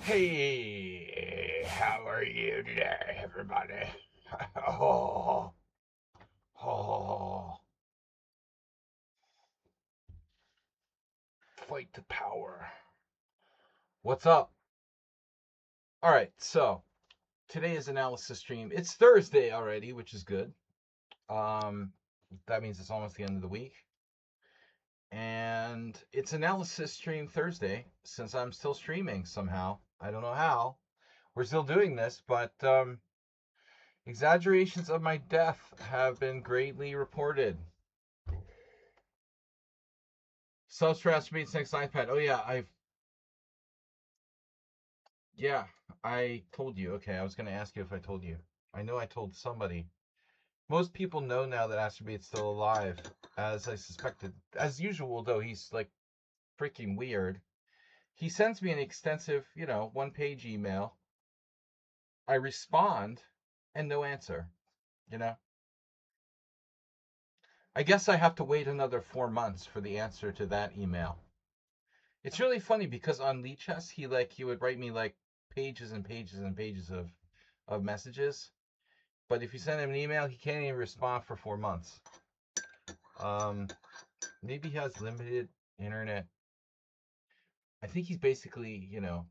Hey, how are you today, everybody? Oh, oh, fight the power. What's up? All right, so today is analysis stream. It's Thursday already, which is good. Um, that means it's almost the end of the week. And it's analysis stream Thursday since I'm still streaming somehow. I don't know how. We're still doing this, but exaggerations of my death have been greatly reported. Substrate meets next iPad. Oh yeah, I told you. Okay, I was gonna ask you if I told you. I know I told somebody. Most people know now that Astrobate's still alive, as I suspected. As usual, though, he's like freaking weird. He sends me an extensive, one-page email. I respond, and no answer. You know, I guess I have to wait another 4 months for the answer to that email. It's really funny because on Lichess, he would write me like pages and pages and pages of messages. But if you send him an email, he can't even respond for 4 months. Um, Maybe he has limited internet. I think he's basically, an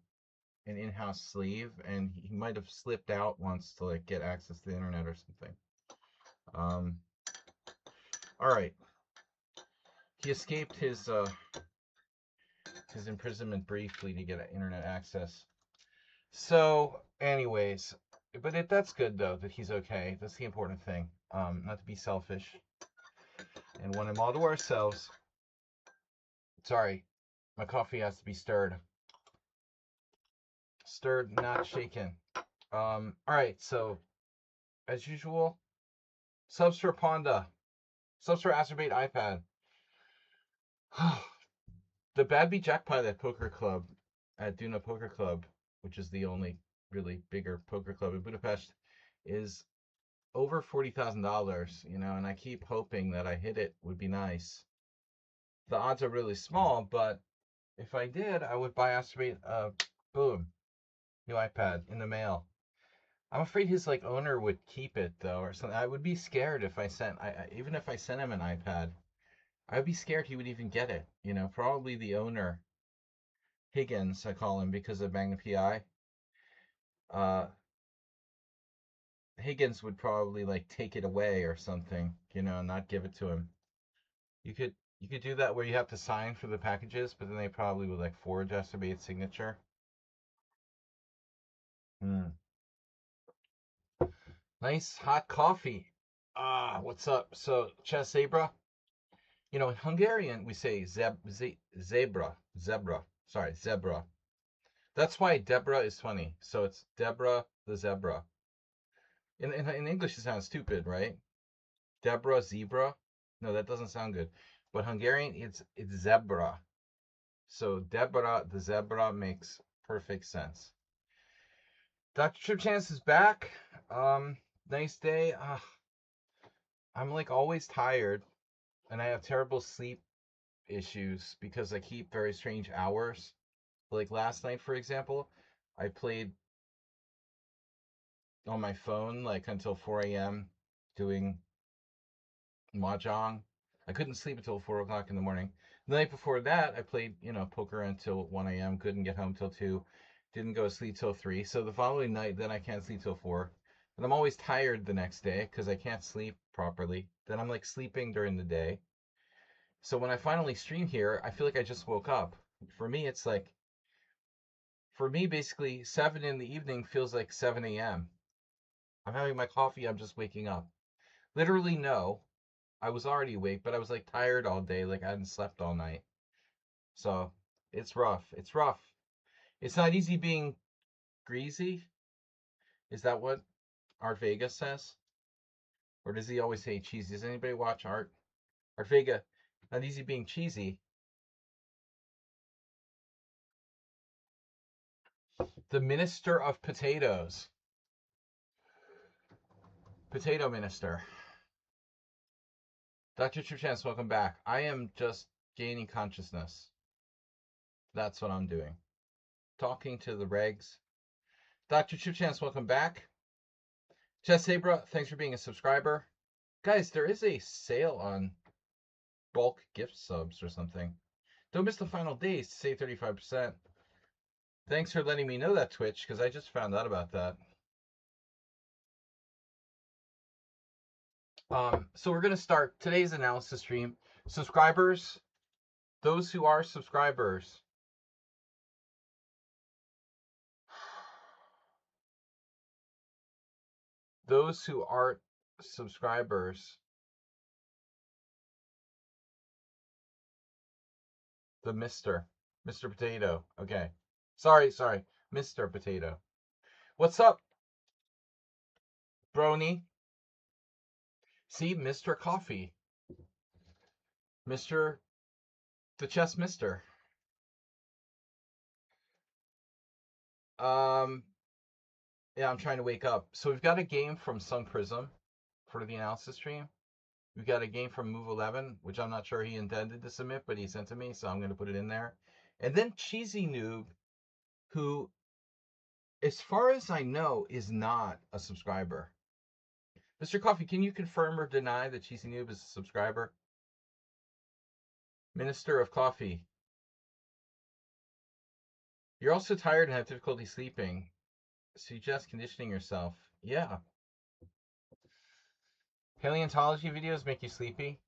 in-house slave, and he might have slipped out once to like get access to the internet or something. Um, all right. He escaped his imprisonment briefly to get internet access. So, anyways, but that's good though that he's okay. That's the important thing. Not to be selfish and want him all to ourselves. Sorry, my coffee has to be stirred. Stirred, not shaken. All right. So, as usual, Substra Ponda, Substra Acerbate iPad. The Bad Beat Jackpot at Poker Club, at Duna Poker Club, which is the only really bigger poker club in Budapest, is over $40,000. And I keep hoping that I hit it. Would be nice. The odds are really small, but if I did, I would buy Acerbate. Boom, new iPad in the mail. I'm afraid his like owner would keep it though, or something. I would be scared if I sent, even if I sent him an iPad, I'd be scared he would even get it. Probably the owner, Higgins, I call him because of Magnum PI. Uh, Higgins would probably like take it away or something, and not give it to him. You could do that where you have to sign for the packages, but then they probably would like forge Acerbate signature. Hmm. Nice hot coffee. What's up? So, Chess Zebra. In Hungarian, we say zebra. Sorry, zebra. That's why Deborah is funny. So it's Deborah the zebra. In English, it sounds stupid, right? Deborah zebra. No, that doesn't sound good. But Hungarian, it's zebra. So Deborah the zebra makes perfect sense. Dr. Trip Chance is back. Nice day. I'm like always tired, and I have terrible sleep issues because I keep very strange hours. Like last night, for example, I played on my phone like until 4 a.m. doing mahjong. I couldn't sleep until 4 o'clock in the morning. The night before that, I played, poker until 1 a.m. Couldn't get home till 2. Didn't go to sleep till 3. So the following night, then I can't sleep till 4. And I'm always tired the next day because I can't sleep properly. Then I'm like sleeping during the day. So when I finally stream here, I feel like I just woke up. For me, it's like, basically, 7 in the evening feels like 7 a.m. I'm having my coffee, I'm just waking up. Literally, no. I was already awake, but I was like tired all day, like I hadn't slept all night. So it's rough. It's rough. It's not easy being greasy. Is that what Art Vega says? Or does he always say cheesy? Does anybody watch Art Vega? Not easy being cheesy. The Minister of Potatoes. Potato Minister. Dr. Chance, welcome back. I am just gaining consciousness. That's what I'm doing. talking to the regs. Dr. Chip Chance, welcome back. Jess Sabra, thanks for being a subscriber. Guys, there is a sale on bulk gift subs or something. Don't miss the final days to save 35%. Thanks for letting me know that, Twitch, because I just found out about that. So we're going to start today's analysis stream. Subscribers, those who are subscribers, those who aren't subscribers, the Mr. Potato. Okay. Sorry. Mr. Potato. What's up, Brony? See, Mr. Coffee. Mr. The Chess Mister. Yeah, I'm trying to wake up. So we've got a game from Sun Prism for the analysis stream. We've got a game from Move 11, which I'm not sure he intended to submit, but he sent to me, so I'm going to put it in there. And then Cheesy Noob, who, as far as I know, is not a subscriber. Mr. Coffee, can you confirm or deny that Cheesy Noob is a subscriber? Minister of Coffee. You're also tired and have difficulty sleeping. Suggest conditioning yourself. Yeah. Paleontology videos make you sleepy?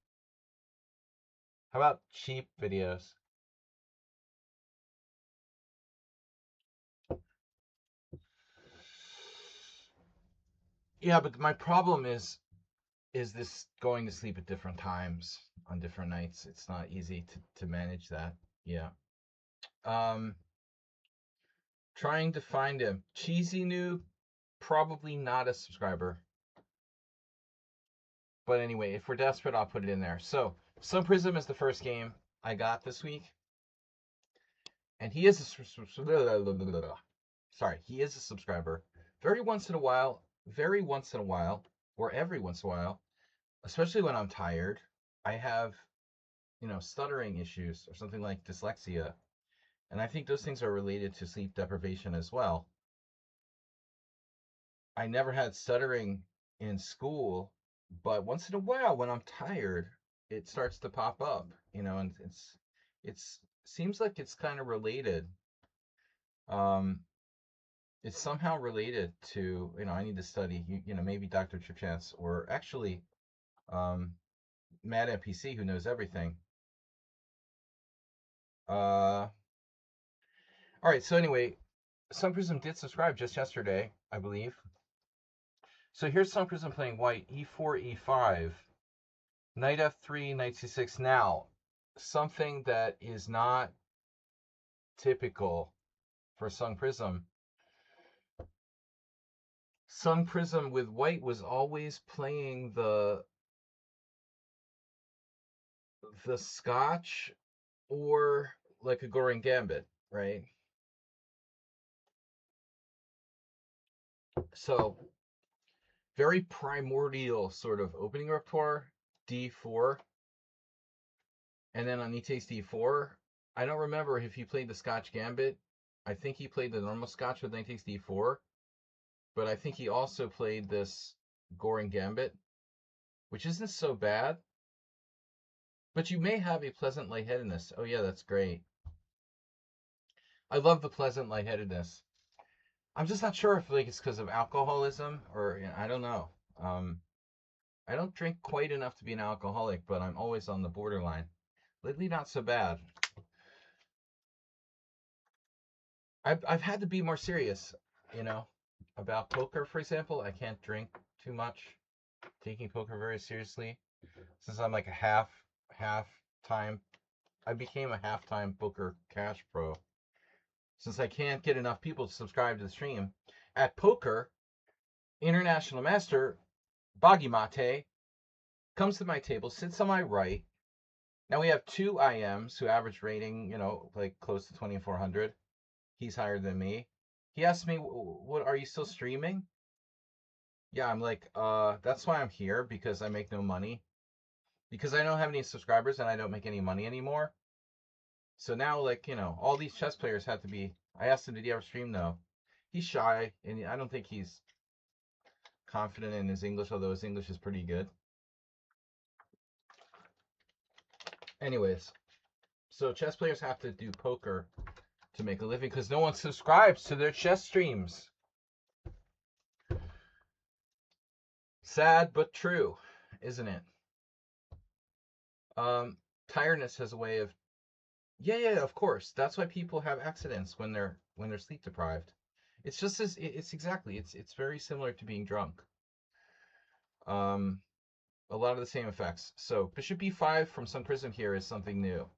How about cheap videos? Yeah, but my problem is this going to sleep at different times on different nights. It's not easy to manage that. Yeah. Trying to find him. Cheesy Noob, probably not a subscriber. But anyway, if we're desperate, I'll put it in there. So, Sun Prism is the first game I got this week. And he is a subscriber. Very once in a while, or every once in a while, especially when I'm tired, I have, stuttering issues or something like dyslexia. And I think those things are related to sleep deprivation as well. I never had stuttering in school, but once in a while when I'm tired, it starts to pop up, and it's seems like it's kind of related. It's somehow related to, I need to study, maybe Dr. Chip Chance, or actually Mad NPC, who knows everything. All right, so anyway, Sun Prism did subscribe just yesterday, I believe. So here's Sun Prism playing white, e4, e5, knight f3, knight c6. Now, something that is not typical for Sun Prism. Sun Prism with white was always playing the Scotch or like a Goring Gambit, right? So very primordial sort of opening repertoire, d4, and then on e takes d4. I don't remember if he played the Scotch Gambit. I think he played the normal Scotch with knight takes d4, but I think he also played this Goring Gambit, which isn't so bad. But you may have a pleasant lightheadedness. Oh yeah, that's great. I love the pleasant lightheadedness. I'm just not sure if it's because of alcoholism or I don't know. I don't drink quite enough to be an alcoholic, but I'm always on the borderline. Lately, not so bad. I've had to be more serious, about poker, for example. I can't drink too much. Taking poker very seriously, since I'm like a half-time. I became a half-time poker cash pro. Since I can't get enough people to subscribe to the stream. At poker, International Master Bagimate comes to my table, sits on my right. Now we have two IMs who average rating, like close to 2,400. He's higher than me. He asked me, "What are you still streaming?" Yeah, I'm like, that's why I'm here, because I make no money. Because I don't have any subscribers and I don't make any money anymore. So now, all these chess players have to be I asked him, did he ever stream? No. He's shy, and I don't think he's confident in his English, although his English is pretty good. Anyways, so chess players have to do poker to make a living because no one subscribes to their chess streams. Sad but true, isn't it? Tiredness has a way of yeah, of course. That's why people have accidents when they're sleep deprived. It's just as it's exactly it's very similar to being drunk. A lot of the same effects. So bishop b5 from Sun Prism here is something new.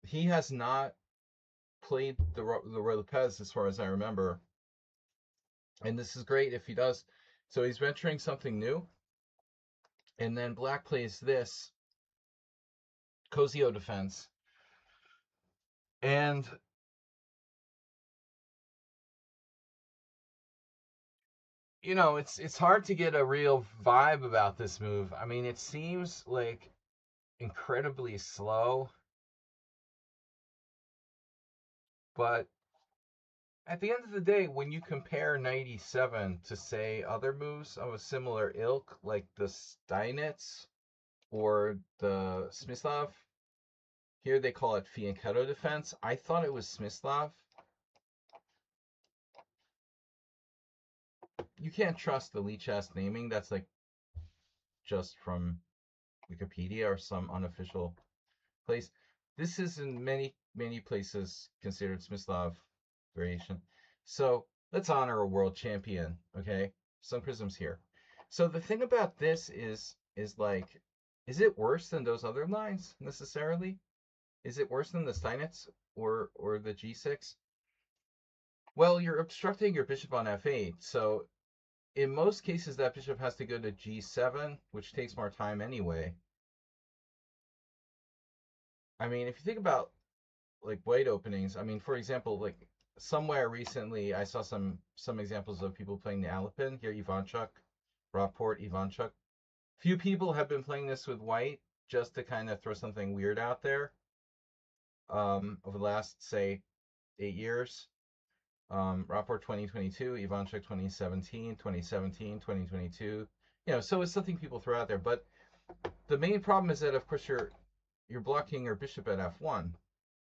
He has not played the Ruy Lopez as far as I remember, and this is great if he does. So he's venturing something new, and then black plays this Cosio defense, and you know, it's hard to get a real vibe about this move. I mean, it seems like incredibly slow, but at the end of the day, when you compare 97 to say other moves of a similar ilk, like the Steinitz or the Smyslov, here they call it Fianchetto defense. I thought it was Smyslov. You can't trust the Lichess naming. That's like just from Wikipedia or some unofficial place. This is in many places considered Smyslov variation. So let's honor a world champion, okay? Sun Prism's here. So the thing about this is like, is it worse than those other lines necessarily? Is it worse than the Steinitz or the G6? Well, you're obstructing your bishop on f8, so in most cases that bishop has to go to g7, which takes more time anyway. I mean, if you think about like white openings, I mean, for example, like somewhere recently I saw some examples of people playing the Alapin. Here, Ivanchuk, Rockport, Ivanchuk. Few people have been playing this with white just to kind of throw something weird out there. Over the last, say, 8 years. Rockport 2022, Ivanchuk 2017, 2017, 2022. You know, so it's something people throw out there. But the main problem is that, of course, you're blocking your bishop at f1.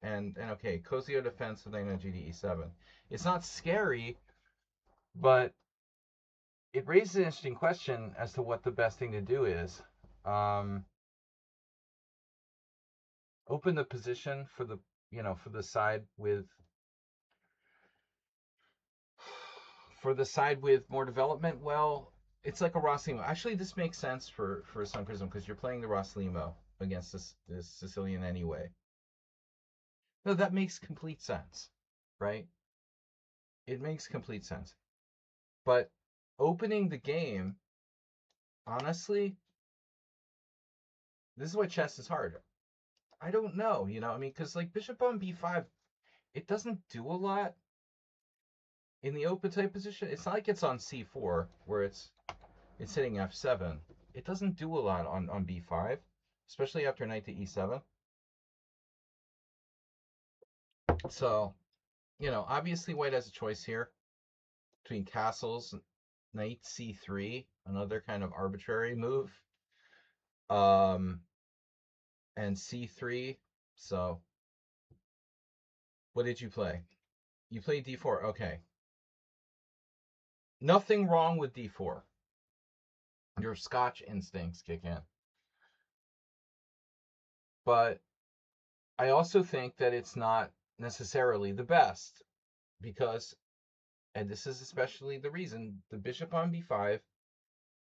And okay, Cosio defense with knight on gd e7. It's not scary, but it raises an interesting question as to what the best thing to do is. Open the position for the side with more development. Well, it's like a Rosslimo. Actually, this makes sense for Sun Prism because you're playing the Rosslimo against this Sicilian anyway. No, that makes complete sense, right? It makes complete sense. But opening the game, honestly, this is why chess is hard. I don't know, I mean, because like bishop on b5, it doesn't do a lot in the open type position. It's not like it's on c4 where it's hitting f7. It doesn't do a lot on b5, especially after knight to e7. So, obviously white has a choice here between castles, knight c3, another kind of arbitrary move, and c3. So, what did you play? You played d4. Okay. Nothing wrong with d4. Your Scotch instincts kick in. But I also think that it's not necessarily the best because, and this is especially the reason, the bishop on b5,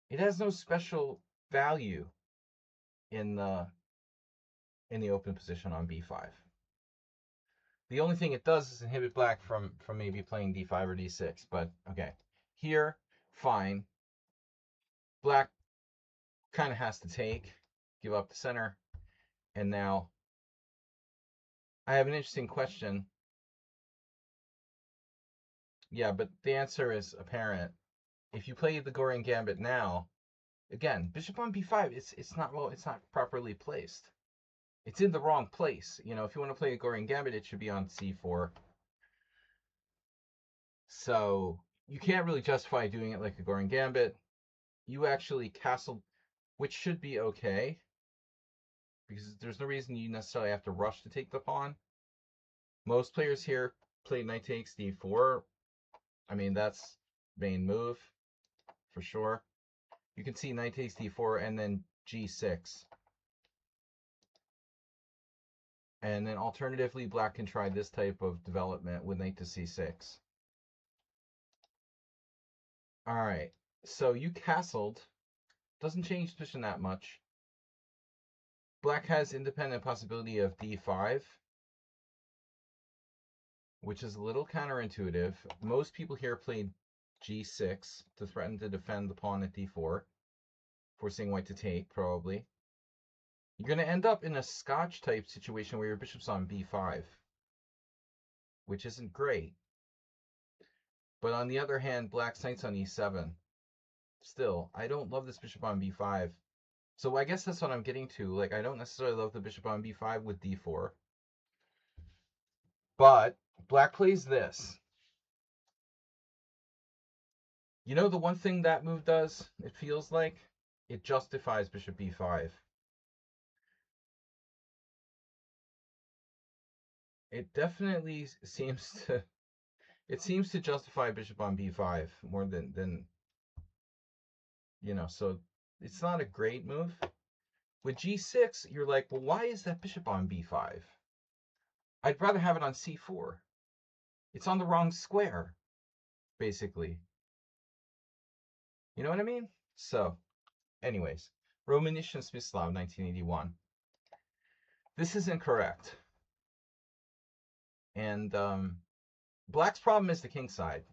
it has no special value in the open position on b5. The only thing it does is inhibit black from maybe playing d5 or d6. But okay, here, fine. Black kind of has to give up the center. And now I have an interesting question. Yeah, but the answer is apparent. If you play the Gorian Gambit now, again, bishop on b5, it's not properly placed. it's in the wrong place. You know, if you want to play Agorian Gambit, it should be on c4. So you can't really justify doing it like Agorian Gambit. You actually castled, which should be okay, because there's no reason you necessarily have to rush to take the pawn. Most players here play knight takes d4. I mean, that's main move for sure. You can see knight takes d4 and then g6. And then alternatively, black can try this type of development with knight to c6. All right, so you castled. Doesn't change position that much. Black has independent possibility of d5, which is a little counterintuitive. Most people here played g6 to threaten to defend the pawn at d4, forcing white to take, probably. You're going to end up in a Scotch-type situation where your bishop's on b5, which isn't great. But on the other hand, black's knight's on e7. Still, I don't love this bishop on b5. So I guess that's what I'm getting to. Like, I don't necessarily love the bishop on b5 with d4. But black plays this. You know the one thing that move does, it feels like? It justifies bishop b5. It definitely seems to... It seems to justify bishop on b5 more than you know, so it's not a great move. With g6, you're like, well, why is that bishop on b5? I'd rather have it on c4. It's on the wrong square, basically. You know what I mean? So, anyways, Romanishyn Smyslov, 1981. This is incorrect. And black's problem is the king side.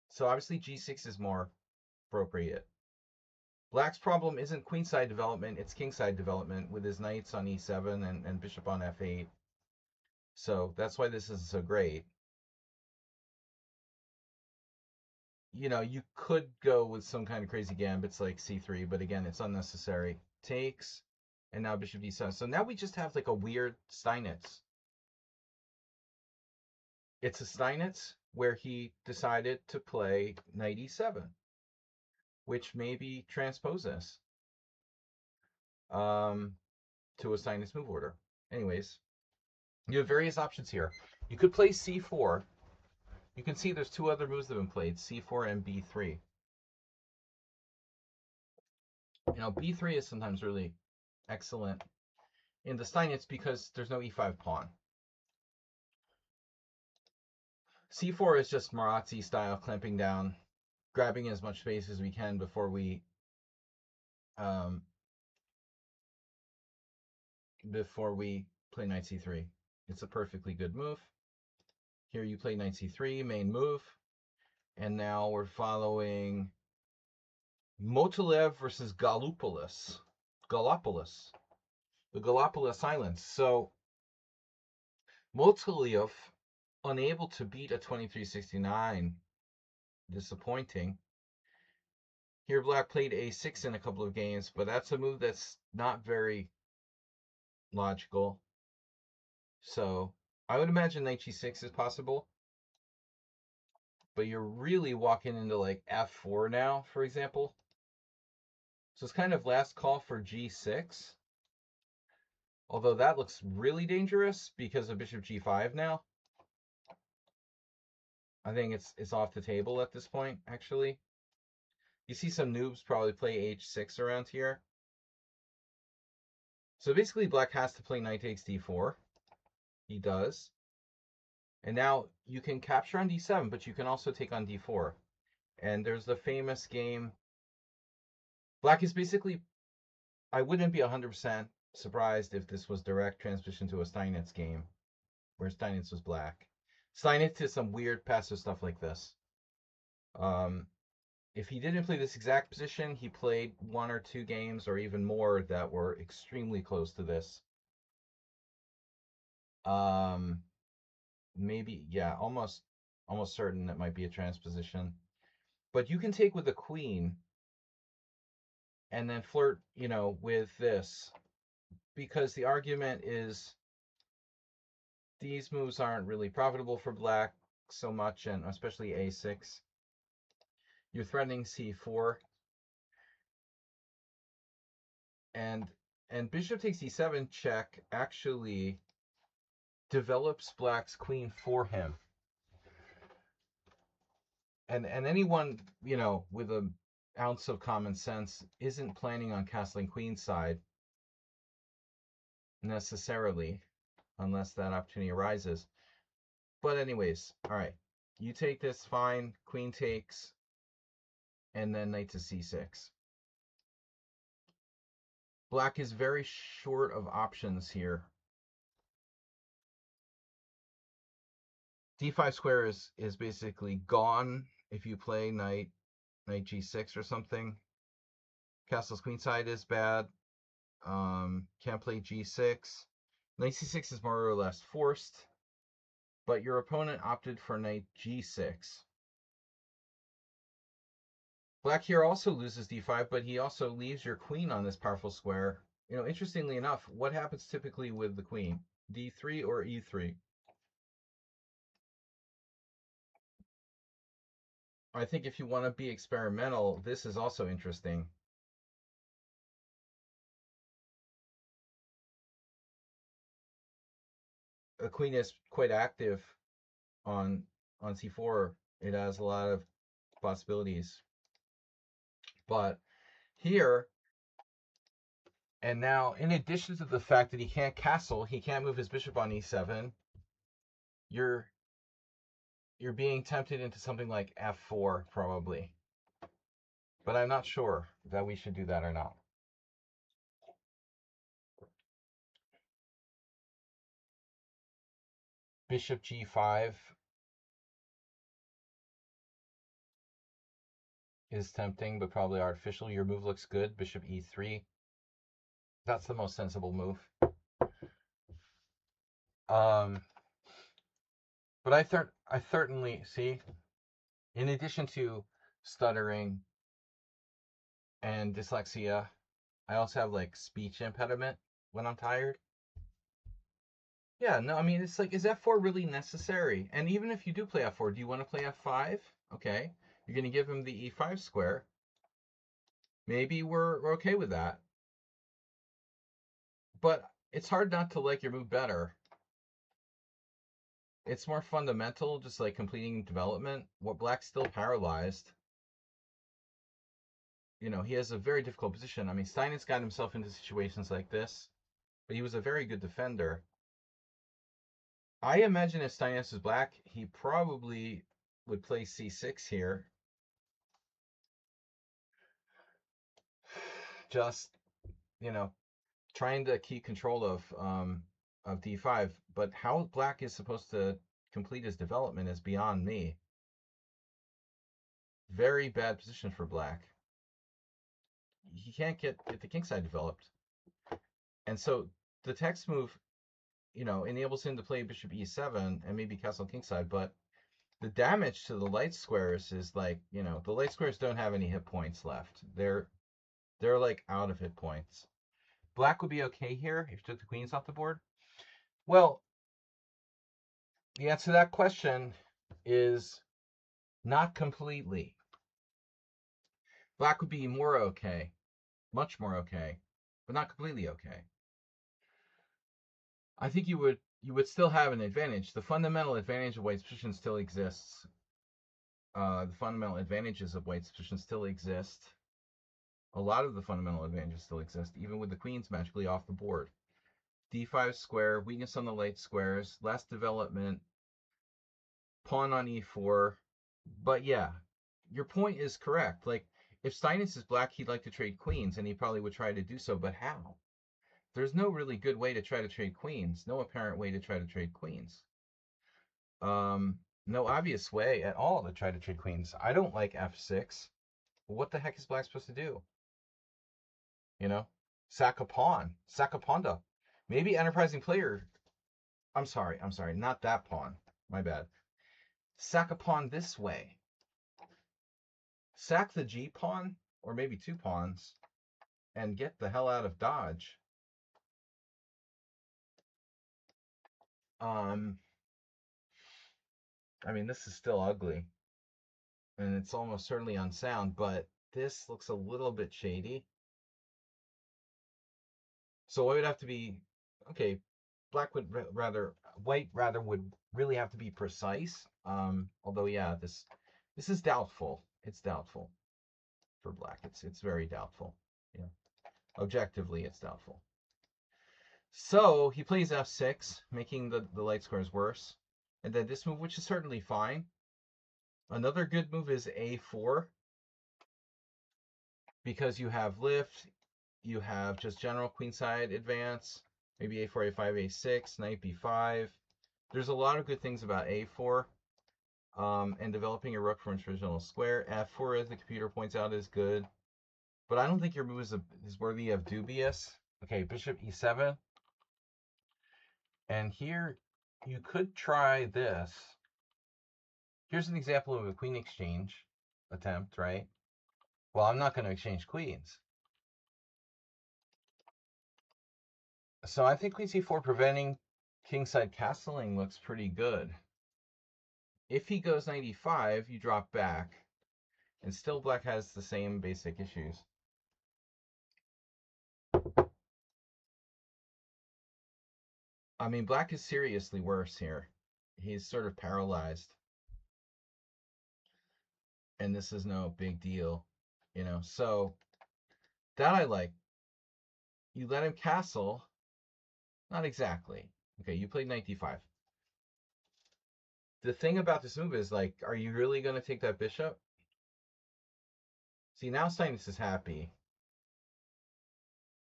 So obviously g6 is more appropriate. Black's problem isn't queenside development, it's kingside development with his knights on e7 and bishop on f8. So that's why this is so great. You know, you could go with some kind of crazy gambits like c3, but again, it's unnecessary. Takes, and now bishop d7. So now we just have like a weird Steinitz. It's a Steinitz where he decided to play knight e7, which maybe transposes to a Steinitz move order. Anyways, you have various options here. You could play c4. You can see there's two other moves that have been played, c4 and b3. You know, b3 is sometimes really excellent in the Steinitz because there's no e5 pawn. c4 is just Marazzi style, clamping down, grabbing as much space as we can before we play knight c3. It's a perfectly good move. Here you play knight c3, main move. And now we're following Motolev versus Galopoulos. The Galopoulos Islands. So Motolev, unable to beat a 2369. Disappointing. Here Black played a6 in a couple of games, but that's a move that's not very logical. So I would imagine knight g6 is possible. But you're really walking into like f4 now, for example. So it's kind of last call for g6. Although that looks really dangerous because of bishop g5 now. I think it's off the table at this point, actually. You see some noobs probably play h6 around here. So basically black has to play knight takes d4. He does. And now you can capture on d7, but you can also take on d4. And there's the famous game. Black is basically... I wouldn't be 100% surprised if this was direct transmission to a Steinitz game, where Steinitz was black. Steinitz did some weird passive stuff like this. If he didn't play this exact position, he played one or two games or even more that were extremely close to this. Maybe, yeah, almost certain it might be a transposition. But you can take with the queen and then flirt, you know, with this because the argument is these moves aren't really profitable for black so much, and especially a6. You're threatening c4, and bishop takes e7 check actually develops black's queen for him. And anyone, with an ounce of common sense isn't planning on castling queenside necessarily, unless that opportunity arises. But anyways, all right. You take this, fine. Queen takes, and then knight to c6. Black is very short of options here. d5 square is basically gone if you play knight g6 or something. Castle's queenside is bad. Can't play g6. Knight c6 is more or less forced, but your opponent opted for knight g6. Black here also loses d5, but he also leaves your queen on this powerful square. Interestingly enough, what happens typically with the queen? d3 or e3? I think if you want to be experimental, this is also interesting. The queen is quite active on c4. It has a lot of possibilities. But here, and now, in addition to the fact that he can't castle, he can't move his bishop on e7, you're being tempted into something like f4, probably. But I'm not sure that we should do that or not. Bishop g5 is tempting, but probably artificial. Your move looks good. Bishop e3. That's the most sensible move. But I certainly see, in addition to stuttering and dyslexia, I also have like speech impediment when I'm tired. Yeah, no, I mean, it's like, is f4 really necessary? And even if you do play f4, do you want to play f5? Okay, you're going to give him the e5 square. Maybe we're okay with that. But it's hard not to like your move better. It's more fundamental, just like completing development. What Black's still paralyzed. He has a very difficult position. I mean, Steinitz got himself into situations like this, but he was a very good defender. I imagine if Steinitz was black, he probably would play c6 here. Just, trying to keep control of d5. But how black is supposed to complete his development is beyond me. Very bad position for black. He can't get the kingside developed. And so the text move, enables him to play bishop e7 and maybe castle kingside, but the damage to the light squares is like, the light squares don't have any hit points left. They're like out of hit points. Black would be okay here if you took the queens off the board. Well, the answer to that question is not completely. Black would be more okay, much more okay, but not completely okay. I think you would still have an advantage. The fundamental advantage of White's position still exists. The fundamental advantages of White's position still exist. A lot of the fundamental advantages still exist, even with the queens magically off the board. d5 square, weakness on the light squares, less development, pawn on e4. But yeah, your point is correct. Like, if Steinitz is black, he'd like to trade queens, and he probably would try to do so, but how? There's no really good way to try to trade queens. No apparent way to try to trade queens. No obvious way at all to try to trade queens. I don't like f6. What the heck is black supposed to do? Sack a pawn. Sack a ponda. Maybe enterprising player. I'm sorry, not that pawn. My bad. Sack a pawn this way. Sack the g pawn, or maybe two pawns, and get the hell out of dodge. Um, I mean, this is still ugly, and it's almost certainly unsound, but this looks a little bit shady. So it would have to be, okay, black would white rather would really have to be precise. Although yeah, this is doubtful. It's doubtful for black. It's very doubtful. Yeah, objectively, it's doubtful. So he plays f6, making the light squares worse. And then this move, which is certainly fine. Another good move is a4, because you have lift, you have just general queenside advance, maybe a4, a5, a6, knight b5. There's a lot of good things about a4, and developing your rook from its original square. f4, as the computer points out, is good, but I don't think your move is worthy of dubious. Okay, bishop e7, and here you could try this. Here's an example of a queen exchange attempt, right? Well, I'm not going to exchange queens. So I think queen c4 preventing kingside castling looks pretty good. If he goes knight e5, you drop back, and still black has the same basic issues. I mean, black is seriously worse here. He's sort of paralyzed. And this is no big deal, you know. So that I like. You let him castle. Not exactly. Okay, you played knight d5. The thing about this move is, like, are you really going to take that bishop? See, now Steinitz is happy.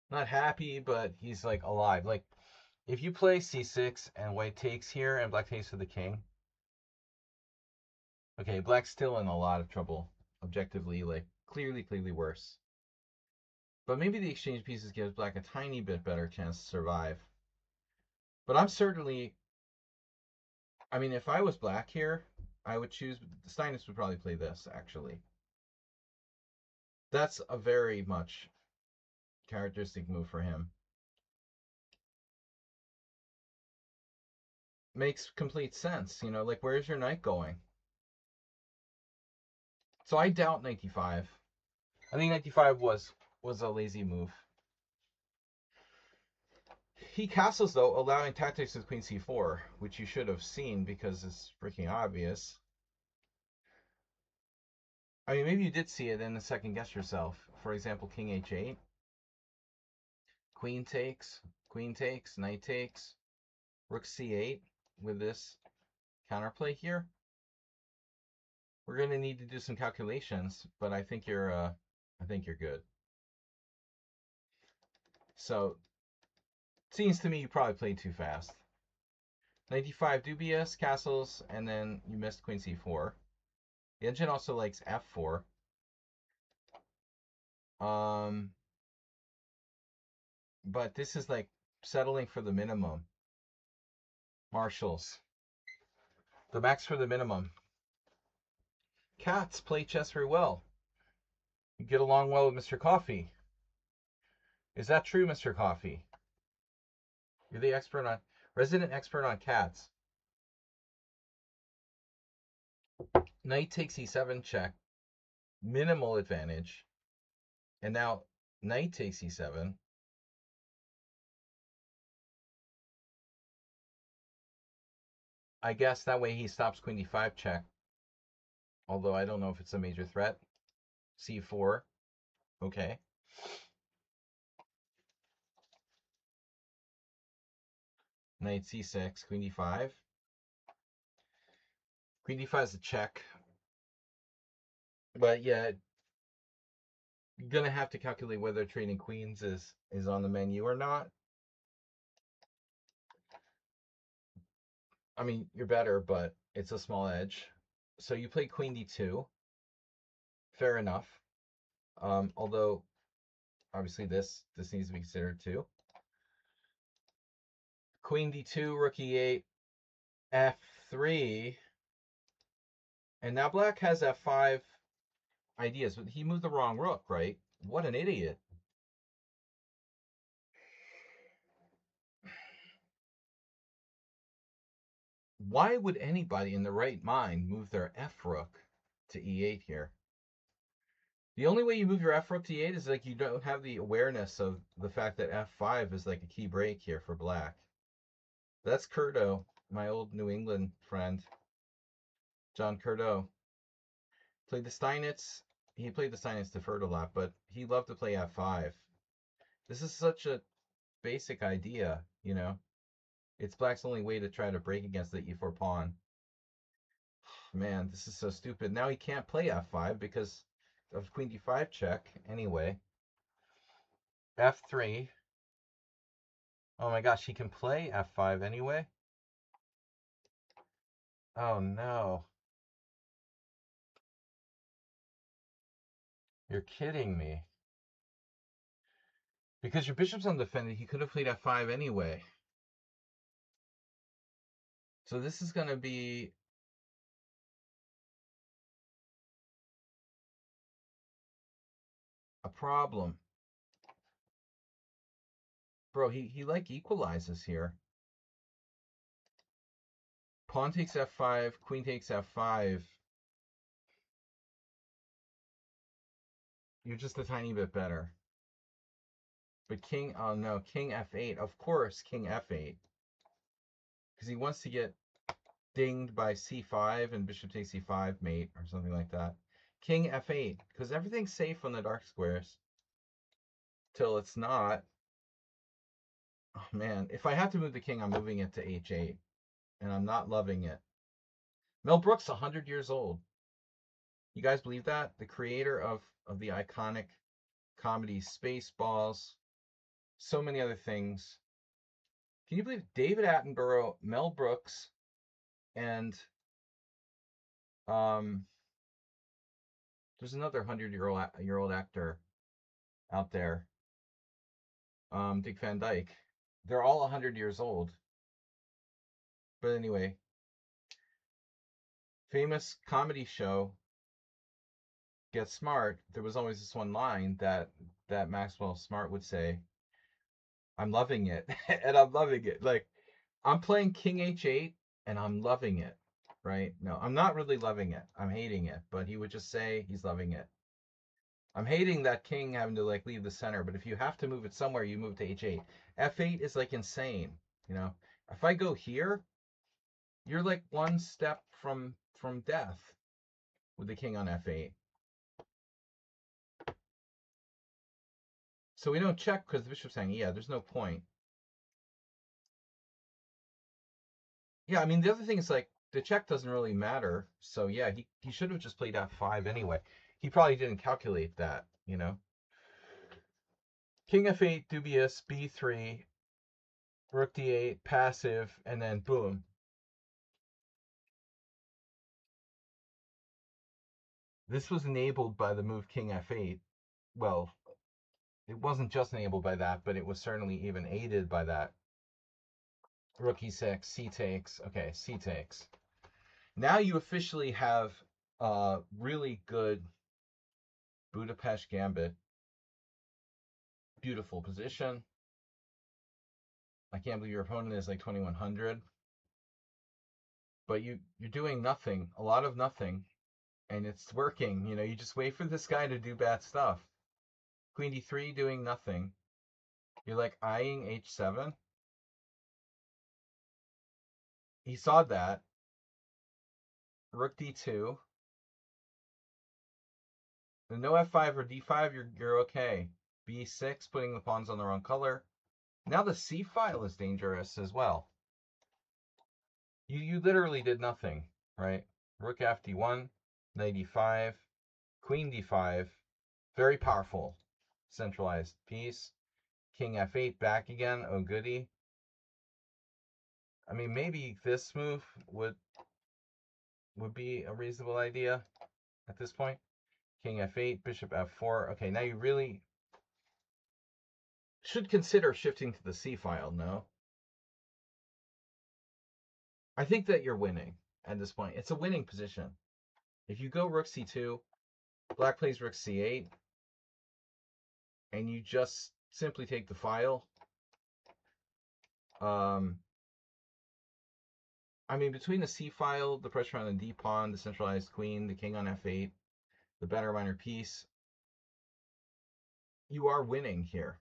Not happy, but he's, like, alive. Like, if you play c6 and white takes here and black takes for the king, okay, black's still in a lot of trouble. Objectively, like, clearly worse. But maybe the exchange pieces gives black a tiny bit better chance to survive. But I'm certainly, I mean, if I was black here, I would choose, Steinitz would probably play this, actually. That's a very much characteristic move for him. Makes complete sense, you know, like, where's your knight going? So I doubt knight d5. I think knight d5 was a lazy move. He castles, though, allowing tactics with queen c4, which you should have seen because it's freaking obvious. I mean, maybe you did see it and then second guess yourself. For example, king h8. Queen takes, knight takes, rook c8 with this counterplay here. We're going to need to do some calculations, but I think you're good. So, seems to me you probably played too fast. Knight d5 dubious, castles, and then you missed queen c4. The engine also likes f4. But this is like settling for the minimum. Marshals. The max for the minimum. Cats play chess very well. You get along well with Mr. Coffee. Is that true, Mr. Coffee? You're the resident expert on cats. Knight takes e7 check. Minimal advantage. And now knight takes e7. I guess that way he stops queen d5 check. Although I don't know if it's a major threat. c4. Okay. Knight c6, queen d5. Queen d5 is a check. But yeah, you're going to have to calculate whether trading queens is on the menu or not. I mean, you're better, but it's a small edge. So you play queen d2. Fair enough. Although, obviously, this needs to be considered too. Queen d2, rook e8, f3. And now black has f5 ideas, but he moved the wrong rook, right? What an idiot. Why would anybody in their right mind move their f-rook to e8 here? The only way you move your f-rook to e8 is like you don't have the awareness of the fact that f5 is like a key break here for black. That's Curto, my old New England friend, John Curto. Played the Steinitz. He played the Steinitz deferred a lot, but he loved to play f5. This is such a basic idea, you know. It's black's only way to try to break against the e4 pawn. Man, this is so stupid. Now he can't play f5 because of queen d5 check anyway. f3. Oh my gosh, he can play f5 anyway? Oh no. You're kidding me. Because your bishop's undefended, he could have played f5 anyway. So this is going to be a problem. Bro, he like equalizes here. Pawn takes f5, queen takes f5. You're just a tiny bit better. But king, oh no, king f8. Of course, king f8. Because he wants to get dinged by c5 and bishop takes c5 mate or something like that. King f8. Because everything's safe on the dark squares. Till it's not. Oh man, if I have to move the king, I'm moving it to h8. And I'm not loving it. Mel Brooks, 100 years old. You guys believe that? The creator of the iconic comedy Spaceballs, so many other things. Can you believe David Attenborough, Mel Brooks, and there's another 100-year-old actor out there, Dick Van Dyke. They're all 100 years old. But anyway, famous comedy show, Get Smart. There was always this one line that Maxwell Smart would say, "I'm loving it," and I'm loving it. Like, I'm playing King H8 and I'm loving it, right? No, I'm not really loving it. I'm hating it. But he would just say he's loving it. I'm hating that king having to like leave the center, but if you have to move it somewhere, you move to H8. F8 is like insane, you know. If I go here, you're like one step from death with the king on F8. So we don't check because the bishop's saying, yeah, there's no point. Yeah, I mean, the other thing is like the check doesn't really matter. So yeah, he should have just played F5 anyway. He probably didn't calculate that, you know. King F8, dubious, B3, Rook D8, passive, and then boom. This was enabled by the move King F8. Well, it wasn't just enabled by that, but it was certainly even aided by that. Rook E6, C takes. Okay, C takes. Now you officially have a really good Budapest Gambit. Beautiful position. I can't believe your opponent is like 2100. But you're doing nothing, a lot of nothing, and it's working. You know, you just wait for this guy to do bad stuff. Queen D3 doing nothing. You're like eyeing H7. He saw that. Rook D2. And no F5 or D5, you're okay. B6, putting the pawns on the wrong color. Now the C file is dangerous as well. You literally did nothing, right? Rook FD1, knight E5, queen D5. Very powerful centralized piece. King F8 back again. Oh goody. I mean, maybe this move would be a reasonable idea at this point. King F8, Bishop F4. Okay, now you really should consider shifting to the C file, no? I think that you're winning at this point. It's a winning position. If you go Rook C2, Black plays Rook C8, and you just simply take the file, I mean, between the c-file, the pressure on the d-pawn, the centralized queen, the king on f8, the better minor piece, you are winning here.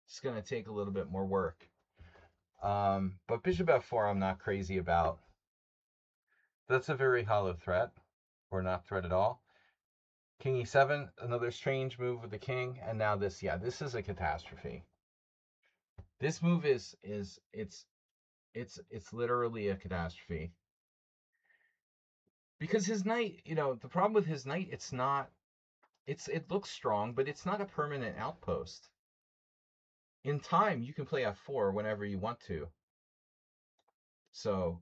It's going to take a little bit more work. But bishop f4, I'm not crazy about. That's a very hollow threat, or not threat at all. King e7, another strange move with the king, and now this. Yeah, this is a catastrophe. This move is it's literally a catastrophe. Because his knight, the problem with his knight, it looks strong, but it's not a permanent outpost. In time, you can play f4 whenever you want to. So,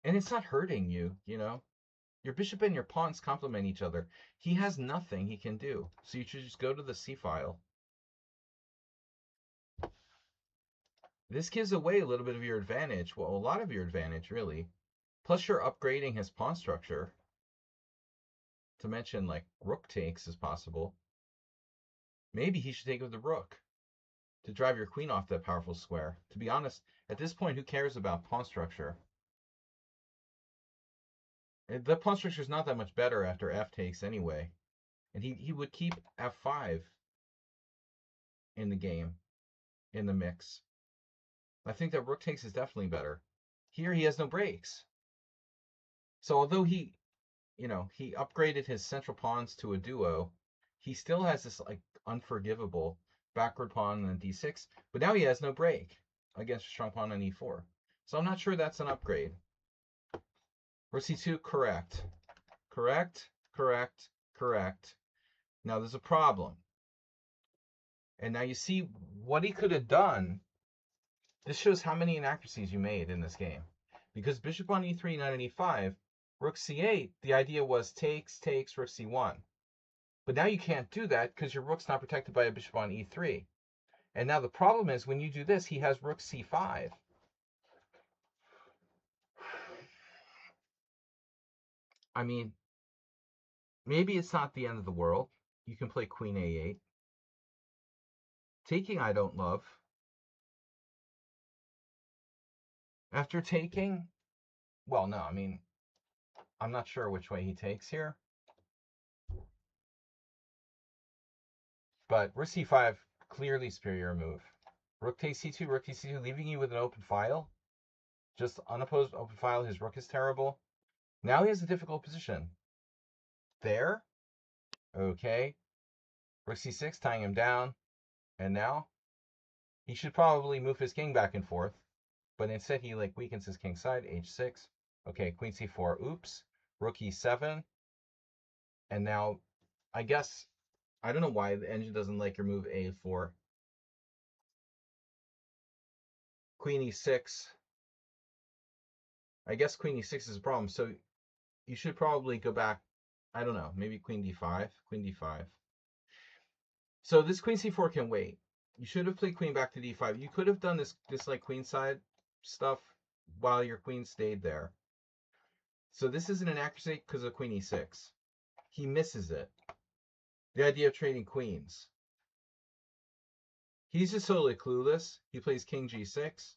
and it's not hurting you, Your bishop and your pawns complement each other. He has nothing he can do. So you should just go to the c-file. This gives away a little bit of your advantage. Well, a lot of your advantage, really. Plus, you're upgrading his pawn structure. To mention, like, rook takes is possible. Maybe he should take with the rook to drive your queen off that powerful square. To be honest, at this point, who cares about pawn structure? The pawn structure is not that much better after f takes anyway. And he would keep f5 in the game, in the mix. I think that rook takes is definitely better. Here he has no breaks. So although he upgraded his central pawns to a duo, he still has this like unforgivable backward pawn on d6, but now he has no break against a strong pawn on e4. So I'm not sure that's an upgrade. Rook c2, correct. Correct, correct, correct. Now there's a problem. And now you see what he could have done. This shows how many inaccuracies you made in this game. Because bishop on e3, knight on e5, rook c8, the idea was takes, rook c1. But now you can't do that because your rook's not protected by a bishop on e3. And now the problem is when you do this, he has rook c5. I mean, maybe it's not the end of the world. You can play queen a8. Taking, I don't love. After taking, well, no, I mean, I'm not sure which way he takes here. But rook c5, clearly superior move. Rook takes c2, rook takes c2, leaving you with an open file. Just unopposed open file. His rook is terrible. Now he has a difficult position. There. Okay. Rook c6, tying him down. And now he should probably move his king back and forth. But instead he weakens his king side. h6. Okay, queen c4. Oops. Rook e7. And now, I guess, I don't know why the engine doesn't like your move a4. Queen e6. I guess queen e6 is a problem. So you should probably go back. I don't know. Maybe queen d5. Queen d5. So this queen c4 can wait. You should have played queen back to d5. You could have done this like queenside stuff while your queen stayed there. So this is an inaccuracy because of queen e6. He misses it. The idea of trading queens. He's just totally clueless. He plays king g6.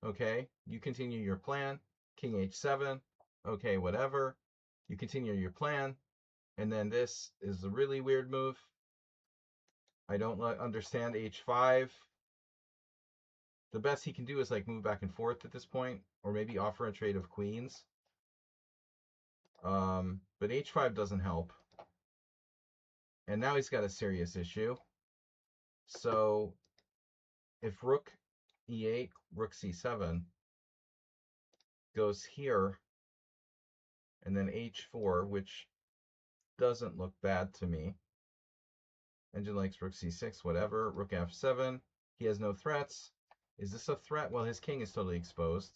Okay, you continue your plan. King h7. Okay, whatever. You continue your plan. And then this is a really weird move. I don't understand h5. The best he can do is move back and forth at this point, or maybe offer a trade of queens. But h5 doesn't help. And now he's got a serious issue. So if rook e8, rook c7 goes here, and then h4, which doesn't look bad to me. Engine likes rook c6, whatever. Rook f7. He has no threats. Is this a threat? Well, his king is totally exposed.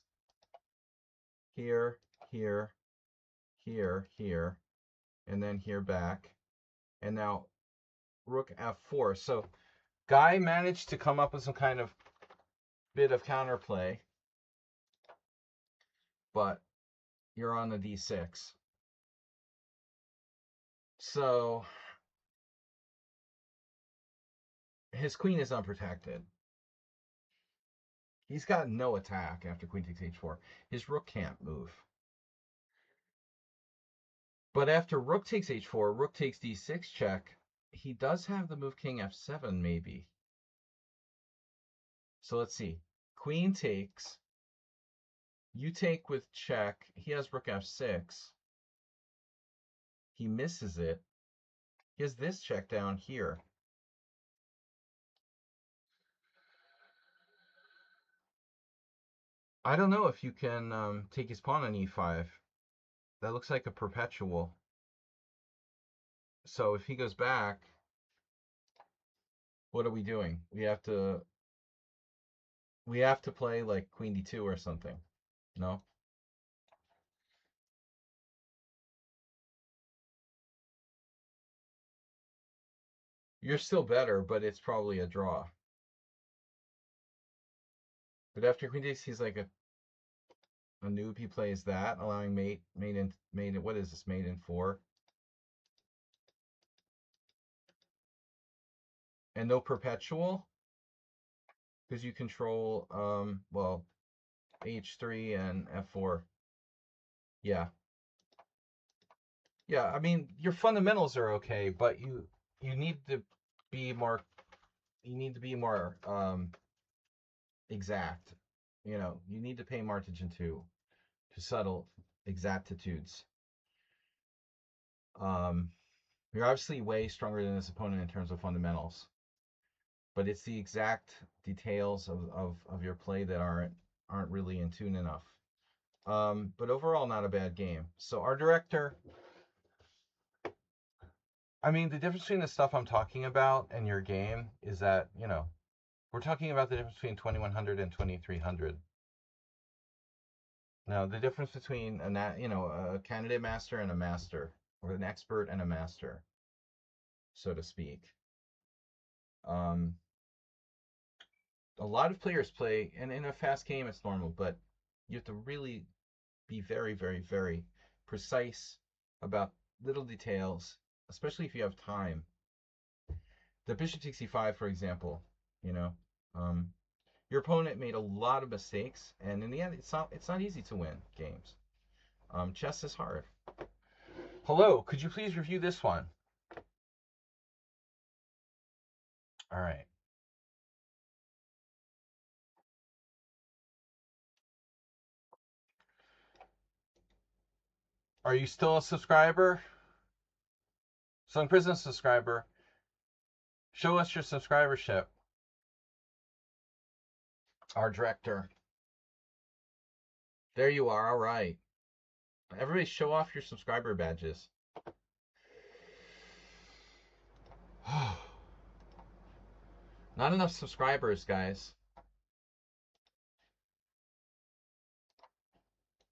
Here, here, here, here, and then here back. And now rook f4. So Guy managed to come up with some kind of bit of counterplay, but you're on the d6. So his queen is unprotected. He's got no attack after queen takes h4. His rook can't move. But after rook takes h4, rook takes d6 check, he does have the move king f7 maybe. So let's see. Queen takes. You take with check. He has rook f6. He misses it. He has this check down here. I don't know if you can take his pawn on e5. That looks like a perpetual. So if he goes back, what are we doing? We have to play like queen d2 or something. No? You're still better, but it's probably a draw. But after queen d6, he's like a noob. He plays that, allowing mate in what is this? Mate in 4. And no perpetual, because you control well, h3 and f4. Yeah. Yeah, I mean, your fundamentals are okay, but you need to be more exact. You know, you need to pay more attention to subtle exactitudes. You're obviously way stronger than this opponent in terms of fundamentals, but it's the exact details of your play that aren't really in tune enough. But overall, not a bad game. So our director, I mean, the difference between the stuff I'm talking about and your game is that, you know, we're talking about the difference between 2100 and 2300. Now, the difference between a candidate master and a master, or an expert and a master, so to speak. A lot of players play, and in a fast game, it's normal, but you have to really be very, very, very precise about little details, especially if you have time. The bishop takes e5, for example, you know, your opponent made a lot of mistakes, and in the end, it's not easy to win games. Chess is hard. Hello, could you please review this one? All right. Are you still a subscriber? Sung Prison subscriber. Show us your subscribership. Our director. There you are. All right. Everybody show off your subscriber badges. Not enough subscribers, guys.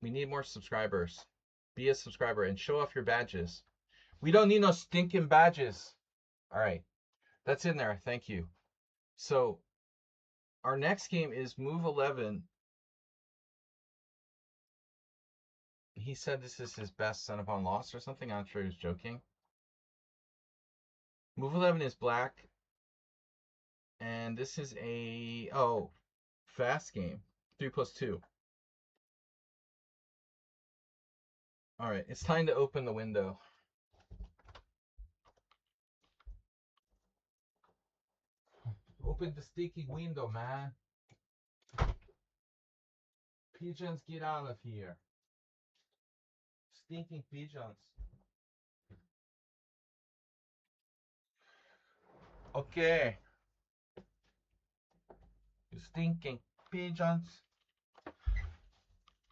We need more subscribers. Be a subscriber and show off your badges. We don't need no stinking badges. All right. That's in there. Thank you. So, our next game is Move 11. He said this is his best Son Upon Lost or something. I'm sure he was joking. Move 11 is black. And this is a, fast game. 3+2. All right. It's time to open the window. Open the sticky window, man. Pigeons, get out of here. Stinking pigeons. Okay. You stinking pigeons.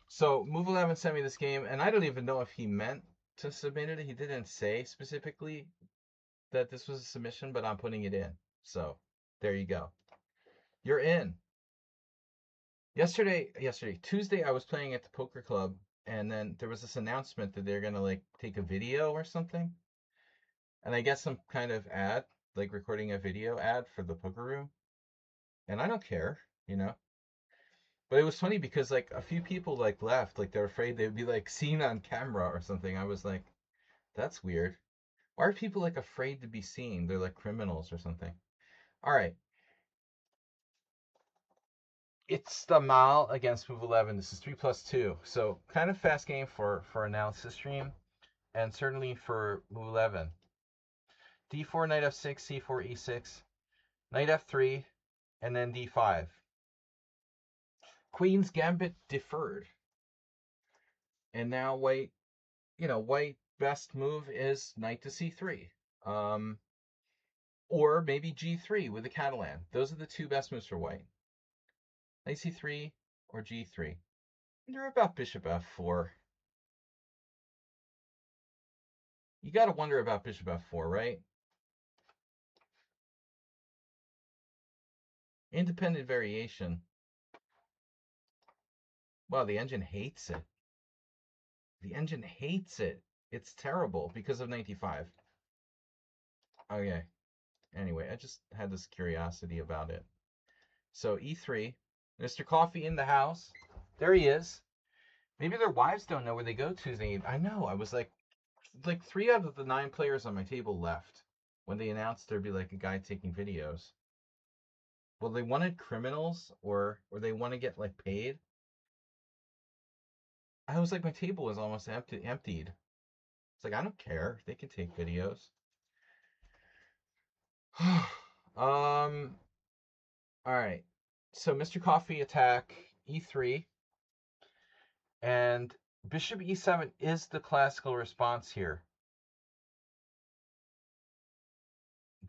So, Move 11 sent me this game, and I don't even know if he meant to submit it. He didn't say specifically that this was a submission, but I'm putting it in. So, there you go. You're in. Tuesday, I was playing at the poker club, and then there was this announcement that they're gonna like take a video or something, and I get some kind of ad, like recording a video ad for the poker room, and I don't care, you know. But it was funny because like a few people like left, like they're afraid they'd be like seen on camera or something. I was like, that's weird. Why are people like afraid to be seen? They're like criminals or something. All right. It's the Mal against move 11. This is 3+2. So kind of fast game for analysis stream, and certainly for move 11. D4, knight f6, c4, e6, knight f3, and then d5. Queen's Gambit deferred. And now white, white best move is knight to c3. Or maybe g3 with the Catalan. Those are the two best moves for white. Knight c3 or g3. Wonder about bishop f4. You got to wonder about bishop f4, right? Independent variation. Wow, the engine hates it. The engine hates it. It's terrible because of 95. Okay. Anyway, I just had this curiosity about it. So E3, Mr. Coffee in the house. There he is. Maybe their wives don't know where they go Tuesday. I know. I was like 3 out of the 9 players on my table left when they announced there'd be like a guy taking videos. Well, they wanted criminals or they want to get like paid. I was like, my table was almost emptied. It's like, I don't care. They can take videos. All right. So Mr. Coffee attack E3. And bishop E7 is the classical response here.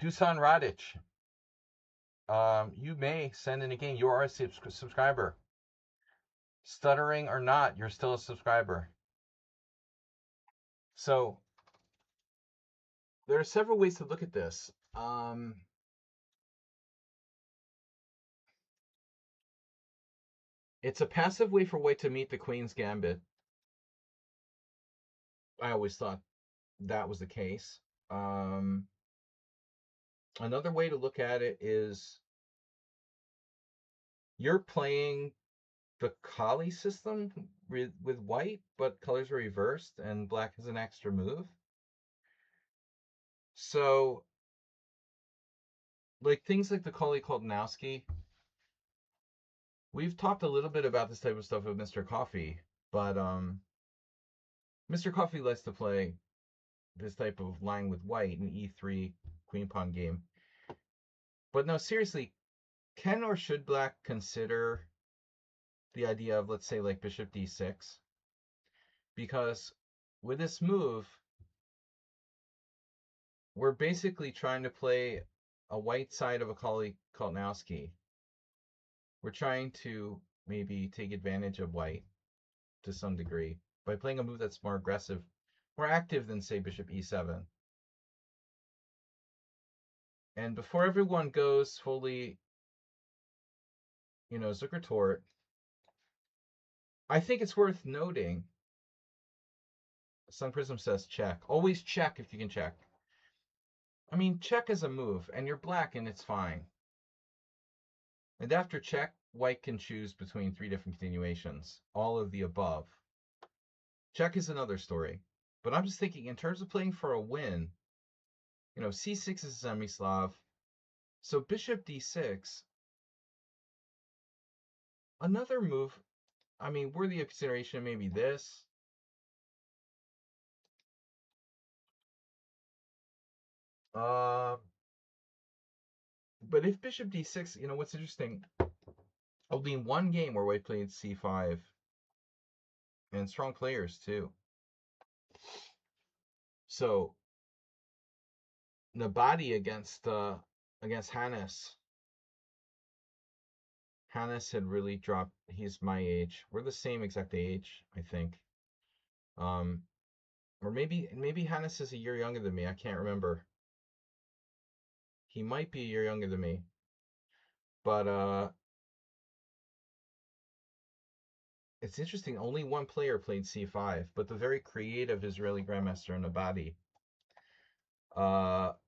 Dusan Radic, you may send in a game. You are a subscriber. Stuttering or not, you're still a subscriber. So there are several ways to look at this. It's a passive way for white to meet the Queen's Gambit. I always thought that was the case. Another way to look at it is you're playing the Kali system with white, but colors are reversed and black has an extra move. So, like things like the Kali Koltanowski, we've talked a little bit about this type of stuff with Mr. Coffee, but Mr. Coffee likes to play this type of line with white, an E3 queen pawn game. But no, seriously, can or should black consider the idea of, let's say, like bishop d6? Because with this move, we're basically trying to play a white side of a Kali Koltanowski. We're trying to maybe take advantage of white to some degree by playing a move that's more aggressive, more active than, say, bishop e7. And before everyone goes fully, Zuckertort, I think it's worth noting, Sun Prism says check. Always check if you can check. I mean, check is a move, and you're black, and it's fine. And after check, white can choose between 3 different continuations, all of the above. Check is another story. But I'm just thinking, in terms of playing for a win, c6 is a semi-Slav. So bishop d6, another move, I mean, worthy of consideration, maybe this. But if bishop d6, what's interesting, only one game where white played c5, and strong players too. So Nabati against Hannes. Hannes had really dropped. He's my age. We're the same exact age, I think. Or maybe Hannes is a year younger than me. I can't remember. He might be a year younger than me. But it's interesting. Only one player played c5, but the very creative Israeli grandmaster Nabati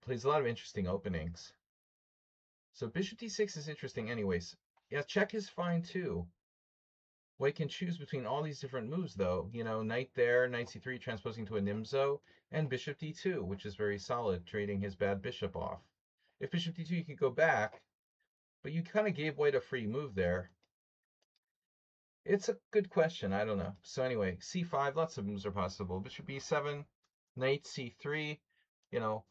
plays a lot of interesting openings. So bishop d6 is interesting anyways. Yeah, check is fine too. White can choose between all these different moves though. Knight there, knight c3 transposing to a Nimzo, and bishop d2, which is very solid, trading his bad bishop off. If bishop d2, you could go back, but you kind of gave white a free move there. It's a good question. I don't know. So anyway, c5, lots of moves are possible. Bishop b7, knight c3. You know,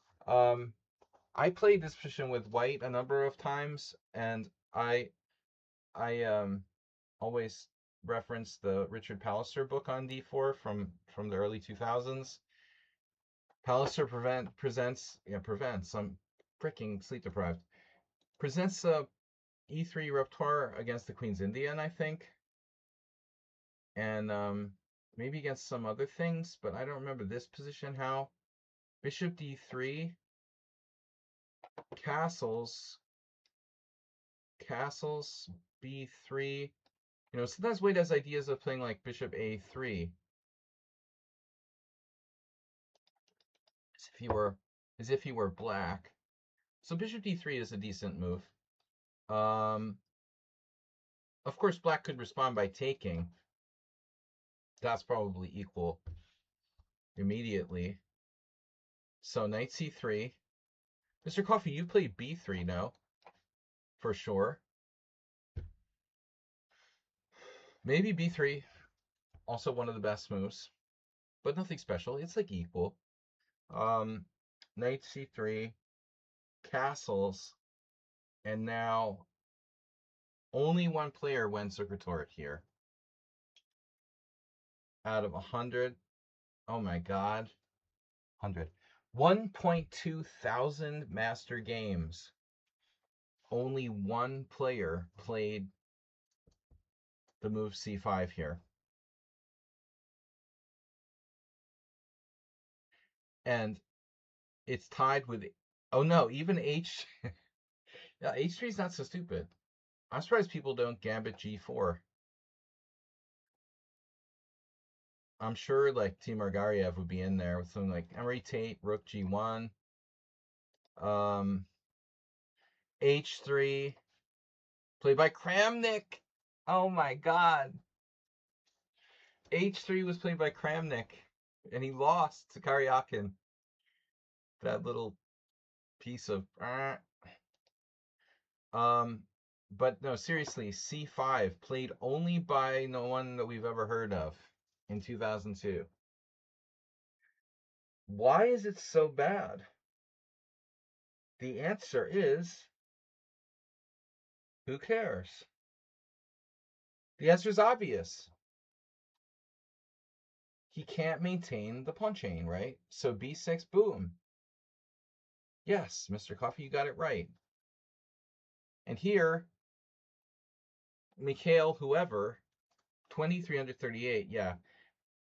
I played this position with white a number of times, and I always reference the Richard Palliser book on d4 from the early 2000s. Palliser prevents. I'm freaking sleep deprived. Presents a e3 repertoire against the Queen's Indian, I think, and maybe against some other things, but I don't remember this position. How bishop d3, castles b3. You know, sometimes Wade has ideas of playing like bishop a3, as if he were black. So bishop d3 is a decent move. Of course, black could respond by taking. That's probably equal immediately. So knight c3. Mr. Coffee, you played b3 now, for sure. Maybe b3, also one of the best moves, but nothing special. It's like equal. Knight c3, castles, and now only one player went Secretariat here. Out of 100, oh my god, 100. 1.2 thousand master games. Only one player played the move c5 here. And it's tied with, oh no, even h, yeah, h3 is not so stupid. I'm surprised people don't gambit g4. I'm sure like Timur Gariev would be in there with something like Emery Tate, rook g1, h3, played by Kramnik. Oh my god. h3 was played by Kramnik, and he lost to Karyakin. That little piece of... But no, seriously, c5 played only by no one that we've ever heard of in 2002. Why is it so bad? The answer is, who cares? The answer is obvious. He can't maintain the pawn chain, right? So b6, boom. Yes, Mr. Coffee, you got it right. And here, Mikhail, whoever, 2338, yeah.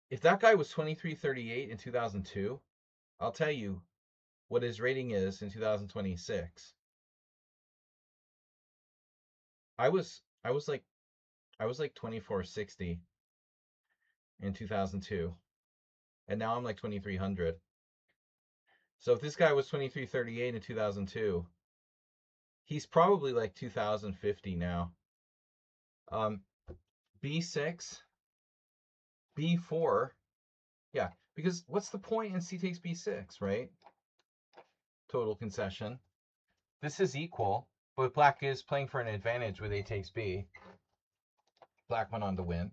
If that guy was 2338 in 2002, I'll tell you what his rating is in 2026. I was like 2460 in 2002, and now I'm like 2300. So if this guy was 2338 in 2002, he's probably like 2050 now. B6, B4, yeah, because what's the point in c takes b6, right? Total concession. This is equal, but black is playing for an advantage with a takes b. Black went on to win.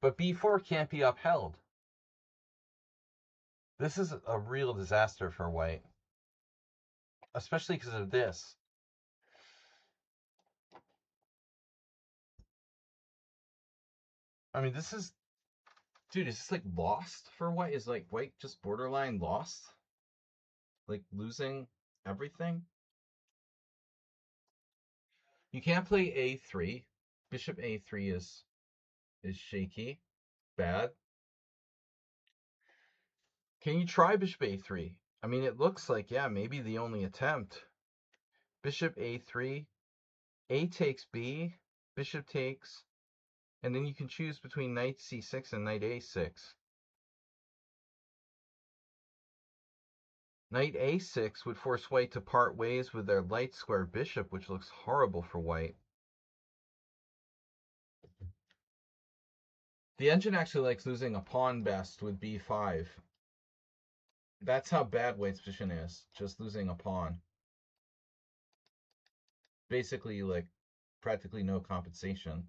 But b4 can't be upheld. This is a real disaster for white, especially because of this. I mean, this is, dude, is this like lost for white? Is like white just borderline lost? Like losing everything? You can't play a3. Bishop a3 is shaky, bad. Can you try bishop a3? I mean, it looks like, yeah, maybe the only attempt. Bishop a3, a takes b, bishop takes, and then you can choose between knight c6 and knight a6. Knight a6 would force white to part ways with their light square bishop, which looks horrible for white. The engine actually likes losing a pawn best with b5. That's how bad white's position is, just losing a pawn. Basically, like, practically no compensation.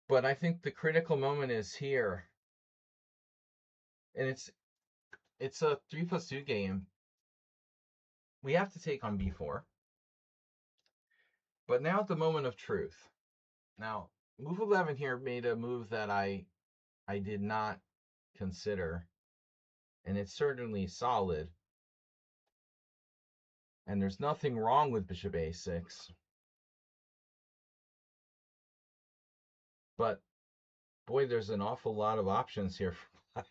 But I think the critical moment is here. And it's a 3+2 game. We have to take on b4. But now at the moment of truth. Now, move 11 here made a move that I did not consider. And it's certainly solid. And there's nothing wrong with bishop a6. But, boy, there's an awful lot of options here for black.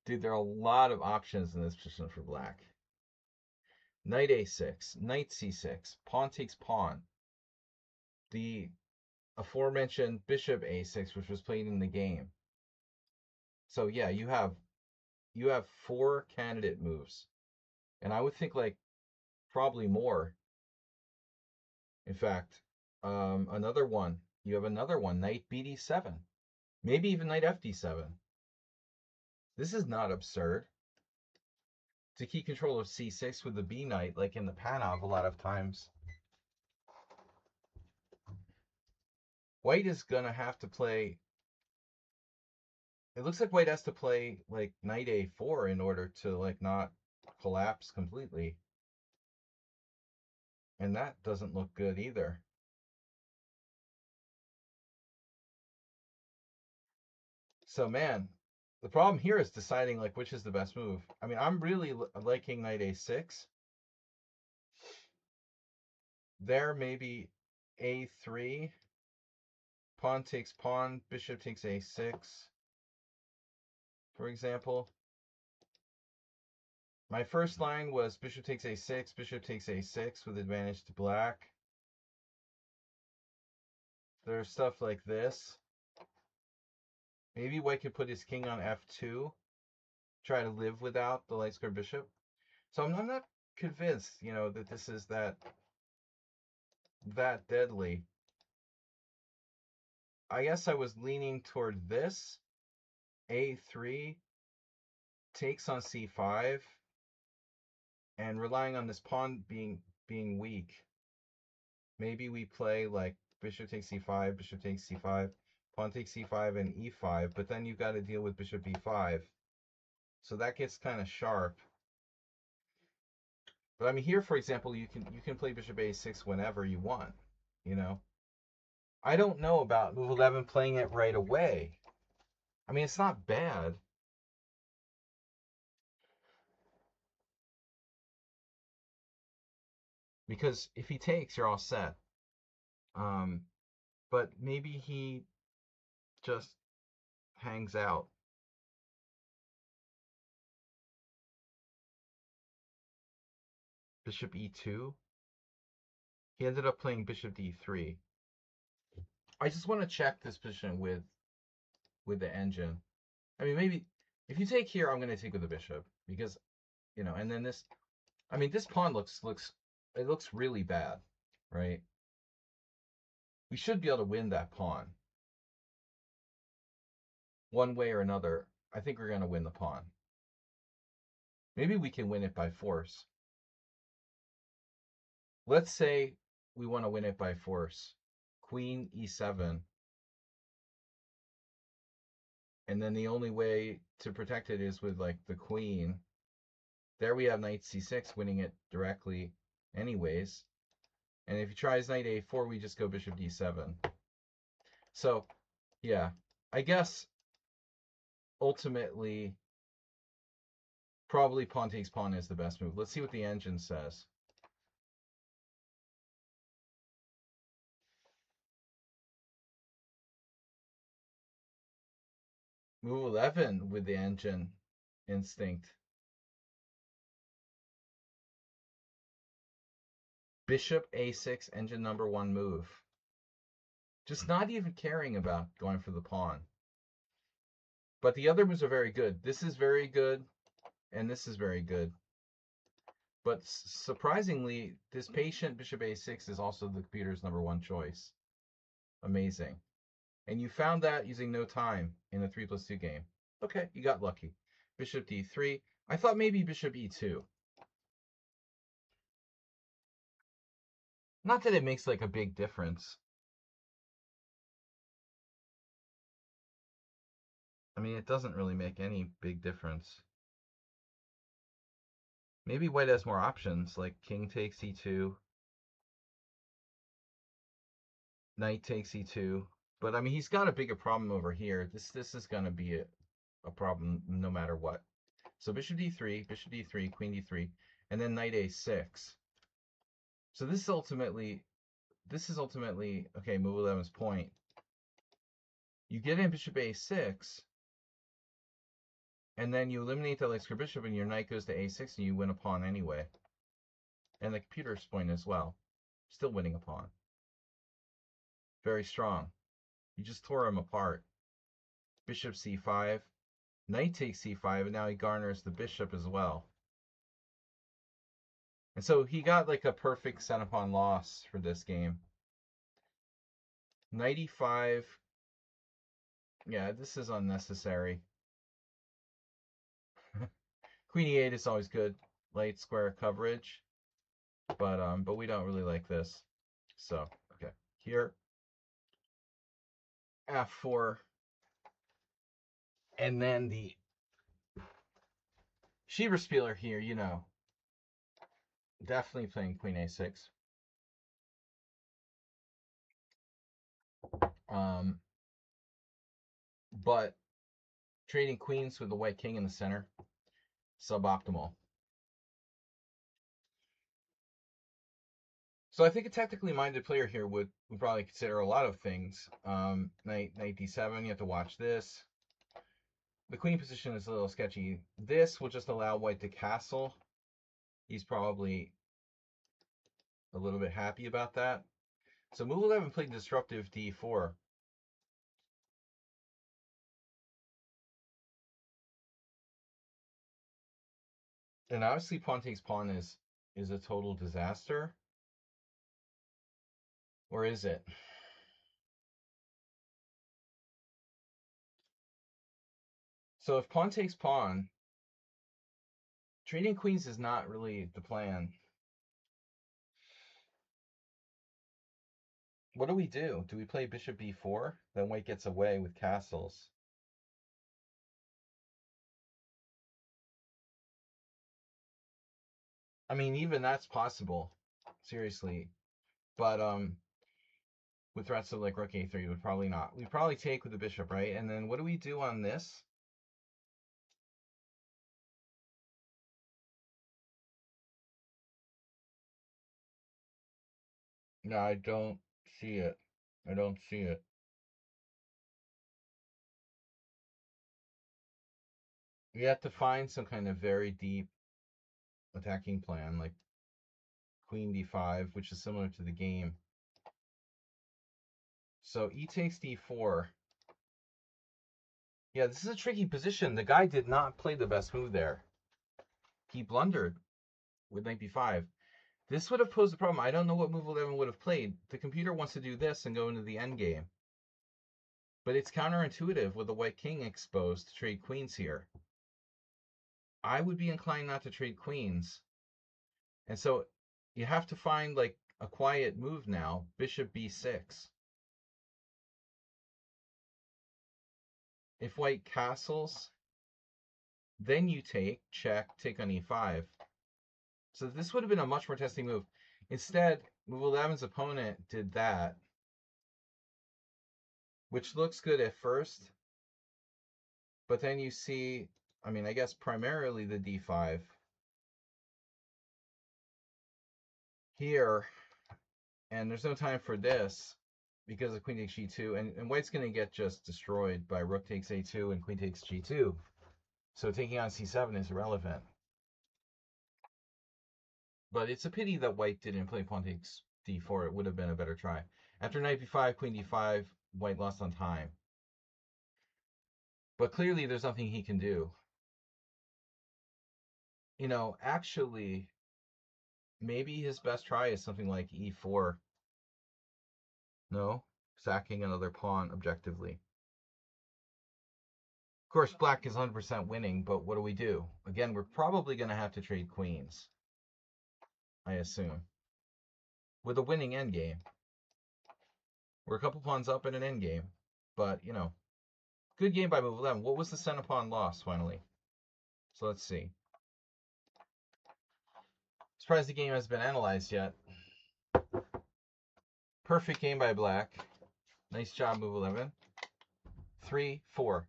Dude, there are a lot of options in this position for black. Knight a6, knight c6, pawn takes pawn. The aforementioned bishop a6, which was played in the game. So yeah, you have 4 candidate moves. And I would think like probably more. In fact, another one. You have another one, knight bd7. Maybe even knight fd7. This is not absurd. To keep control of c6 with the b knight, like in the Panov a lot of times. White is going to have to play... It looks like white has to play like knight a4 in order to like not collapse completely. And that doesn't look good either. So man, the problem here is deciding like which is the best move. I mean, I'm really liking knight a6. There maybe a3. Pawn takes pawn, bishop takes a6. For example. My first line was bishop takes a6, bishop takes a6 with advantage to black. There's stuff like this. Maybe white could put his king on f2. Try to live without the light square bishop. So I'm not convinced, that this is that deadly. I guess I was leaning toward this. a3 takes on c5 and relying on this pawn being weak. Maybe we play like bishop takes c5, bishop takes c5, pawn takes c5 and e5, but then you've got to deal with bishop e5. So that gets kind of sharp. But I mean, here, for example, you can play bishop a6 whenever you want, I don't know about move 11 playing it right away. I mean, it's not bad. Because if he takes, you're all set. But maybe he just hangs out. Bishop e2. He ended up playing bishop d3. I just want to check this position with the engine. I mean, maybe if you take here, I'm going to take with the bishop because, and then this. I mean, this pawn looks really bad, right? We should be able to win that pawn. One way or another, I think we're going to win the pawn. Maybe we can win it by force. Let's say we want to win it by force. Queen e7. And then the only way to protect it is with like the queen. There we have knight c6 winning it directly anyways. And if he tries knight a4, we just go bishop d7. So, yeah, I guess ultimately probably pawn takes pawn is the best move. Let's see what the engine says. Move 11 with the engine instinct. Bishop a6, engine number 1 move. Just not even caring about going for the pawn. But the other moves are very good. This is very good, and this is very good. But surprisingly, this patient bishop a6 is also the computer's number 1 choice. Amazing. And you found that using no time in a 3+2 game. Okay, you got lucky. Bishop d3. I thought maybe bishop e2. Not that it makes like a big difference. I mean, it doesn't really make any big difference. Maybe white has more options, like king takes e2, knight takes e2. But I mean, he's got a bigger problem over here. This is going to be a problem no matter what. So bishop d3, queen d3, and then knight a6. So this is ultimately okay. Move 11's point. You get in bishop a6, and then you eliminate the light square bishop, and your knight goes to a6, and you win a pawn anyway. And the computer's point as well, still winning a pawn. Very strong. You just tore him apart. Bishop c5, knight takes c5, and now he garners the bishop as well. And so he got like a perfect center-pawn loss for this game. Knight e5. Yeah, this is unnecessary. Queen e8 is always good. Light square coverage. But we don't really like this. So, okay. Here. F4. And then the Schieberspieler here, you know. Definitely playing queen a6. But trading queens with the white king in the center, suboptimal. So I think a tactically minded player here would probably consider a lot of things. Knight d7, you have to watch this. The queen position is a little sketchy. This will just allow white to castle. He's probably a little bit happy about that. So move 11 played disruptive d4. And obviously pawn takes pawn is a total disaster. Or is it? So if pawn takes pawn, trading queens is not really the plan. What do we do? Do we play bishop b4? Then white gets away with castles. I mean, even that's possible. Seriously. But with threats of like rook a3, would probably not. We'd probably take with the bishop, right? And then what do we do on this? No, I don't see it. I don't see it. We have to find some kind of very deep attacking plan, like queen d5, which is similar to the game. So e takes d4. Yeah, this is a tricky position. The guy did not play the best move there. He blundered with knight b5. This would have posed a problem. I don't know what move 11 would have played. The computer wants to do this and go into the endgame. But it's counterintuitive with the white king exposed to trade queens here. I would be inclined not to trade queens. And so you have to find like a quiet move now. Bishop b6. If white castles, then you take, check, take on e5. So this would have been a much more testing move. Instead, move 11's opponent did that, which looks good at first. But then you see, I mean, I guess primarily the d5 here, and there's no time for this because of queen takes g2, and white's going to get just destroyed by rook takes a2 and queen takes g2. So taking on c7 is irrelevant. But it's a pity that white didn't play pawn takes d4. It would have been a better try. After knight b5, queen d5, white lost on time. But clearly there's nothing he can do. You know, actually, maybe his best try is something like e4. No? Sacking another pawn objectively. Of course, black is 100% winning, but what do we do? Again, we're probably going to have to trade queens, I assume, with a winning endgame. We're a couple pawns up in an endgame, but, you know, Good game by move 11. What was the center pawn loss, finally? So let's see. Surprised the game hasn't been analyzed yet. Perfect game by black. Nice job, move 11. 3, 4,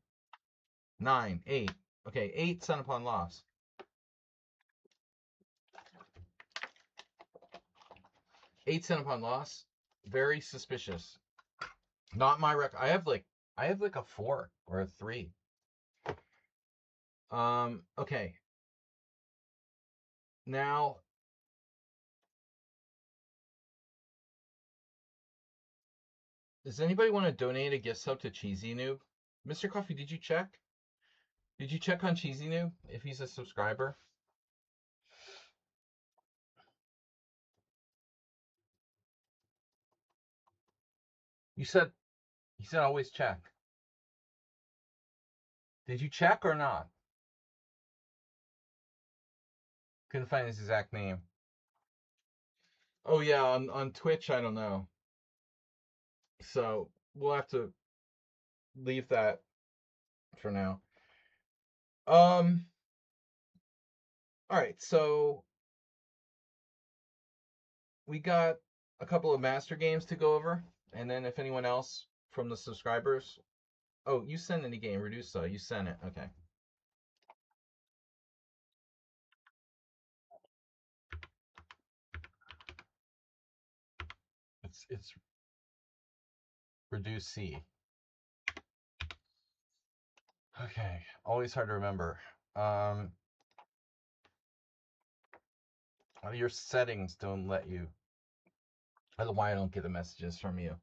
9, 8. Okay, 8 center pawn loss. 8 center pawn loss. Very suspicious. Not my record. I have like a 4 or a 3. Okay. Now, does anybody want to donate a gift sub to Cheesy Noob? Mr. Coffee, did you check? Did you check on Cheesy Noob if he's a subscriber? You said always check. Did you check or not? Couldn't find his exact name. Oh yeah, on Twitch, I don't know. So we'll have to leave that for now. All right, so we got a couple of master games to go over, and then if anyone else from the subscribers. Oh, you sent any game, Redusa. You sent it. Okay. It's Reduce C. Okay, always hard to remember. Your settings don't let you. I don't know why I don't get the messages from you.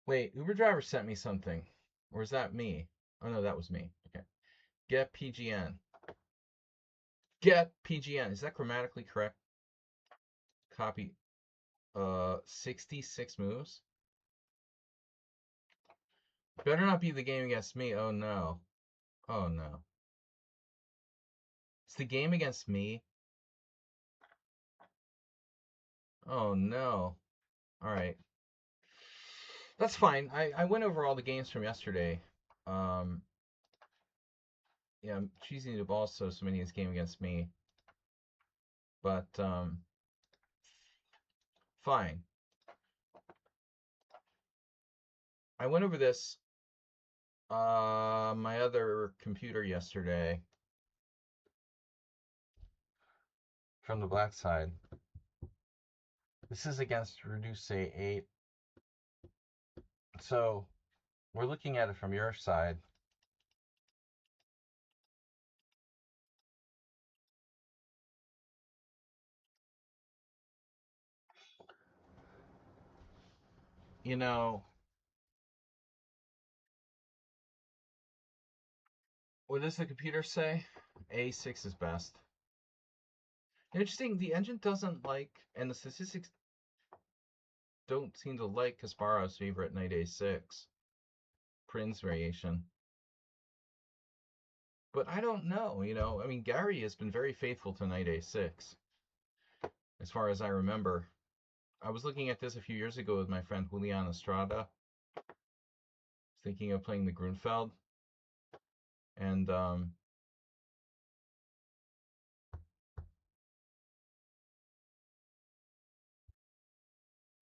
Wait, Uber driver sent me something. Or is that me? Oh no, that was me. Okay. Get PGN. Get PGN. Is that grammatically correct? Copy. 66 moves. Better not be the game against me. Oh no. Oh no. It's the game against me. Oh no. Alright. That's fine. I went over all the games from yesterday. Yeah, Cheesy Noob also submitting his game against me. But, fine. I went over this my other computer yesterday from the black side. This is against Reduce A8. So we're looking at it from your side. You know, what does the computer say? A6 is best. Interesting, the engine doesn't like, and the statistics don't seem to like Kasparov's favorite knight A6 Prince variation. But I don't know, you know. I mean, Gary has been very faithful to knight A6, as far as I remember. I was looking at this a few years ago with my friend Julian Estrada, thinking of playing the Grunfeld, and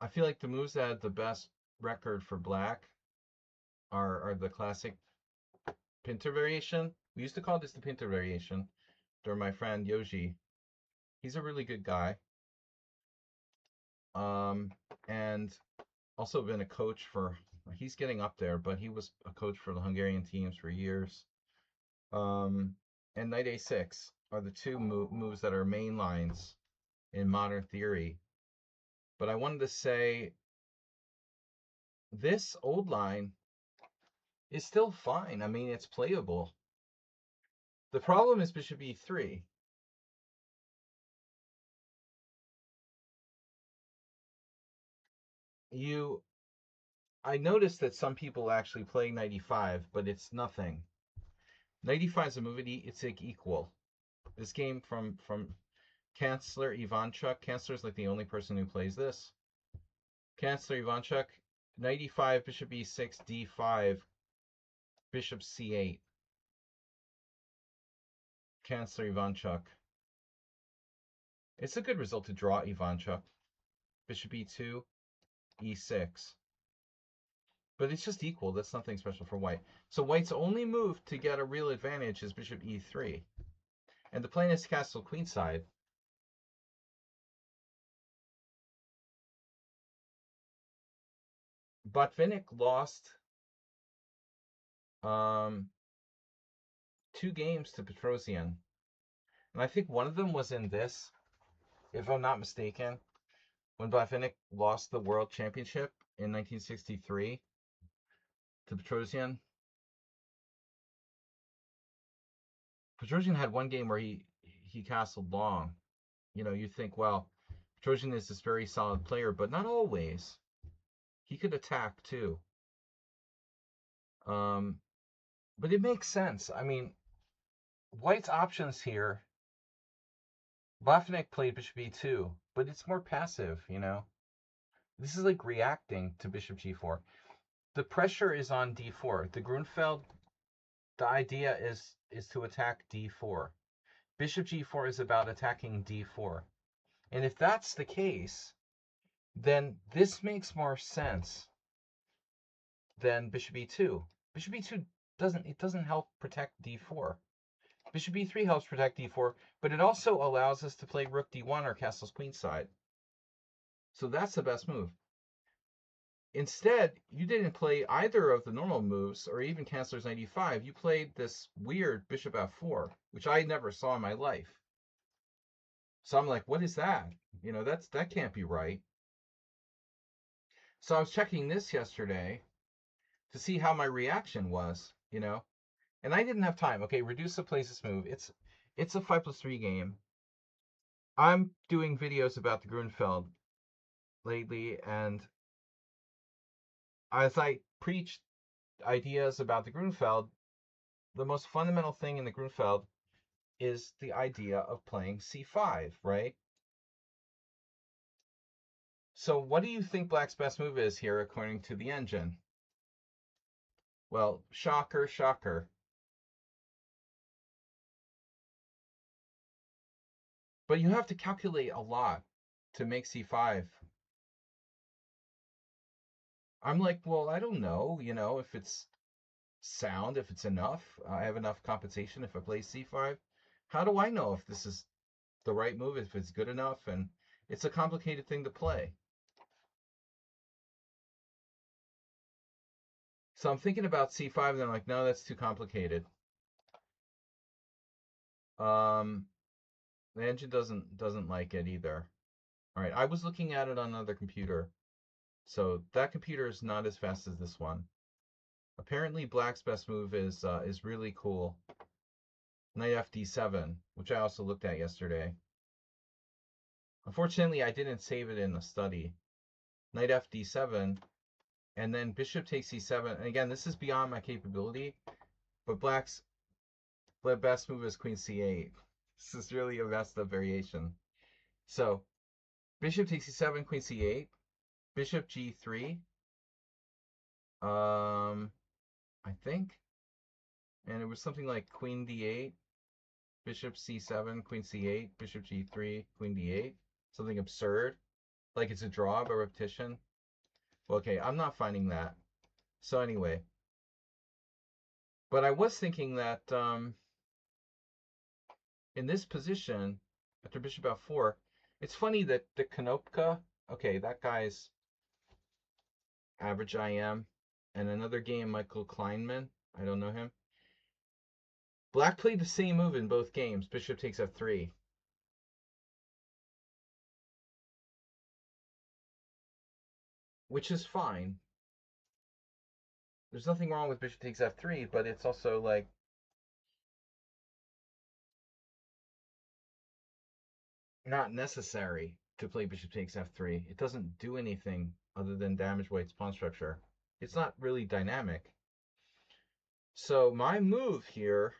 I feel like the moves that had the best record for black are the classic Pinter variation. We used to call this the Pinter variation. During my friend Yoji, he's a really good guy. And also been a coach for. He's getting up there, but he was a coach for the Hungarian teams for years. And knight A6 are the two moves that are main lines in modern theory. But I wanted to say this old line is still fine. I mean, it's playable. The problem is bishop e3. I noticed that some people actually play knight e5, but it's nothing. Knight e5 is a move, it's like equal. This game from Chancellor Ivanchuk. Chancellor's like the only person who plays this. Chancellor Ivanchuk, knight e5, bishop e6, d5, bishop c8, Chancellor Ivanchuk. It's a good result to draw Ivanchuk. Bishop e2, e6. But it's just equal. That's nothing special for white. So white's only move to get a real advantage is bishop e3. And the plan is to castle queenside. Botvinnik lost 2 games to Petrosian. And I think one of them was in this, if I'm not mistaken, when Botvinnik lost the World Championship in 1963 to Petrosian. Petrosian had one game where he castled long. You know, you think, well, Petrosian is this very solid player, but not always. He could attack too. But it makes sense. I mean, white's options here. Botvinnik played bishop e2, but it's more passive, you know. This is like reacting to bishop g4. The pressure is on d4. The Grunfeld, the idea is to attack d4. Bishop g4 is about attacking d4. And if that's the case, then this makes more sense than bishop e2. Bishop e2 doesn't help protect d4. Bishop e3 helps protect d4, but it also allows us to play rook d1 or castles queenside. So that's the best move. Instead, you didn't play either of the normal moves or even Chancellor's knight e5. You played this weird bishop f4, which I never saw in my life. So I'm like, what is that? You know, that can't be right. So I was checking this yesterday to see how my reaction was, you know. And I didn't have time. Okay, Redusa plays this move. It's a 5+3 game. I'm doing videos about the Grunfeld lately, and as I preach ideas about the Grunfeld, the most fundamental thing in the Grunfeld is the idea of playing c5, right? So what do you think black's best move is here according to the engine? Well, shocker, shocker. But you have to calculate a lot to make c5. I'm like, well, I don't know, you know, if it's sound, if it's enough. I have enough compensation if I play c5. How do I know if this is the right move, if it's good enough? And it's a complicated thing to play. So I'm thinking about c5, and I'm like, no, that's too complicated. The engine doesn't like it either. All right, I was looking at it on another computer. So that computer is not as fast as this one. Apparently black's best move is really cool. Knight fd7, which I also looked at yesterday. Unfortunately, I didn't save it in the study. Knight fd7, and then bishop takes e7. And again, this is beyond my capability, but black's best move is queen c8. This is really a messed up variation. So bishop takes e7, queen c8, bishop g3. I think. And it was something like queen d8, bishop c7, queen c8, bishop g3, queen d8. Something absurd. Like it's a draw by repetition. Well, okay, I'm not finding that. So anyway. But I was thinking that in this position, after bishop f4, it's funny that the Konopka, okay, that guy's average IM, and another game, Michael Kleinman, I don't know him. Black played the same move in both games, bishop takes f3. Which is fine. There's nothing wrong with bishop takes f3, but it's also like not necessary to play bishop takes f3. It doesn't do anything other than damage white's pawn structure. It's not really dynamic. So my move here,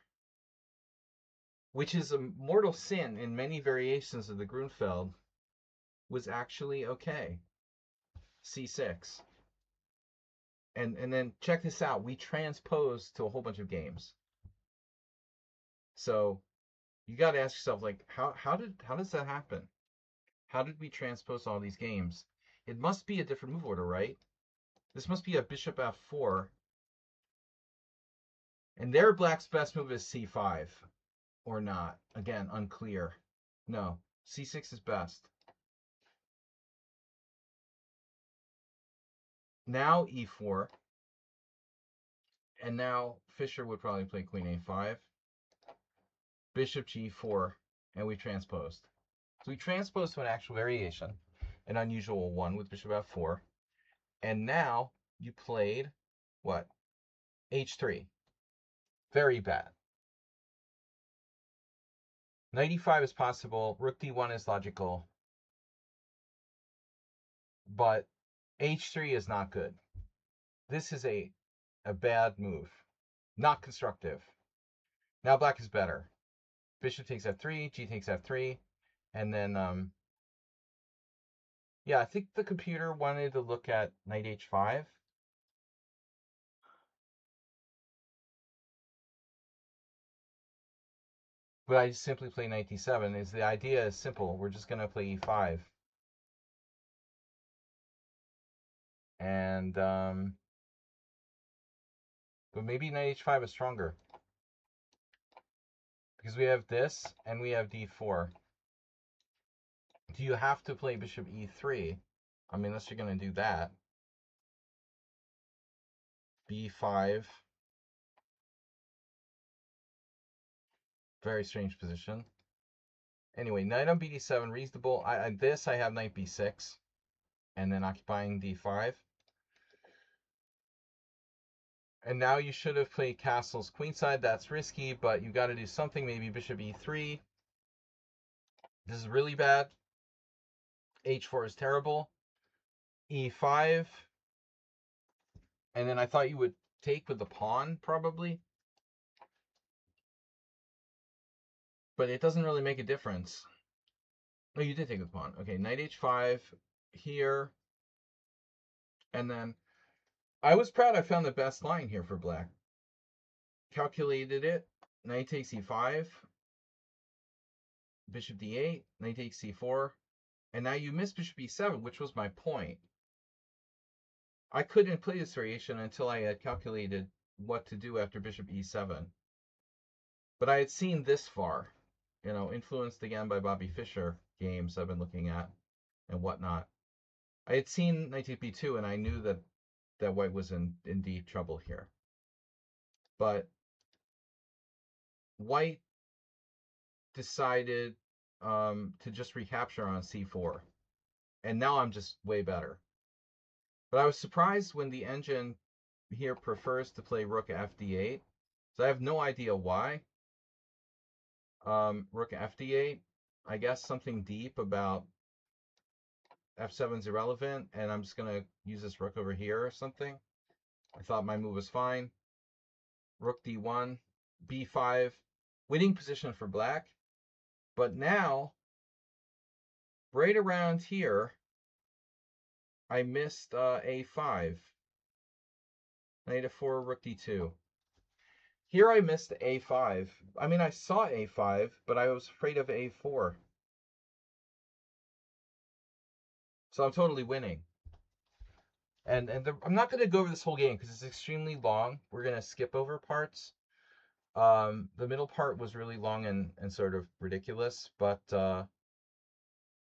which is a mortal sin in many variations of the Grunfeld, was actually okay. c6. And then check this out. We transposed to a whole bunch of games. So you got to ask yourself, like, how does that happen? How did we transpose all these games? It must be a different move order, right? This must be a bishop f4. And their black's best move is c5. Or not. Again, unclear. No, c6 is best. Now e4. And now Fischer would probably play queen a5. Bishop g4. And we transposed. So we transposed to an actual variation. An unusual one with bishop f4. And now you played what? h3. Very bad. Knight e5 is possible. Rook d1 is logical. But h3 is not good. This is a bad move. Not constructive. Now black is better. Bishop takes f3, g takes f3, and then, yeah, I think the computer wanted to look at knight h5. But I just simply play knight d7. The idea is simple. We're just going to play e5. And, but maybe knight h5 is stronger. Because we have this, and we have d4. Do you have to play bishop e3? I mean, unless you're going to do that. b5. Very strange position. Anyway, knight on bd7, reasonable. I have knight b6. And then occupying d5. And now you should have played castles queenside. That's risky, but you got to do something. Maybe bishop e3. This is really bad. h4 is terrible. e5. And then I thought you would take with the pawn, probably. But it doesn't really make a difference. Oh, you did take with the pawn. Okay, knight h5 here. And then I was proud I found the best line here for black. Calculated it. Knight takes e5. Bishop d8. Knight takes c4. And now you miss bishop e7, which was my point. I couldn't play this variation until I had calculated what to do after bishop e7. But I had seen this far, influenced again by Bobby Fischer games I've been looking at and whatnot. I had seen knight takes b2, and I knew that white was in deep trouble here. But white decided to just recapture on c4. And now I'm just way better. But I was surprised when the engine here prefers to play rook fd8. So I have no idea why. Rook fd8. I guess something deep about f7 is irrelevant, and I'm just going to use this rook over here or something. I thought my move was fine. Rook d1, b5. Winning position for black. But now, right around here, I missed a5. Knight f4, rook d2. Here I missed a5. I mean, I saw a5, but I was afraid of a4. So I'm totally winning. And I'm not going to go over this whole game because it's extremely long. We're going to skip over parts. The middle part was really long and sort of ridiculous, but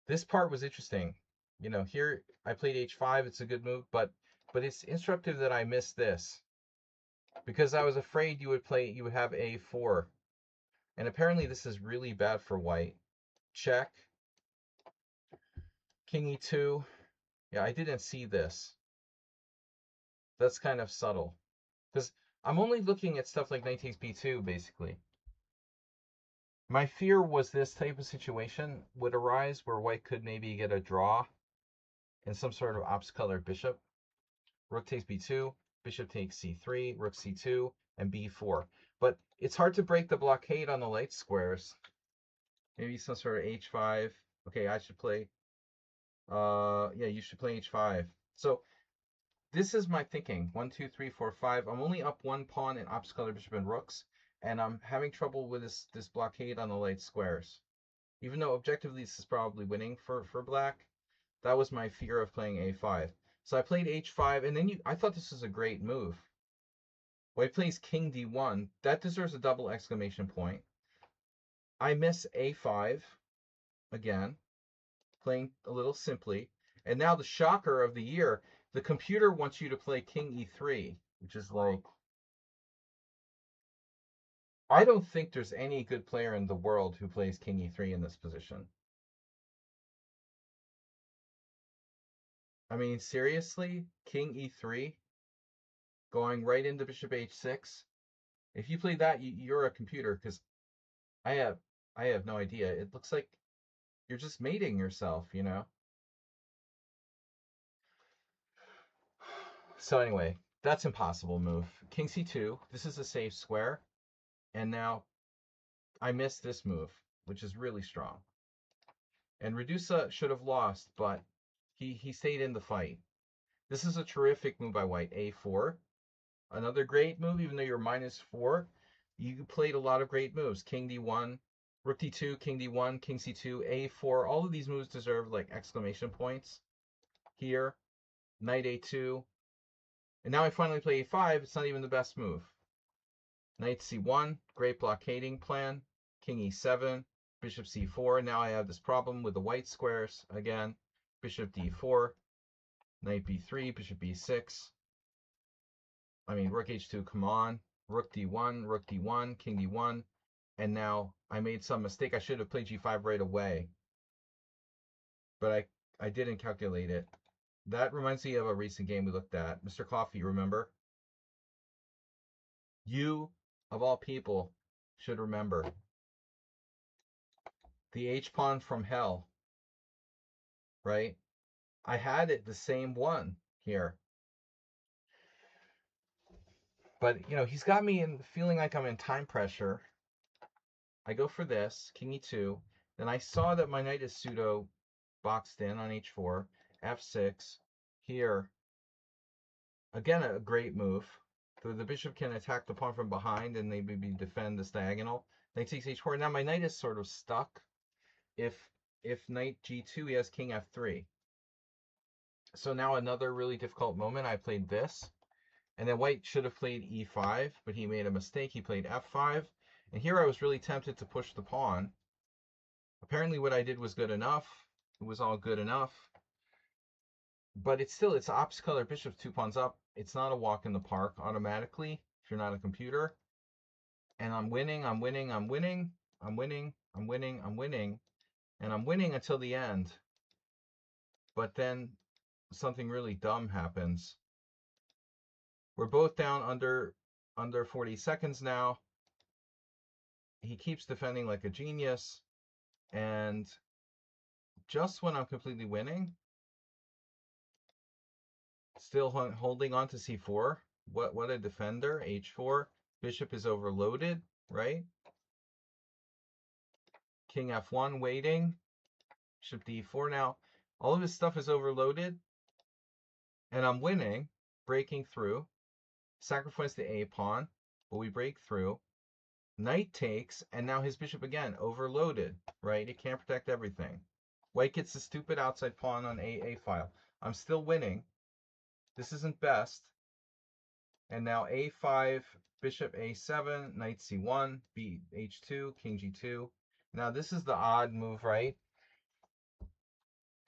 this part was interesting. Here I played h5. It's a good move, but it's instructive that I missed this because I was afraid you would have a4. And apparently this is really bad for white. Check. King e2. Yeah, I didn't see this. That's kind of subtle. Because I'm only looking at stuff like knight takes b2, basically. My fear was this type of situation would arise where white could maybe get a draw in some sort of ops-colored bishop. Rook takes b2, bishop takes c3, rook c2, and b4. But it's hard to break the blockade on the light squares. Maybe some sort of h5. Okay, I should play. Yeah, you should play h5. So this is my thinking. 1, 2, 3, 4, 5. I'm only up one pawn in opposite color bishop and rooks, and I'm having trouble with this blockade on the light squares. Even though objectively this is probably winning for black, that was my fear of playing a5. So I played h5, and then I thought this was a great move. White plays king d1. That deserves a double exclamation point. I miss a5 again, playing a little simply. And now the shocker of the year, the computer wants you to play king e3, which is like, I don't think there's any good player in the world who plays king e3 in this position. I mean, seriously? King e3? Going right into bishop h6? If you play that, you're a computer, because I have no idea. It looks like you're just mating yourself, you know? So anyway, that's impossible move. King c2. This is a safe square. And now I missed this move, which is really strong. And Radusa should have lost, but he stayed in the fight. This is a terrific move by white. a4. Another great move, even though you're -4. You played a lot of great moves. King d1, rook d2, king d1, king c2, a4. All of these moves deserve like exclamation points. Here, knight a2. And now I finally play a5. It's not even the best move. Knight c1, great blockading plan. King e7, bishop c4. Now I have this problem with the white squares again. Bishop d4, knight b3, bishop b6. I mean, rook h2, come on. Rook d1, king d1. And now I made some mistake. I should have played g5 right away. But I didn't calculate it. That reminds me of a recent game we looked at. Mr. Coffee, remember? You, of all people, should remember. The h-pawn from hell, right? I had it the same one here. But, you know, he's got me in feeling like I'm in time pressure. I go for this, king e2. Then I saw that my knight is pseudo boxed in on h4, f6. Here, again, a great move. The bishop can attack the pawn from behind and maybe defend this diagonal. Knight takes h4. Now my knight is sort of stuck. If knight g2, he has king f3. So now another really difficult moment. I played this. And then white should have played e5, but he made a mistake. He played f5. And here I was really tempted to push the pawn. Apparently what I did was good enough. It was all good enough. But it's opposite color bishop 2 pawns up. It's not a walk in the park automatically if you're not a computer. And I'm winning, I'm winning, I'm winning, I'm winning, I'm winning, I'm winning. And I'm winning until the end. But then something really dumb happens. We're both down under 40 seconds now. He keeps defending like a genius. And just when I'm completely winning, still holding on to c4. What a defender. h4. Bishop is overloaded, right? King f1 waiting. Bishop d4 now. All of his stuff is overloaded. And I'm winning, breaking through. Sacrifice the a pawn, but we break through. Knight takes, and now his bishop again, overloaded, right? It can't protect everything. White gets the stupid outside pawn on a file. I'm still winning. This isn't best. And now a5, bishop a7, knight c1, b h2, king g2. Now this is the odd move, right?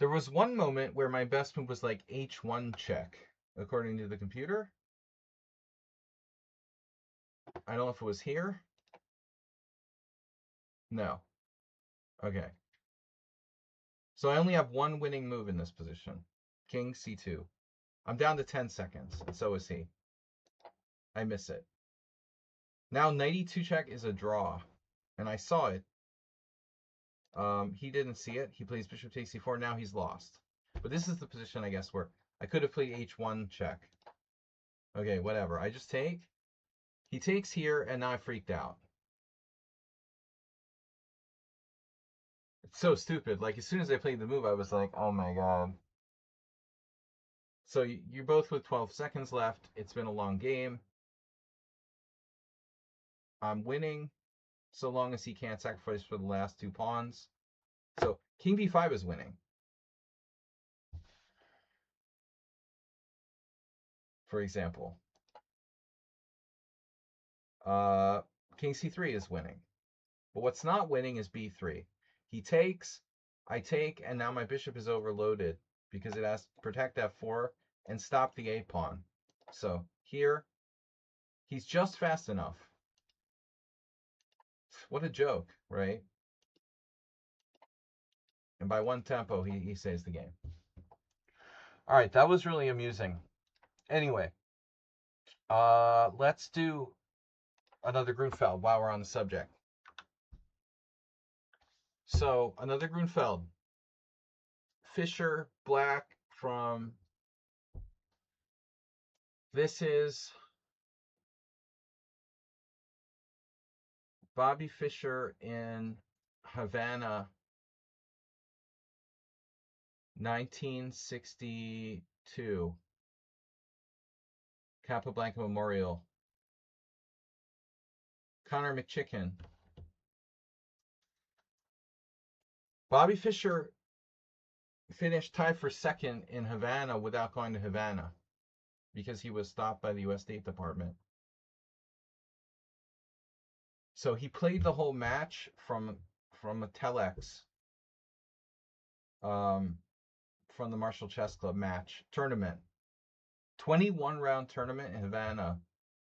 There was one moment where my best move was like h1 check, according to the computer. I don't know if it was here. No. Okay. So I only have one winning move in this position. King c2. I'm down to 10 seconds, and so is he. I miss it. Now knight e2 check is a draw, and I saw it. He didn't see it. He plays bishop takes c4. Now he's lost. But this is the position, I guess, where I could have played h1 check. Okay, whatever. I just take. He takes here, and now I freaked out. It's so stupid. Like, as soon as I played the move, I was like, oh my god. So you're both with 12 seconds left. It's been a long game. I'm winning so long as he can't sacrifice for the last 2 pawns. So king b5 is winning. For example. King c3 is winning. But what's not winning is b3. He takes, I take, and now my bishop is overloaded because it has to protect f4 and stop the a pawn. So here, he's just fast enough. What a joke, right? And by one tempo, he saves the game. All right, that was really amusing. Anyway, let's do another Grunfeld while we're on the subject. So another Grunfeld. Fischer Black from, this is Bobby Fischer in Havana, 1962. Capablanca Memorial. Connor McChicken. Bobby Fischer finished tied for second in Havana without going to Havana because he was stopped by the U.S. State Department. So he played the whole match from a telex, from the Marshall Chess Club tournament. 21 round tournament in Havana.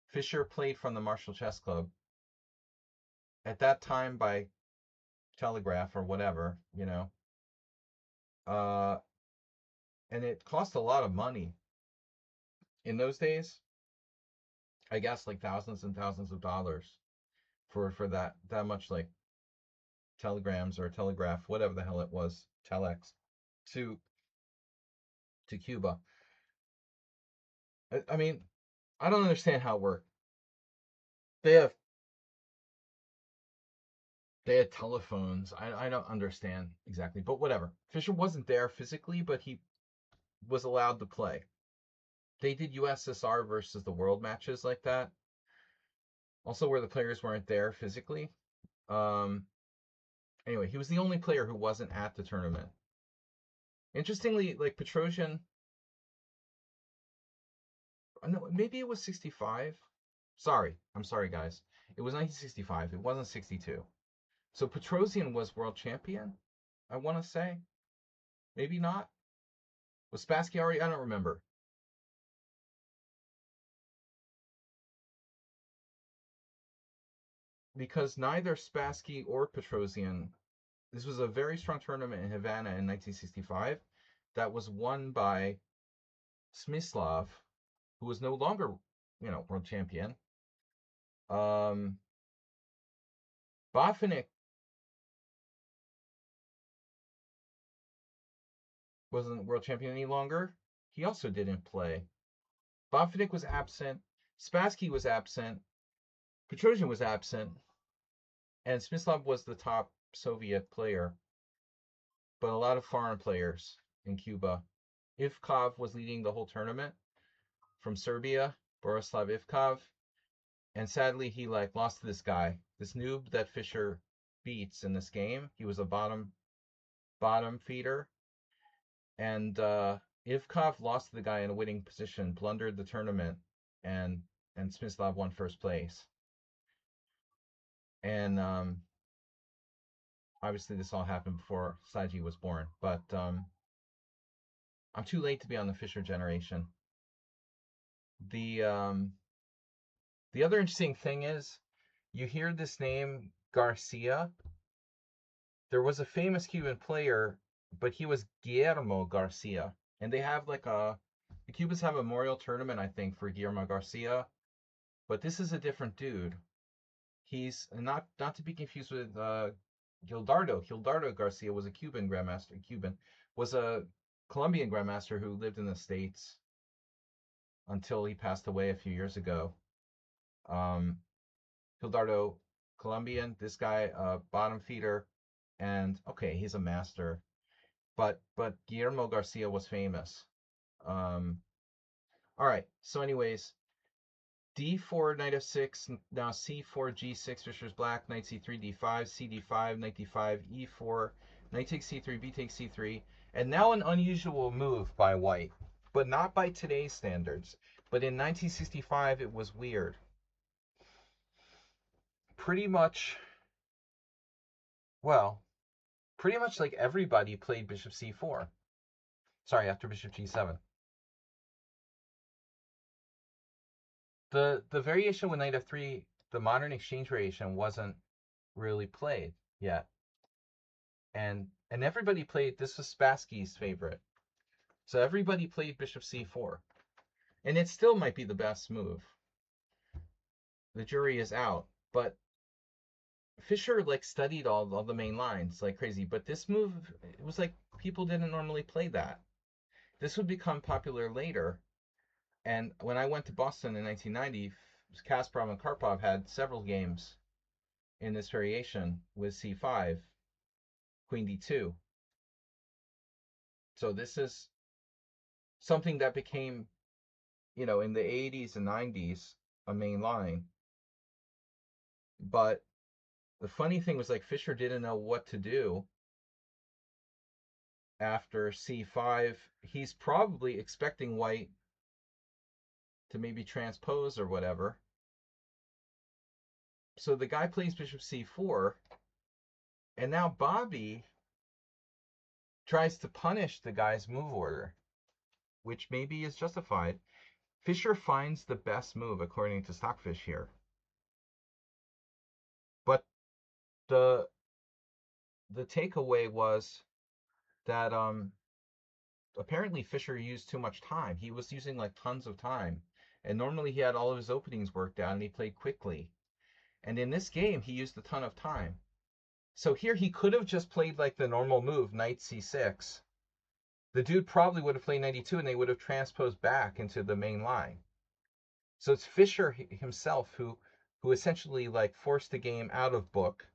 Fischer played from the Marshall Chess Club. At that time by telegraph or whatever, and it cost a lot of money. In those days, I guess like thousands and thousands of dollars for that much, like telegrams or telegraph, whatever the hell it was, telex, to Cuba. I mean, I don't understand how it worked. They had telephones. I don't understand exactly, but whatever. Fischer wasn't there physically, but he was allowed to play. They did USSR versus the world matches like that. Also where the players weren't there physically. Anyway, he was the only player who wasn't at the tournament. Interestingly, like Petrosian, no, maybe it was 65. I'm sorry, guys. It was 1965. It wasn't 62. So Petrosian was world champion, I want to say. Maybe not. Was Spassky already? I don't remember. Because neither Spassky or Petrosian, this was a very strong tournament in Havana in 1965 that was won by Smyslov, who was no longer, world champion. Botvinnik wasn't world champion any longer. He also didn't play. Botvinnik was absent. Spassky was absent. Petrosian was absent. And Smyslov was the top Soviet player. But a lot of foreign players in Cuba. Ivkov was leading the whole tournament from Serbia, Borislav Ivkov. And sadly, he lost to this guy, this noob that Fischer beats in this game. He was a bottom feeder. And Ivkov lost to the guy in a winning position, blundered the tournament, and Smyslov won first place. And obviously this all happened before Saji was born, but I'm too late to be on the Fischer generation. The other interesting thing is, you hear this name Garcia. There was a famous Cuban player, but he was Guillermo Garcia, and they have the Cubans have a memorial tournament, I think, for Guillermo Garcia, but this is a different dude. He's not to be confused with Gildardo. Gildardo Garcia was a Cuban grandmaster. Was a Colombian grandmaster who lived in the States until he passed away a few years ago. Gildardo, Colombian. This guy, bottom feeder, and okay, he's a master. But Guillermo Garcia was famous. All right. So anyways, d4, knight f6, now c4, g6, Fischer's black, knight c3, d5, cd5, knight d5, e4, knight takes c3, b takes c3, and now an unusual move by white, but not by today's standards. But in 1965, it was weird. Pretty much, well, pretty much like everybody played bishop c4. Sorry, after bishop g7. The variation with knight f3, the modern exchange variation, wasn't really played yet. And everybody played, this was Spassky's favorite. So everybody played bishop c4. And it still might be the best move. The jury is out. But Fischer like studied all the main lines like crazy. But this move, it was like people didn't normally play that. This would become popular later. And when I went to Boston in 1990, Kasparov and Karpov had several games in this variation with c5, queen d2. So this is something that became, in the 80s and 90s, a main line. But the funny thing was, like, Fischer didn't know what to do after c5. He's probably expecting white to maybe transpose or whatever. So the guy plays bishop c4, and now Bobby tries to punish the guy's move order, which maybe is justified. Fischer finds the best move according to Stockfish here. But the takeaway was that apparently Fischer used too much time. He was using like tons of time. And normally he had all of his openings worked out and he played quickly. And in this game, he used a ton of time. So here he could have just played like the normal move, knight c6. The dude probably would have played knight e2 and they would have transposed back into the main line. So it's Fischer himself who essentially like forced the game out of book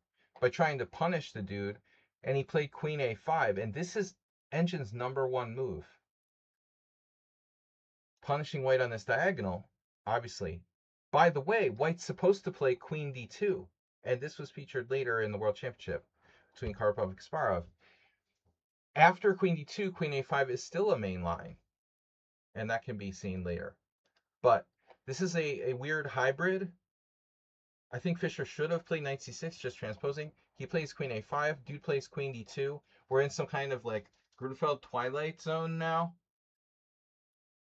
by trying to punish the dude, and he played queen a5, and this is Engine's #1 move. Punishing white on this diagonal, obviously. By the way, white's supposed to play queen d2, and this was featured later in the World Championship between Karpov and Kasparov. After queen d2, queen a5 is still a main line, and that can be seen later. But this is a weird hybrid. I think Fischer should have played knight c6, just transposing. He plays queen a5, dude plays queen d2. We're in some kind of like Grunfeld Twilight Zone now,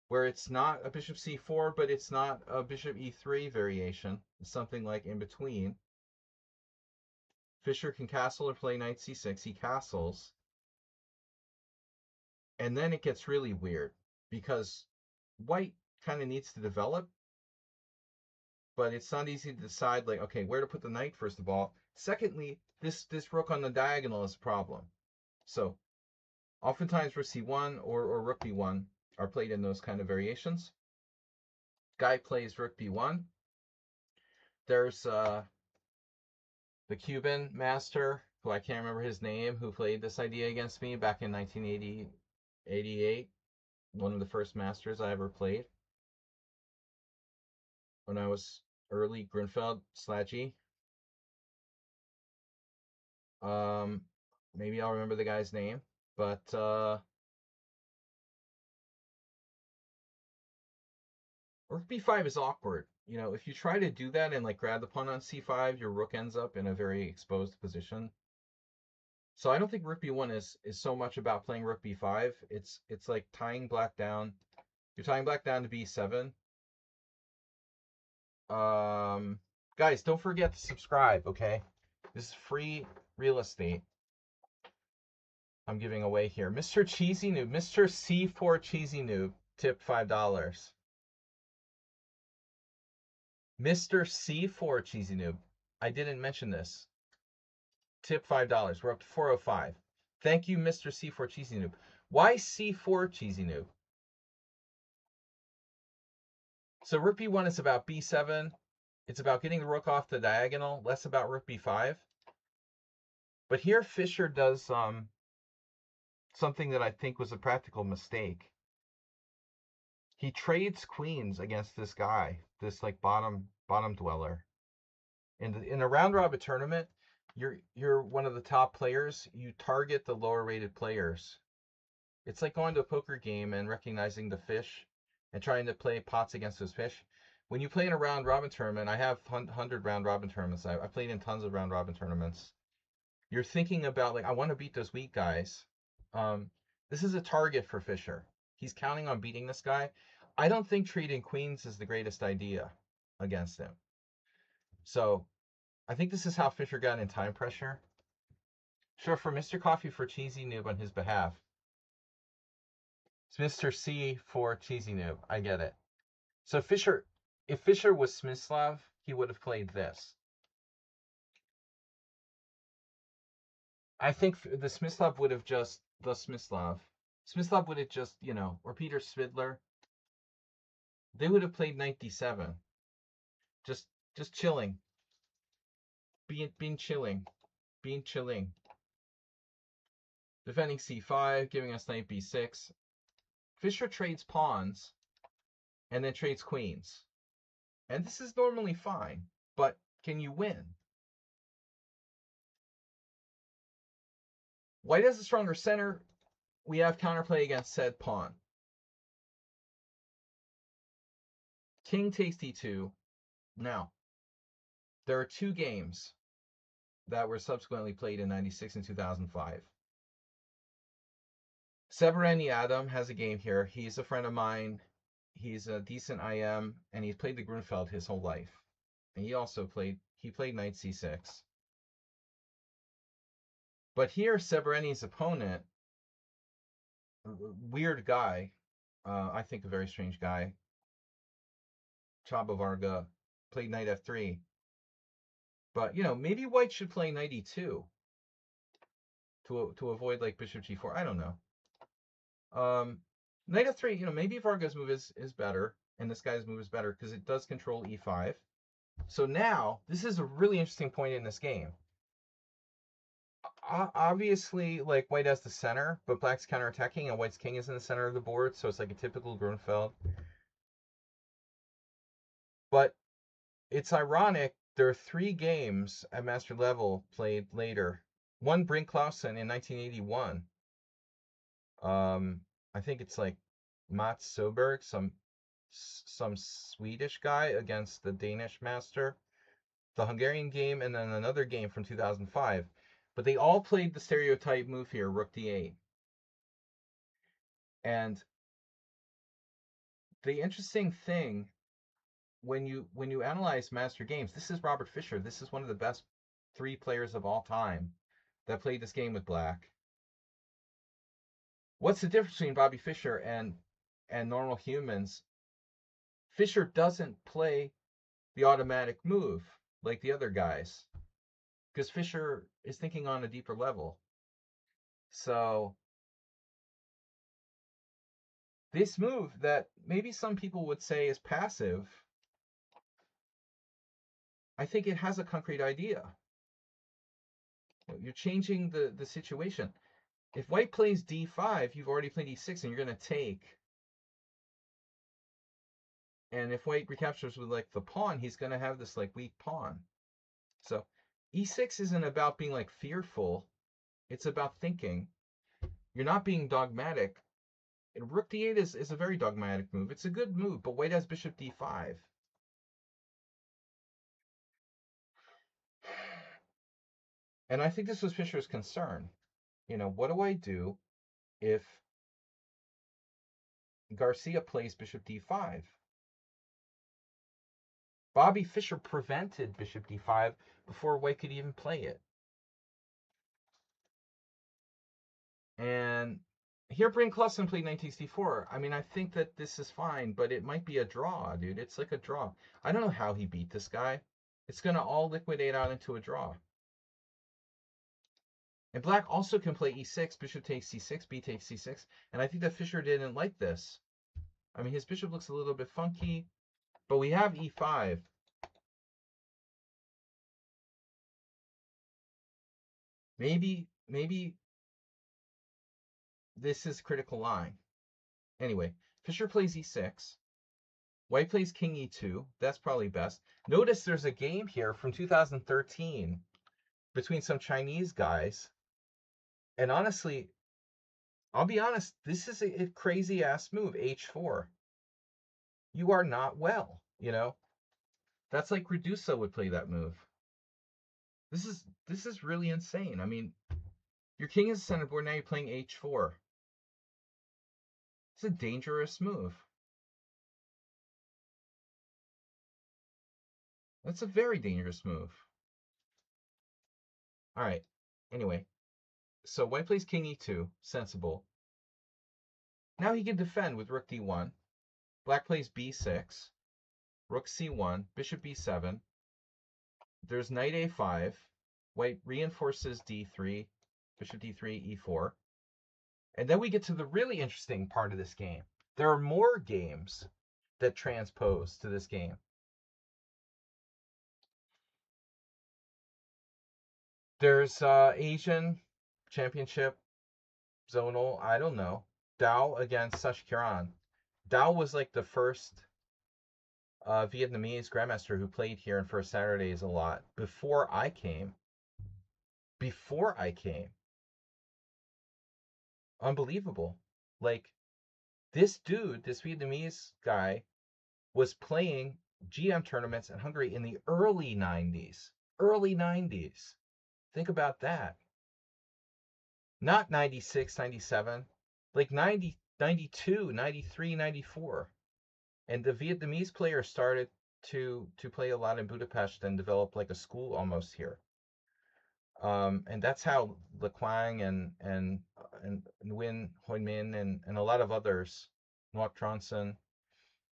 where it's not a bishop c4, but it's not a bishop e3 variation. It's something like in between. Fischer can castle or play knight c6. He castles. And then it gets really weird, because white kind of needs to develop, but it's not easy to decide, like, okay, where to put the knight, first of all. Secondly, this rook on the diagonal is a problem. So oftentimes rook c1 or rook b1 are played in those kind of variations. Guy plays rook b1. There's the Cuban master, who I can't remember his name, who played this idea against me back in 1988. One of the first masters I ever played when I was early Grunfeld Sladgy. Maybe I'll remember the guy's name, but rook b5 is awkward. If you try to do that and like grab the pawn on c5, your rook ends up in a very exposed position. So I don't think rook b1 is so much about playing rook b5. It's like tying black down. You're tying black down to b7. Guys, don't forget to subscribe, okay? This is free real estate I'm giving away here. Mr. Cheesy Noob, Mr. C4 Cheesy Noob, tipped $5. Mr. C4 Cheesy Noob, I didn't mention this. Tip $5. We're up to 405. Thank you, Mr. C4 Cheesy Noob. Why C4 Cheesy Noob? So rook b1 is about b7. It's about getting the rook off the diagonal, less about rook b5. But here Fischer does something that I think was a practical mistake. He trades queens against this guy, this like bottom dweller. In a round robin tournament, you're one of the top players. You target the lower rated players. It's like going to a poker game and recognizing the fish and trying to play pots against those fish. When you play in a round robin tournament, I have 100 round robin tournaments. I played in tons of round robin tournaments. You're thinking about like, I want to beat those weak guys. This is a target for Fischer. He's counting on beating this guy. I don't think trading queens is the greatest idea against him. So I think this is how Fischer got in time pressure. Sure, for Mr. Coffee for Cheesy Noob on his behalf. It's Mr. C for Cheesy Noob. I get it. So Fischer, if Fischer was Smyslov, he would have played this. I think the Smyslov would have just, Smyslov would have just, or Peter Svidler, they would have played knight d7. Just chilling. Being chilling. Defending c5, giving us knight b6. Fischer trades pawns and then trades queens. And this is normally fine, but can you win? White has a stronger center. We have counterplay against said pawn. King takes d2. Now, there are two games that were subsequently played in 96 and 2005. Severeni Adam has a game here. He's a friend of mine. He's a decent IM, and he's played the Grunfeld his whole life. And he also played knight c6. But here, Severeni's opponent, weird guy, I think a very strange guy, Chaba Varga, played knight f3. But, maybe white should play knight e2 to avoid like bishop g4. I don't know. Knight f3, maybe Varga's move is better, and this guy's move is better because it does control e5. So now, this is a really interesting point in this game. Obviously, like, white has the center, but black's counterattacking, and white's king is in the center of the board, so it's like a typical Grunfeld. But it's ironic, there are 3 games at master level played later. One, Brink Clausen in 1981. I think it's like Mats Soberg, some Swedish guy against the Danish master. The Hungarian game, and then another game from 2005. But they all played the stereotype move here, rook d8. And the interesting thing, when you analyze master games, this is Robert Fischer. This is one of the best 3 players of all time that played this game with black. What's the difference between Bobby Fischer and normal humans? Fischer doesn't play the automatic move like the other guys, because Fischer is thinking on a deeper level. So this move that maybe some people would say is passive, I think it has a concrete idea. You're changing the situation. If white plays d5, you've already played e6, and you're going to take. And if white recaptures with like the pawn, he's going to have this like weak pawn. So e6 isn't about being like fearful. It's about thinking. You're not being dogmatic. And rook d8 is a very dogmatic move. It's a good move, but white has bishop d5. And I think this was Fischer's concern. What do I do if Garcia plays bishop d5? Bobby Fischer prevented bishop d5 before white could even play it. And here Brink Clausen played 1964. I mean, I think that this is fine, but it might be a draw, dude. It's like a draw. I don't know how he beat this guy. It's going to all liquidate out into a draw. And black also can play e6, bishop takes c6, b takes c6. And I think that Fischer didn't like this. I mean, his bishop looks a little bit funky, but we have e5. Maybe this is critical line. Anyway, Fischer plays e6. White plays king e2. That's probably best. Notice there's a game here from 2013 between some Chinese guys. And honestly, I'll be honest, this is a crazy ass move, h4. You are not well, you know? That's like Redusa would play that move. This is really insane. I mean, your king is centerboard, now you're playing h4. It's a dangerous move. That's a very dangerous move. All right. Anyway, so white plays king e2, sensible. Now he can defend with rook d1. Black plays b6, rook c1, bishop b7. There's knight a5. White reinforces d3, bishop d3, e4. And then we get to the really interesting part of this game. There are more games that transpose to this game. There's Asian Championship zonal, I don't know. Dao against Sashkiran. Dao was like the first Vietnamese grandmaster who played here in First Saturdays a lot before I came. Unbelievable. Like, this dude, this Vietnamese guy, was playing GM tournaments in Hungary in the early 90s. Early 90s. Think about that. Not 96, 97. Like 90, 92, 93, 94. And the Vietnamese players started to play a lot in Budapest and develop like a school almost here. And that's how Le Quang and Nguyen Hoi Min and a lot of others, Ngoc Tronson,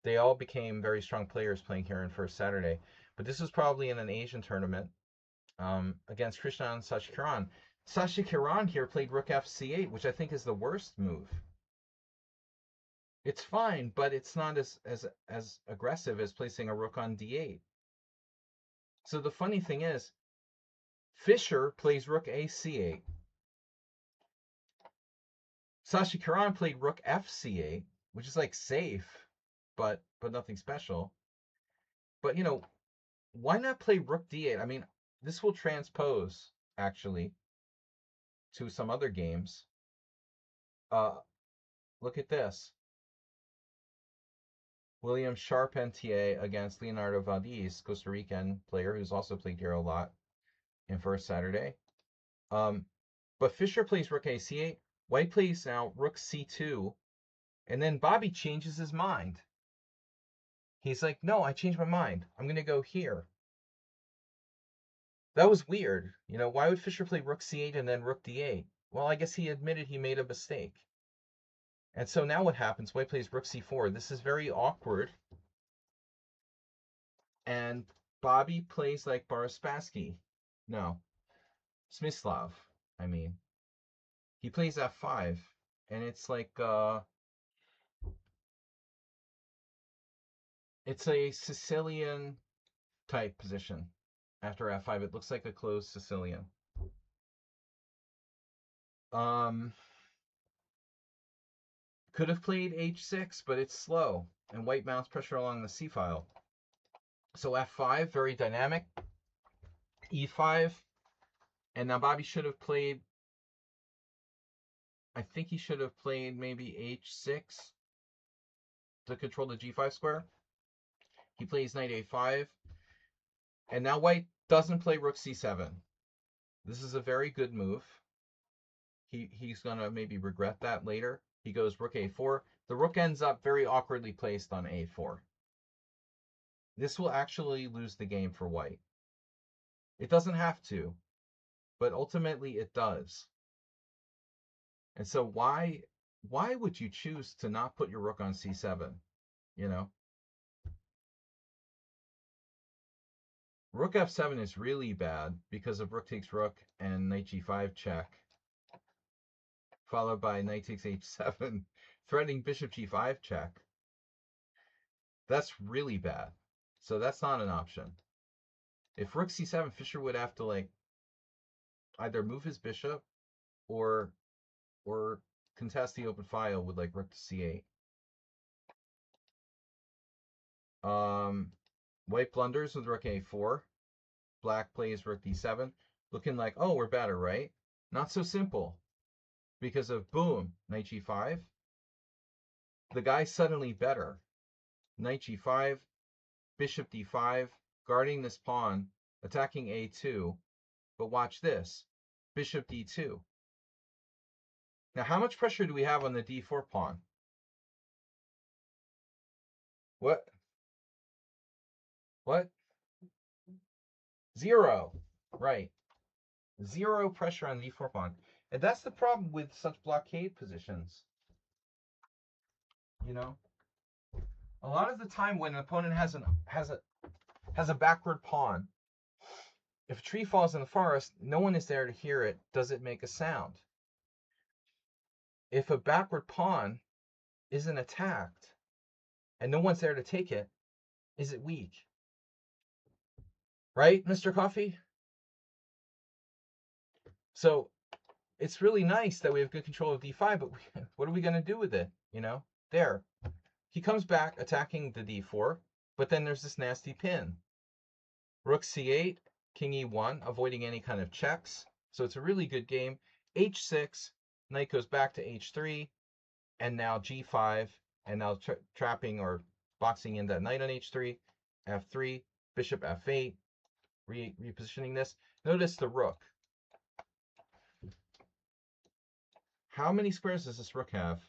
they all became very strong players playing here in First Saturday. But this was probably in an Asian tournament against Krishnan Sashkiran. Sashkiran here played rook f8, which I think is the worst move. It's fine, but it's not as aggressive as placing a rook on d8. So the funny thing is, Fischer plays rook ac8. Sashkiran played rook fc8, which is like safe, but nothing special. But you know, why not play rook d8? I mean, this will transpose actually to some other games. Look at this. William Charpentier against Leonardo Valdez, Costa Rican player who's also played here a lot in First Saturday. But Fischer plays rook a8. White plays now rook c2. And then Bobby changes his mind. He's like, no, I changed my mind. I'm going to go here. That was weird. You know, why would Fischer play rook c8 and then rook d8? Well, I guess he admitted he made a mistake. And so now what happens? White plays rook c4. This is very awkward. And Bobby plays like Boris Spassky. No. Smyslov, I mean. He plays f5. And it's like, it's a Sicilian type position. After f5, it looks like a closed Sicilian. Could have played h6, but it's slow, and white mounts pressure along the c file. So f5, very dynamic. e5, and now Bobby should have played, I think he should have played maybe h6 to control the g5 square. He plays knight a5, and now white doesn't play rook c7. This is a very good move. He's going to maybe regret that later. He goes rook a4. The rook ends up very awkwardly placed on a4. This will actually lose the game for white. It doesn't have to, but ultimately it does. And so why would you choose to not put your rook on c7? You know? Rook f7 is really bad because of rook takes rook and knight g5 check, followed by knight takes h7, threatening bishop g5 check. That's really bad. So that's not an option. If rook c7, Fischer would have to like either move his bishop or contest the open file with like rook to c8. White blunders with rook a4. Black plays rook d7. Looking like, oh, we're better, right? Not so simple. Because of, boom, knight g5. The guy's suddenly better. Knight g5, bishop d5, guarding this pawn, attacking a2. But watch this. Bishop d2. Now, how much pressure do we have on the d4 pawn? What? What? Zero. Right. Zero pressure on d4 pawn. And that's the problem with such blockade positions. You know? A lot of the time when an opponent has a backward pawn, if a tree falls in the forest, no one is there to hear it. Does it make a sound? If a backward pawn isn't attacked and no one's there to take it, is it weak? Right, Mr. Coffee? So it's really nice that we have good control of d5, but what are we going to do with it? You know, there. He comes back attacking the d4, but then there's this nasty pin. Rook c8, king e1, avoiding any kind of checks. So it's a really good game. h6, knight goes back to h3, and now g5, and now trapping or boxing in that knight on h3, f3, bishop f8, repositioning this. Notice the rook. How many squares does this rook have?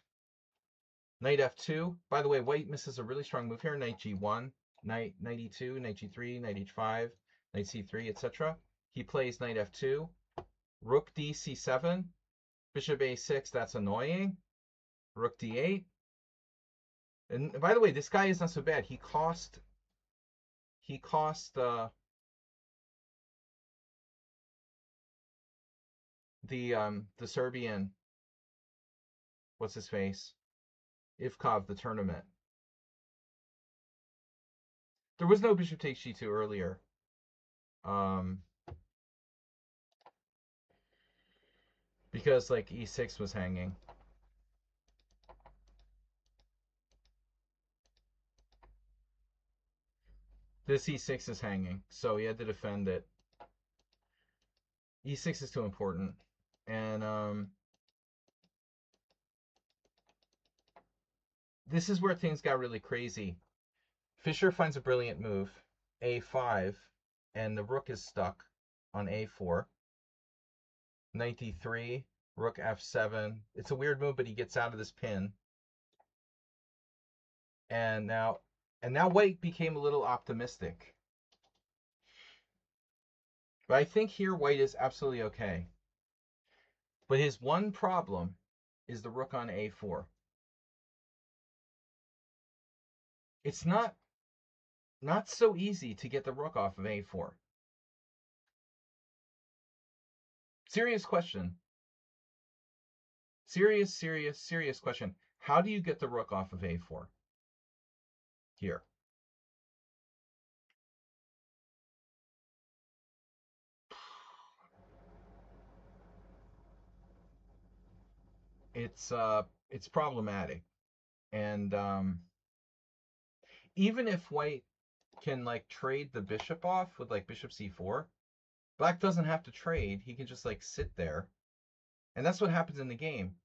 Knight f2. By the way, white misses a really strong move here. Knight g1, knight e2, knight g3, knight h5, knight c3, etc. He plays knight f2. Rook d c7. Bishop a6, that's annoying. Rook d8. And by the way, this guy is not so bad. He cost the Serbian, what's his face? Ivkov the tournament. There was no bishop takes g2 earlier. Because like e6 was hanging. This e6 is hanging, so he had to defend it. e6 is too important. And this is where things got really crazy. Fischer finds a brilliant move, a5, and the rook is stuck on a4. Knight d3, rook f7. It's a weird move, but he gets out of this pin. And now white became a little optimistic. But I think here white is absolutely okay. But his one problem is the rook on a4. It's not so easy to get the rook off of a4. Serious question. Serious question. How do you get the rook off of a4? Here. It's problematic. And even if white can like trade the bishop off with like bishop c4, black doesn't have to trade. He can just like sit there. And that's what happens in the game.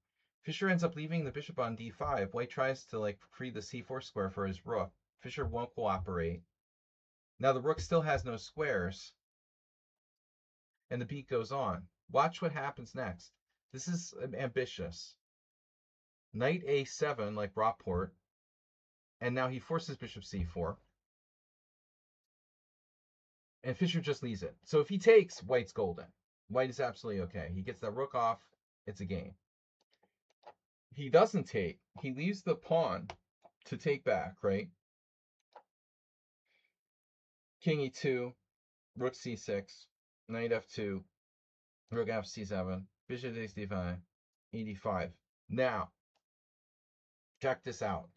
Fischer ends up leaving the bishop on d5. White tries to like free the c4 square for his rook. Fischer won't cooperate. Now the rook still has no squares. And the beat goes on. Watch what happens next. This is ambitious. Knight a7, like Rockport. And now he forces bishop c4. And Fischer just leaves it. So if he takes, white's golden. White is absolutely okay. He gets that rook off. It's a game. He doesn't take. He leaves the pawn to take back, right? King e2, rook c6, knight f2, rook f c7, bishop takes d5, e5. Now, check this out.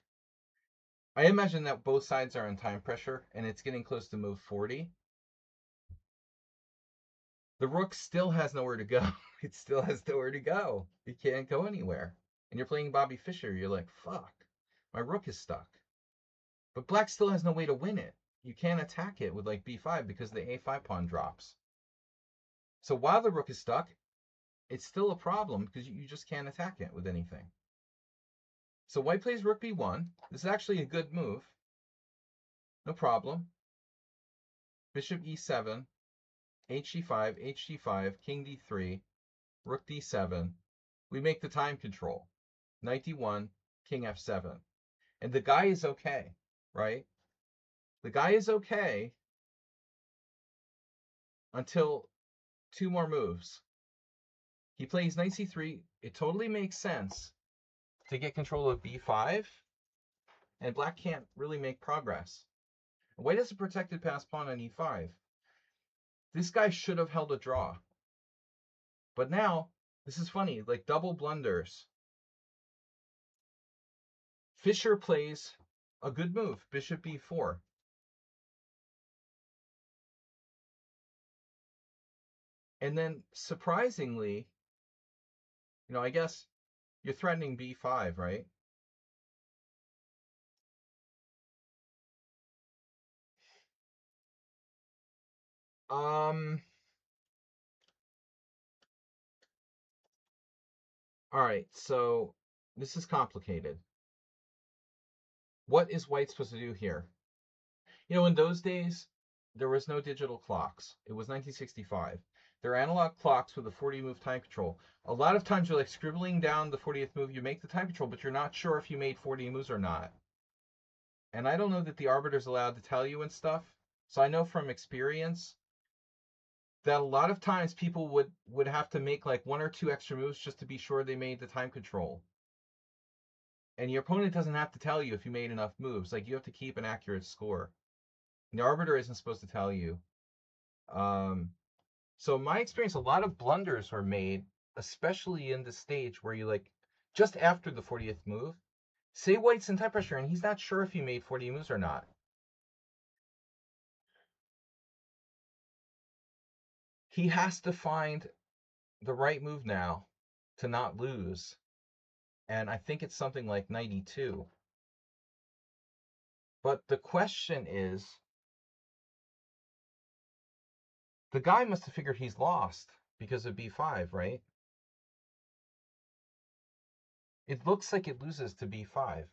I imagine that both sides are in time pressure, and it's getting close to move 40. The rook still has nowhere to go. It still has nowhere to go. It can't go anywhere. And you're playing Bobby Fischer. You're like, fuck, my rook is stuck. But black still has no way to win it. You can't attack it with like b5 because the a5 pawn drops. So while the rook is stuck, it's still a problem because you just can't attack it with anything. So white plays rook b1. This is actually a good move. No problem. Bishop e7, hg5, hg5, king d3, rook d7. We make the time control. Knight d1, king f7. And the guy is okay, right? The guy is okay until two more moves. He plays knight c3. It totally makes sense to get control of b5, and black can't really make progress. White has a protected pass pawn on e5. This guy should have held a draw. But now, this is funny, like double blunders. Fischer plays a good move, bishop b4. And then, surprisingly, I guess you're threatening b5, right? All right, so this is complicated. What is white supposed to do here? In those days, there was no digital clocks. It was 1965. There are analog clocks with a 40-move time control. A lot of times you're like scribbling down the 40th move, you make the time control, but you're not sure if you made 40 moves or not. And I don't know that the arbiter's allowed to tell you and stuff. So I know from experience that a lot of times people would have to make like one or two extra moves just to be sure they made the time control. And your opponent doesn't have to tell you if you made enough moves. Like, you have to keep an accurate score. And the arbiter isn't supposed to tell you. So in my experience, a lot of blunders were made, especially in the stage where you like just after the 40th move. Say white's in time pressure and he's not sure if he made 40 moves or not. He has to find the right move now to not lose. And I think it's something like 92. But the question is, the guy must have figured he's lost because of b5, right? It looks like it loses to b5.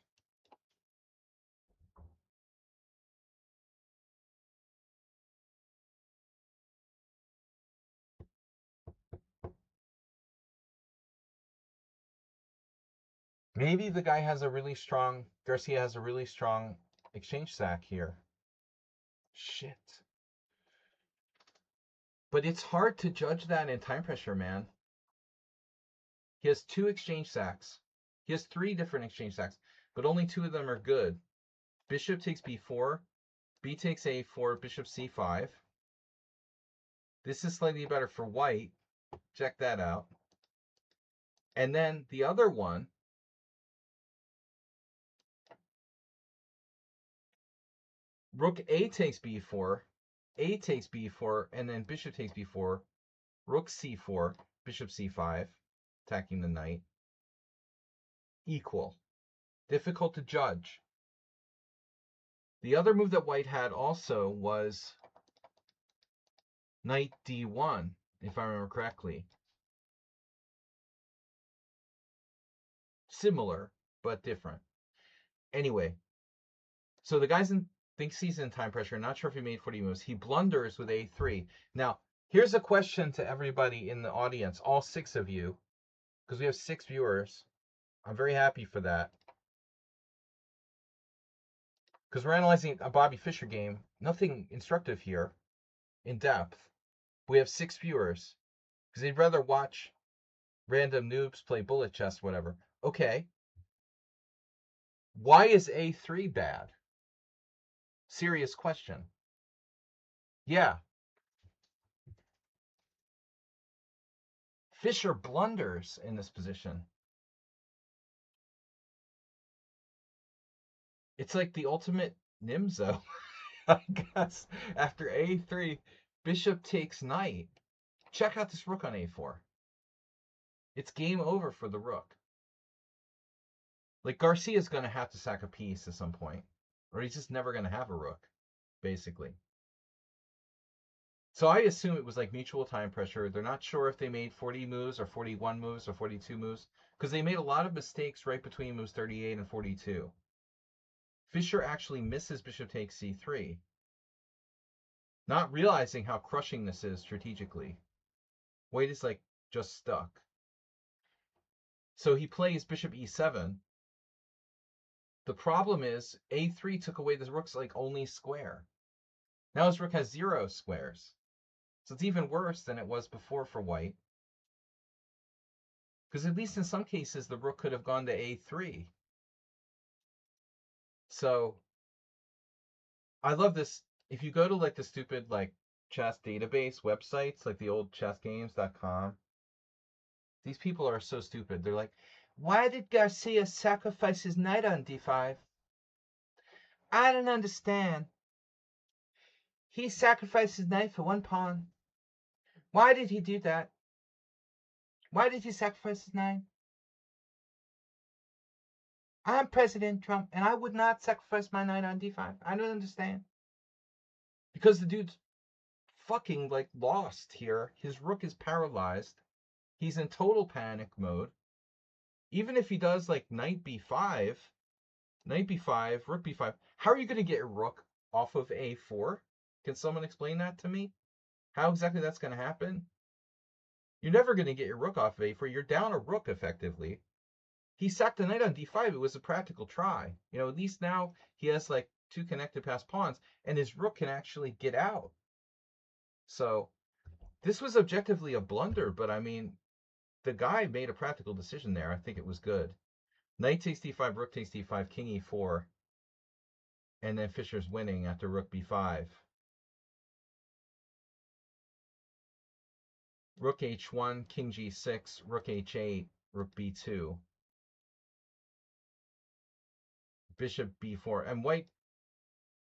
Maybe the guy has a really strong, Garcia has a really strong exchange sack here. Shit. But it's hard to judge that in time pressure, man. He has two exchange sacks. He has three different exchange sacks, but only two of them are good. Bishop takes b4, b takes a4, bishop c5. This is slightly better for white. Check that out. And then the other one, rook a takes b4, a takes b4, and then bishop takes b4, rook c4, bishop c5, attacking the knight. Equal. Difficult to judge. The other move that white had also was knight d1, if I remember correctly. Similar, but different. Anyway, so the guy thinks he's in time pressure. Not sure if he made 40 moves. He blunders with a3. Now, here's a question to everybody in the audience, all 6 of you, because we have 6 viewers. I'm very happy for that. Because we're analyzing a Bobby Fischer game. Nothing instructive here, in depth. We have 6 viewers, because they'd rather watch random noobs play bullet chess, whatever. Okay. Why is a3 bad? Serious question. Yeah. Fischer blunders in this position. It's like the ultimate Nimzo, I guess. After a3, bishop takes knight. Check out this rook on a4. It's game over for the rook. Like, Garcia's going to have to sack a piece at some point. or he's just never going to have a rook, basically. So I assume it was like mutual time pressure. They're not sure if they made 40 moves or 41 moves or 42 moves, because they made a lot of mistakes right between moves 38 and 42. Fischer actually misses bishop takes c3, not realizing how crushing this is strategically. White is like just stuck. So he plays bishop e7. The problem is a3 took away the rook's like only square. Now his rook has 0 squares. So it's even worse than it was before for white. Because at least in some cases, the rook could have gone to a3. So I love this. If you go to like the stupid like chess database websites, like the old chessgames.com, these people are so stupid. They're like, why did Garcia sacrifice his knight on d5? I don't understand. He sacrificed his knight for one pawn. Why did he do that? Why did he sacrifice his knight? I'm President Trump, and I would not sacrifice my knight on d5. I don't understand. Because the dude's fucking like lost here. His rook is paralyzed. He's in total panic mode. Even if he does like knight b5, rook b5, how are you going to get your rook off of a4? Can someone explain that to me? How exactly that's going to happen? You're never going to get your rook off of a4. You're down a rook effectively. He sacked the knight on d5. It was a practical try. You know, at least now he has like 2 connected passed pawns, and his rook can actually get out. So this was objectively a blunder, but I mean, the guy made a practical decision there. I think it was good. Knight takes d5, rook takes d5, king e4, and then Fischer's winning after rook b5. Rook h1, king g6, rook h8, rook b2, bishop b4, and white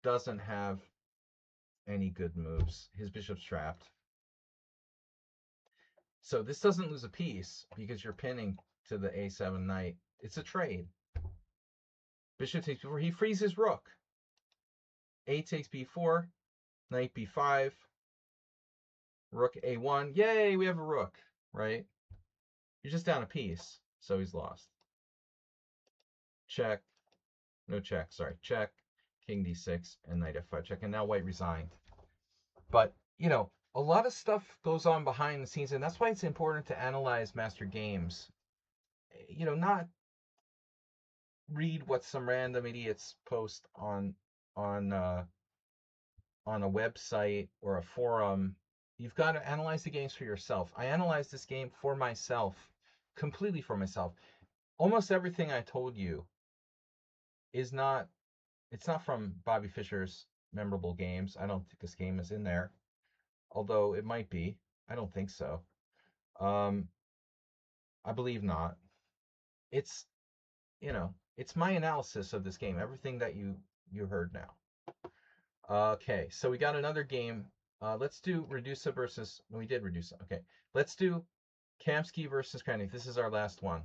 doesn't have any good moves. His bishop's trapped. So this doesn't lose a piece because you're pinning to the a7 knight. It's a trade. Bishop takes b4. He frees his rook. A takes b4, knight b5, rook a1. Yay, we have a rook, right? You're just down a piece, so he's lost. Check. No check, sorry. Check. King d6 and knight f5 check. And now white resigned. But, you know, a lot of stuff goes on behind the scenes, and that's why it's important to analyze master games. You know, not read what some random idiots post on a website or a forum. You've got to analyze the games for yourself. I analyzed this game for myself, completely for myself. Almost everything I told you is not, it's not from Bobby Fischer's memorable games. I don't think this game is in there, although it might be. I don't think so. I believe not. It's, you know, it's my analysis of this game, everything that you heard now. Okay, so we got another game. Let's do Radusa versus, we did Radusa. Okay, let's do Kamsky versus Kramnik. This is our last one.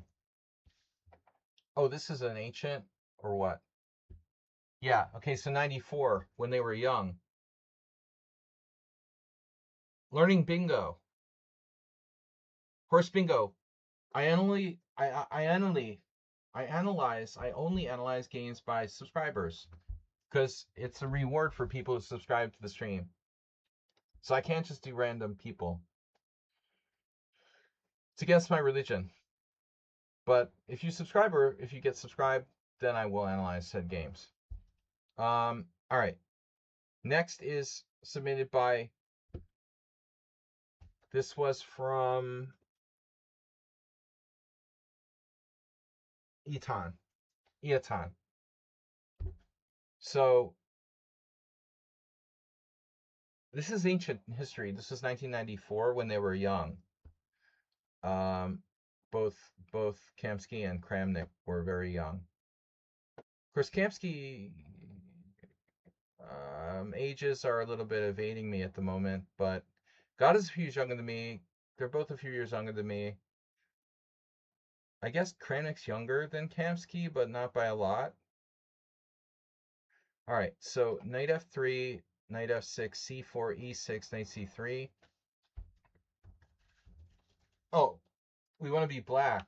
Oh, this is an ancient or what? Yeah, okay, so 94, when they were young. Learning bingo. Horse bingo. I only analyze games by subscribers because it's a reward for people who subscribe to the stream. So I can't just do random people. It's against my religion. But if you subscribe or if you get subscribed, then I will analyze said games. All right. Next is submitted by, this was from Eton. So this is ancient history. This is 1994 when they were young. Both Kamsky and Kramnik were very young. Of course, Kamsky ages are a little bit evading me at the moment, but God is a few years younger than me. They're both a few years younger than me. I guess Kramnik's younger than Kamsky, but not by a lot. All right, so knight f3, knight f6, c4, e6, knight c3. Oh, we want to be black.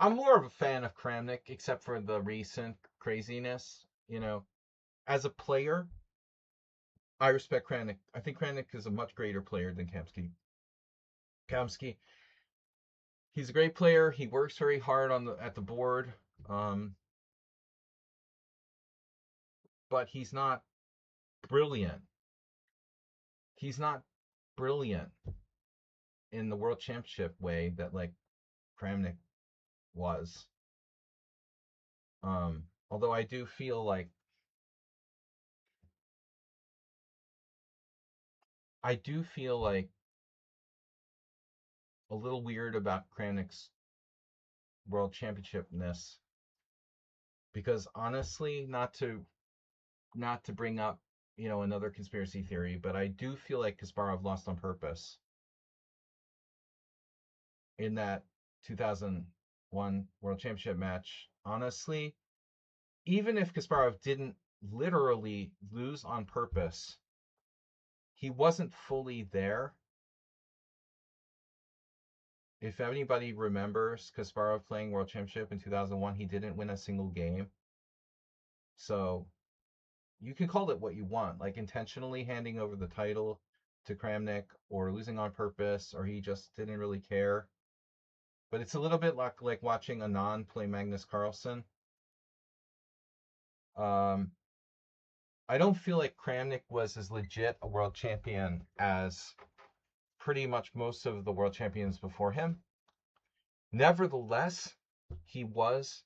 I'm more of a fan of Kramnik, except for the recent craziness. As a player, I respect Kramnik. I think Kramnik is a much greater player than Kamsky. Kamsky, he's a great player. He works very hard at the board, but he's not brilliant. He's not brilliant in the World Championship way that like Kramnik was. Although I do feel like a little weird about Kramnik's World Championshipness, because honestly, not to bring up another conspiracy theory, but I do feel like Kasparov lost on purpose in that 2001 World Championship match. Honestly, even if Kasparov didn't literally lose on purpose, he wasn't fully there. If anybody remembers Kasparov playing World Championship in 2001, he didn't win a single game. So you can call it what you want, like intentionally handing over the title to Kramnik, or losing on purpose, or he just didn't really care. But it's a little bit like watching Anand play Magnus Carlsen. I don't feel like Kramnik was as legit a world champion as pretty much most of the world champions before him. Nevertheless, he was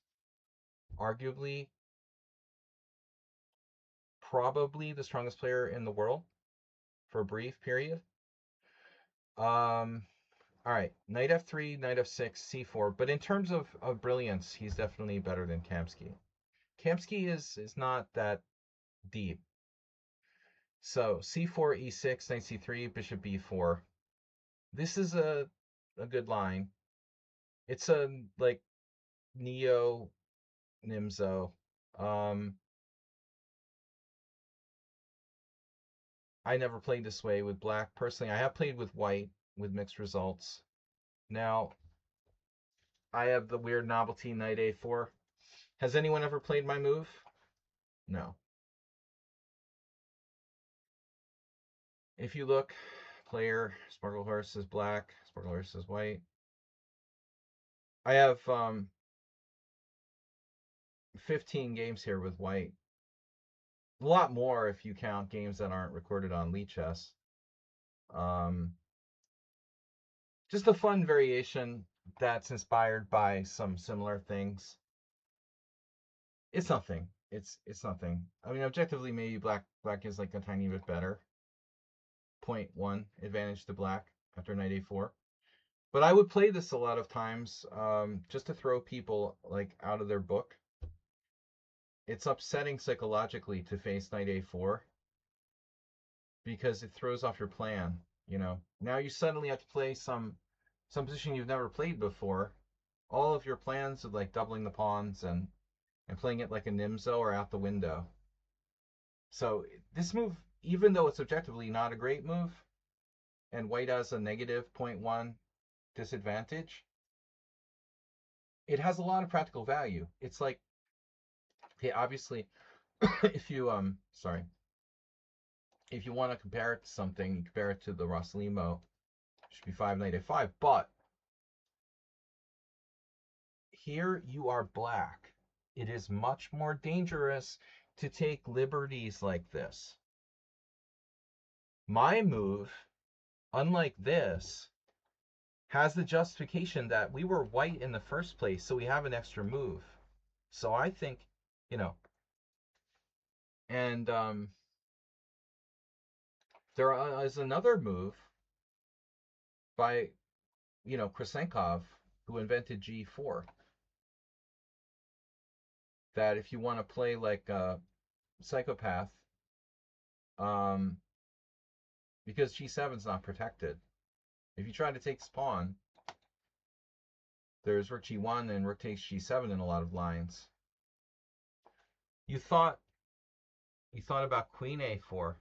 arguably probably the strongest player in the world for a brief period. All right, knight f3, knight f6, c4. But in terms of brilliance, he's definitely better than Kamsky. Kamsky is not that deep. So c4, e6, knight c3, bishop b4. This is a good line. It's a like neo Nimzo. I never played this way with black. Personally, I have played with white with mixed results. Now, I have the weird novelty knight a4. Has anyone ever played my move? No. If you look, player, Sparkle Horse is black, Sparkle Horse is white. I have 15 games here with white. A lot more if you count games that aren't recorded on Lichess. Just a fun variation that's inspired by some similar things. It's nothing. It's nothing. I mean, objectively, maybe black is like a tiny bit better. 0.1 advantage to black after knight a4. But I would play this a lot of times just to throw people like out of their book. It's upsetting psychologically to face knight a4 because it throws off your plan. Now you suddenly have to play some position you've never played before. All of your plans of like doubling the pawns and playing it like a Nimzo are out the window. So this move, even though it's objectively not a great move, and white has a negative 0.1 disadvantage, it has a lot of practical value. It's like, okay, obviously, if you if you want to compare it to something, you compare it to the Rosslimo, should be 5 knight a5, but here you are black. It is much more dangerous to take liberties like this. My move, unlike this, has the justification that we were white in the first place, so we have an extra move. So I think, and there is another move by, Krasenkov, who invented G4, that if you want to play like a psychopath, because G7 is not protected. If you try to take this pawn, there's rook g1 and rook takes g7 in a lot of lines. You thought about queen a4.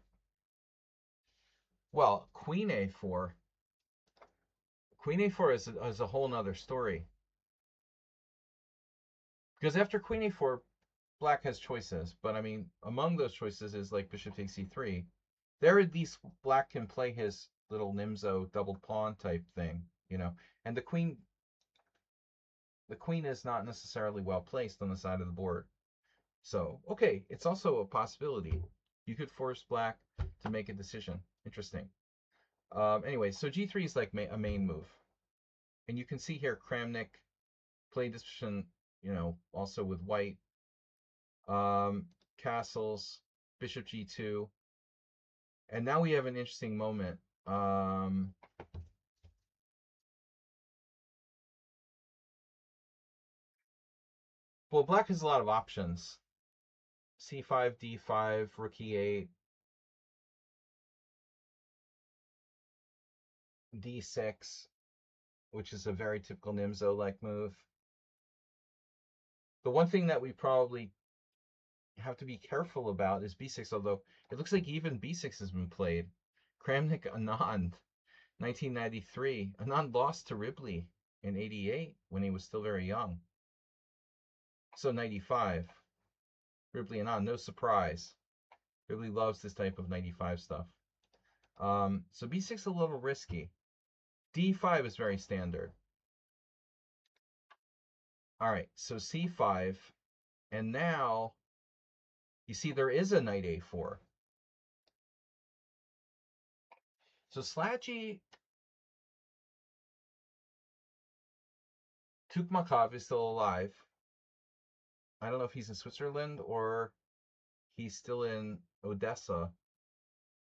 Well, queen a4 is a whole nother story. Because after queen a4, black has choices. But I mean, among those choices is like bishop takes c3. There at least black can play his little Nimzo doubled pawn type thing, you know. And the queen is not necessarily well placed on the side of the board. So, okay, it's also a possibility. You could force black to make a decision. Interesting. Anyway, so g3 is like a main move. And you can see here Kramnik played this position, you know, also with white. Castles, bishop g2. And now we have an interesting moment. Well, black has a lot of options. c5, d5, rook e8, d6, which is a very typical Nimzo-like move. The one thing that we probably have to be careful about is b6, although it looks like even b6 has been played. Kramnik Anand, 1993. Anand lost to Ribley in 88 when he was still very young. So 95. Ribley Anand, no surprise. Ribley loves this type of 95 stuff. So b6 is a little risky. d5 is very standard. All right, so c5, and now you see there is a knight a4. So Sladgy Tukmakov is still alive. I don't know if he's in Switzerland or he's still in Odessa,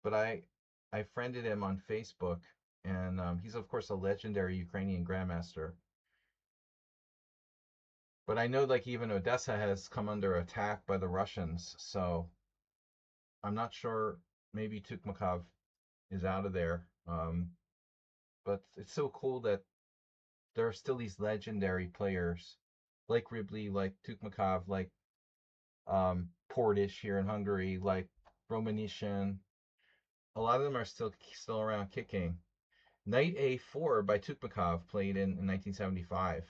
but I friended him on Facebook, and he's of course a legendary Ukrainian grandmaster. But I know like even Odessa has come under attack by the Russians, so I'm not sure. Maybe Tukmakov is out of there. But it's so cool that there are still these legendary players like Ribley, like Tukmakov, like Portish here in Hungary, like Romanishin. A lot of them are still around kicking. Knight a4 by Tukmakov played in 1975.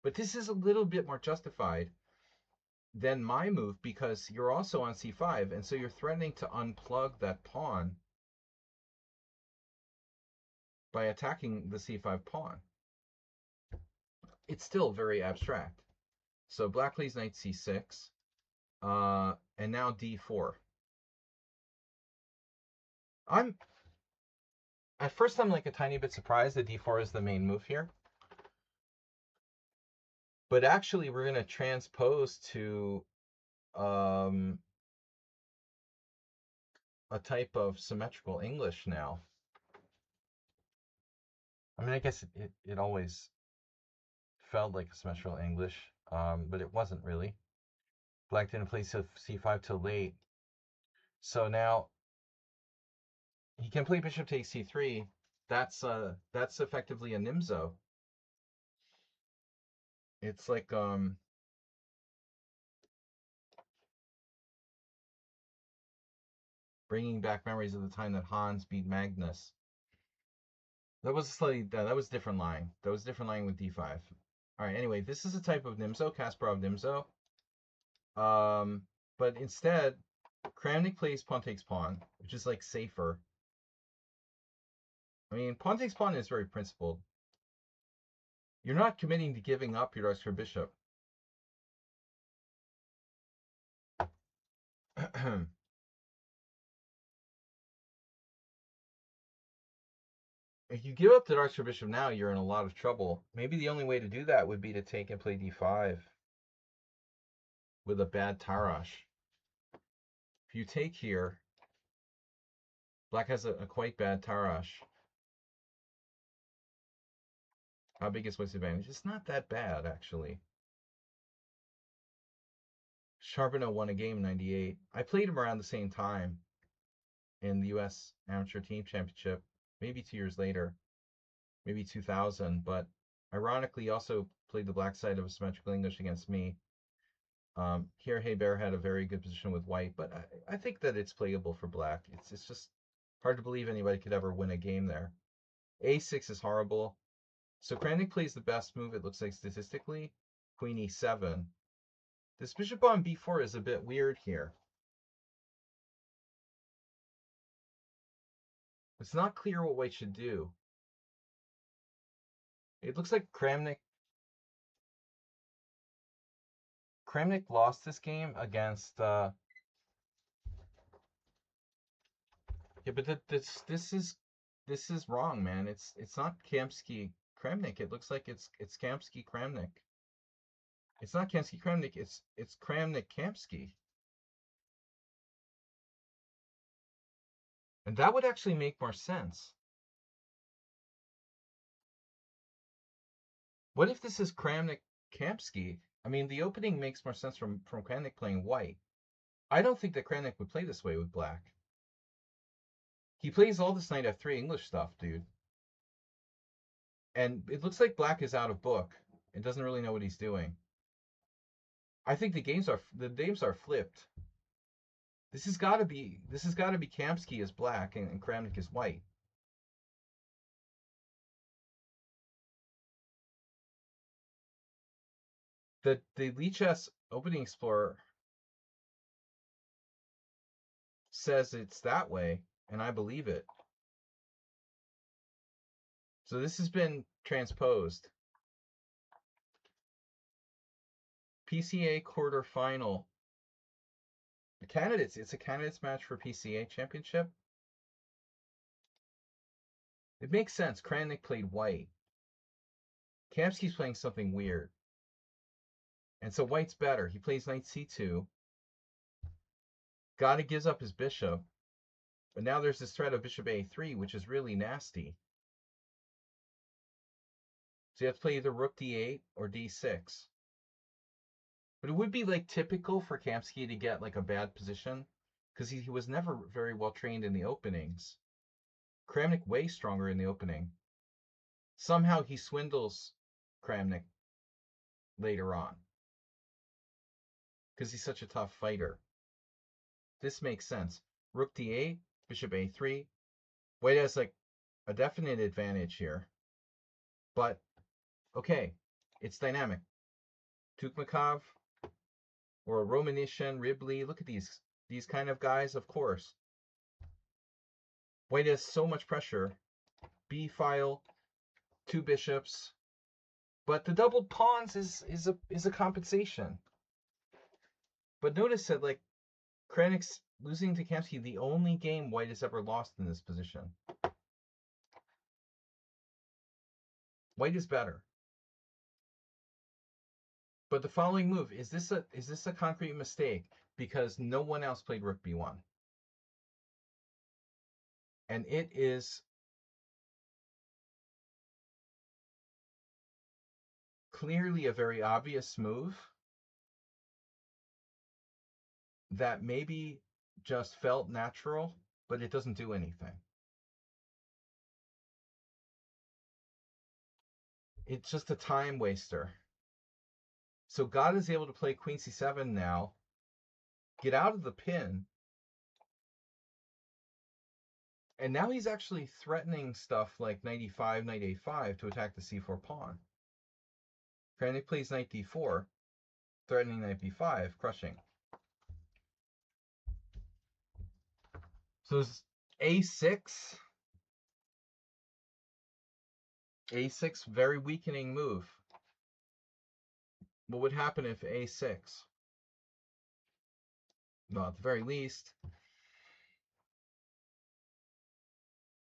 But this is a little bit more justified than my move because you're also on c5, and so you're threatening to unplug that pawn by attacking the c5 pawn. It's still very abstract. So black plays knight c6, and now d4. At first I'm like a tiny bit surprised that d4 is the main move here. But actually we're going to transpose to a type of symmetrical English now. I mean, I guess it always felt like a symmetrical English, but it wasn't really. Black didn't play c5 till late. So now he can play bishop takes c3. That's effectively a Nimzo. It's like bringing back memories of the time that Hans beat Magnus. That was a different line. That was a different line with d5. All right. Anyway, this is a type of Nimzo, Kasparov Nimzo. But instead, Kramnik plays pawn takes pawn, which is like safer. I mean, pawn takes pawn is very principled. You're not committing to giving up your dark square bishop. If you give up the dark square bishop now, you're in a lot of trouble. Maybe the only way to do that would be to take and play d5 with a bad Tarrasch. If you take here, black has a quite bad Tarrasch. How big is white's advantage? It's not that bad, actually. Charbonneau won a game in 98. I played him around the same time in the U.S. Amateur Team Championship, maybe 2 years later, maybe 2000. But ironically, also played the black side of a symmetrical English against me. Here, Hey Bear had a very good position with white, but I think that it's playable for black. It's just hard to believe anybody could ever win a game there. A6 is horrible. So Kramnik plays the best move, it looks like statistically. Queen E7. This bishop on B4 is a bit weird here. It's not clear what white should do. It looks like Kramnik lost this game against yeah, but this is wrong, man. It's not Kamsky Kramnik. It looks like it's Kamsky Kramnik. It's not Kamsky Kramnik. It's Kramnik Kamsky. And that would actually make more sense. What if this is Kramnik Kamsky? I mean, the opening makes more sense from Kramnik playing white. I don't think that Kramnik would play this way with black. He plays all this knight f3 English stuff, dude. And it looks like black is out of book and doesn't really know what he's doing. I think the games are flipped. This has got to be Kamsky as black and Kramnik as white. The Lichess Opening Explorer says it's that way, and I believe it. So this has been transposed. PCA quarterfinal. It's a candidates match for PCA championship. It makes sense. Kramnik played white. Kamsky's playing something weird. And so white's better. He plays knight c2. Gotta gives up his bishop. But now there's this threat of bishop a3, which is really nasty. So you have to play either rook d8 or d6. But it would be like typical for Kamsky to get like a bad position because he was never very well trained in the openings. Kramnik way stronger in the opening. Somehow he swindles Kramnik later on because he's such a tough fighter. This makes sense. Rook d8, bishop a3. White has like a definite advantage here. But okay, it's dynamic. Tukmakov or a Romanishin, Ribley. Look at these kind of guys, of course. White has so much pressure. B file, 2 bishops. But the doubled pawns is a compensation. But notice that like Kramnik's losing to Kamsky, the only game white has ever lost in this position. White is better. But the following move, is this a concrete mistake? Because no one else played rook b1. And it is clearly a very obvious move that maybe just felt natural, but it doesn't do anything. It's just a time waster. So God is able to play queen c7 now, get out of the pin, and now he's actually threatening stuff like knight e5, knight a5 to attack the c4 pawn. Kramnik plays knight d4, threatening knight b5, crushing. So a6. A6, very weakening move. What would happen if a6? Well, at the very least,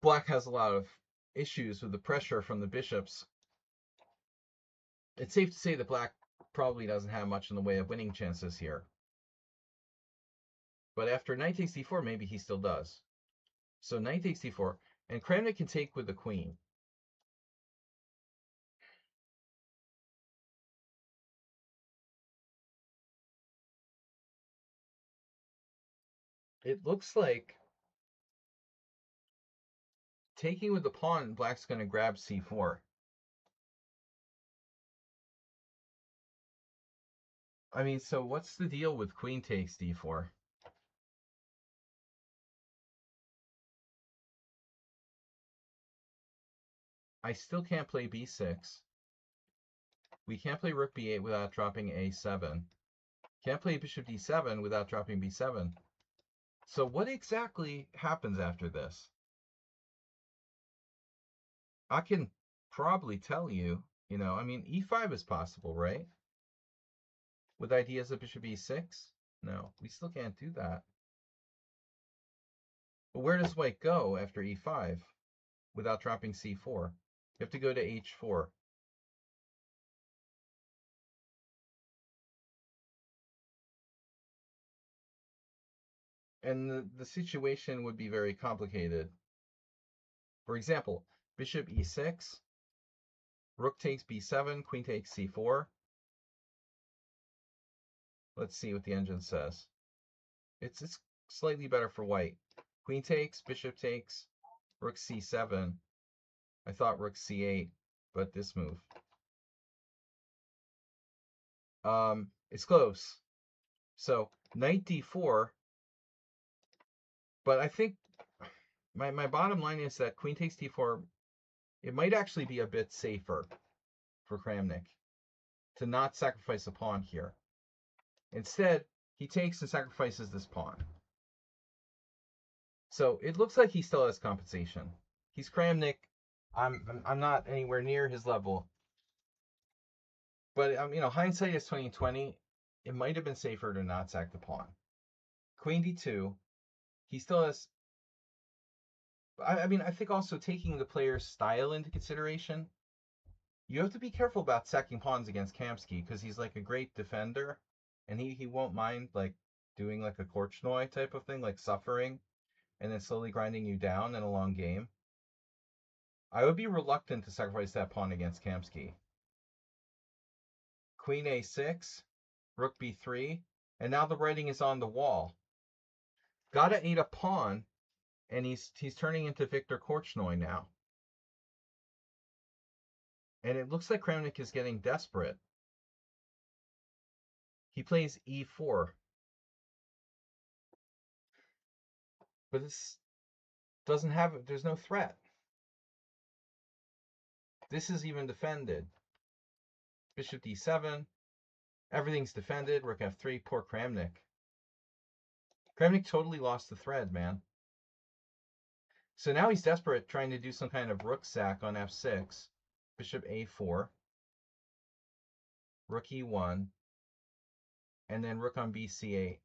black has a lot of issues with the pressure from the bishops. It's safe to say that black probably doesn't have much in the way of winning chances here. But after knight takes d4, maybe he still does. So knight takes d4, and Kramnik can take with the queen. It looks like taking with the pawn, black's going to grab c4. I mean, so what's the deal with queen takes d4? I still can't play b6. We can't play rook b8 without dropping a7. Can't play bishop d7 without dropping b7. So what exactly happens after this? I can probably tell you, I mean, e5 is possible, right? With ideas of bishop e6? No, we still can't do that. But where does white go after e5 without dropping c4? You have to go to h4. And the situation would be very complicated. For example, bishop e6, rook takes b7, queen takes c4. Let's see what the engine says. It's slightly better for white. Queen takes, bishop takes, rook c7. I thought rook c8, but this move. It's close. So knight d4. But I think my bottom line is that queen takes d4, it might actually be a bit safer for Kramnik to not sacrifice a pawn here. Instead, he takes and sacrifices this pawn. So it looks like he still has compensation. He's Kramnik. I'm not anywhere near his level. But hindsight is 2020. It might have been safer to not sack the pawn. Queen d2. He still has. I mean, I think also taking the player's style into consideration, you have to be careful about sacking pawns against Kamsky because he's like a great defender, and he won't mind like doing like a Korchnoi type of thing, like suffering, and then slowly grinding you down in a long game. I would be reluctant to sacrifice that pawn against Kamsky. Queen a6, rook b3, and now the writing is on the wall. Gotta ate a pawn, and he's turning into Viktor Korchnoi now. And it looks like Kramnik is getting desperate. He plays e4. But this doesn't have, there's no threat. This is even defended. Bishop d7. Everything's defended. Rook f3. Poor Kramnik. Kramnik totally lost the thread, man. So now he's desperate, trying to do some kind of rook sack on f6. Bishop a4. Rook e1. And then rook on bc8.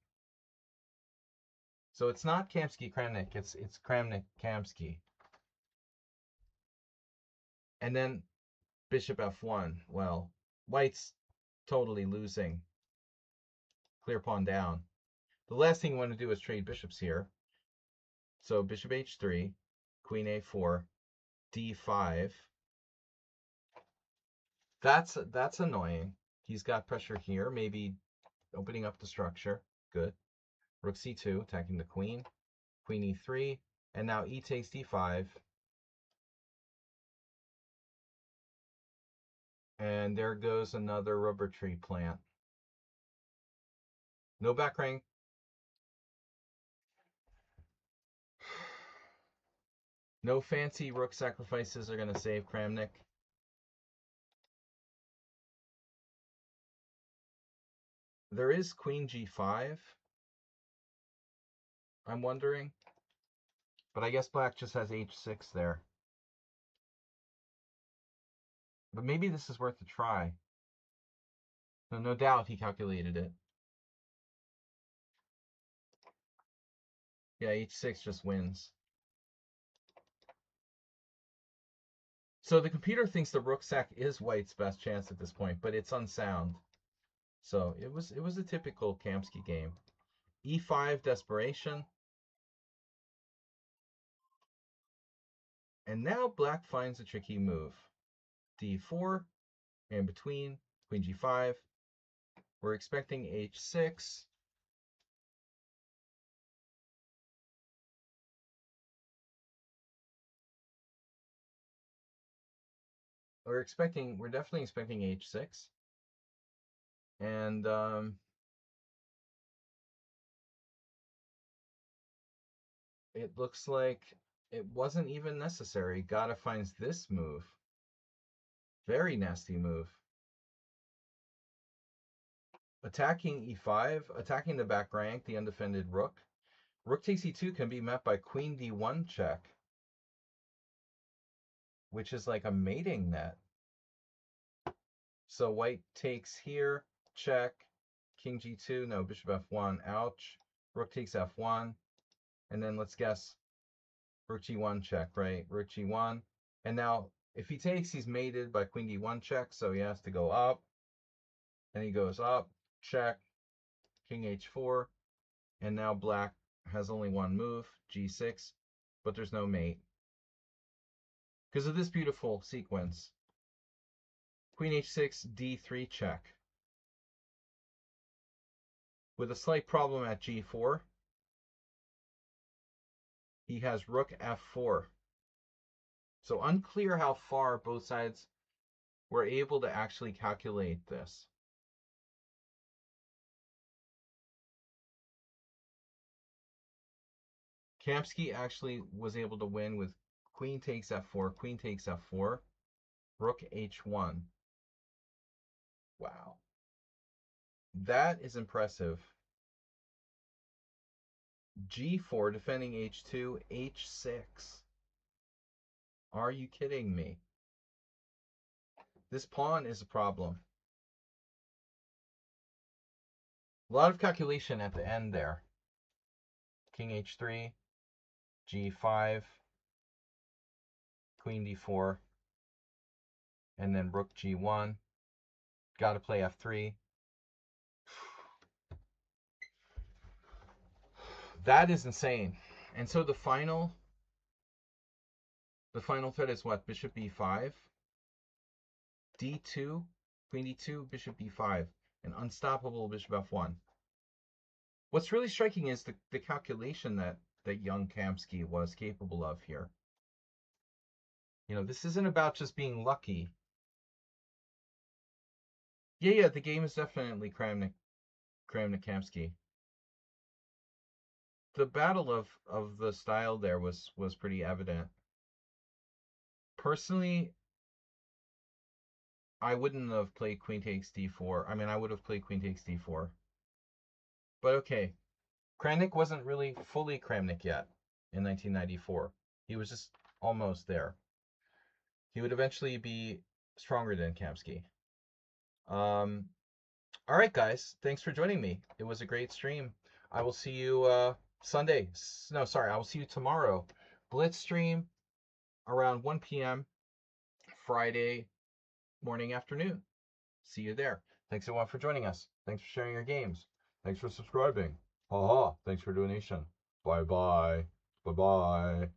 So it's not Kamsky-Kramnik. It's Kramnik-Kamsky. And then bishop f1. Well, white's totally losing. Clear pawn down. The last thing you want to do is trade bishops here. So bishop h3, queen a4, d5. That's annoying. He's got pressure here, maybe opening up the structure. Good. Rook c2, attacking the queen. Queen e3, and now e takes d5. And there goes another rubber tree plant. No back rank. No fancy rook sacrifices are going to save Kramnik. There is queen g5. I'm wondering. But I guess black just has h6 there. But maybe this is worth a try. No doubt he calculated it. Yeah, h6 just wins. So the computer thinks the rook sack is white's best chance at this point, but it's unsound. So it was a typical Kamsky game. e5 desperation. And now black finds a tricky move. d4, in between, queen g5. We're expecting h6. We're definitely expecting h6. And it looks like it wasn't even necessary. Gata finds this move. Very nasty move. Attacking e5, attacking the back rank, the undefended rook. Rook takes e2 can be met by queen d1 check, which is like a mating net. So white takes here, check, king g2, no, bishop f1, ouch. Rook takes f1, and then let's guess, rook g1 check, right? Rook g1, and now if he takes, he's mated by queen d1 check, so he has to go up, and he goes up, check, king h4, and now black has only one move, g6, but there's no mate. Because of this beautiful sequence, queen h6, d3 check. With a slight problem at g4, he has rook f4. So unclear how far both sides were able to actually calculate this. Kamsky actually was able to win with queen takes f4, queen takes f4, rook h1. Wow. That is impressive. g4 defending h2, h6. Are you kidding me? This pawn is a problem. A lot of calculation at the end there. King h3, g5, queen d4, and then rook g1. Got to play f3. That is insane. And so the final threat is what? Bishop b5, d2, queen d2, bishop b5, an unstoppable bishop f1. What's really striking is the calculation that young Kamsky was capable of here. You know, this isn't about just being lucky. Yeah, the game is definitely Kramnik-Kamsky. The battle of the style there was pretty evident. Personally, I wouldn't have played queen takes d4. I mean, I would have played queen takes d4. But okay, Kramnik wasn't really fully Kramnik yet in 1994. He was just almost there. He would eventually be stronger than Kamsky. All right, guys. Thanks for joining me. It was a great stream. I will see you Sunday. No, sorry. I will see you tomorrow. Blitz stream around 1 p.m. Friday morning, afternoon. See you there. Thanks everyone for joining us. Thanks for sharing your games. Thanks for subscribing. Haha. Thanks for donation. Bye-bye. Bye-bye.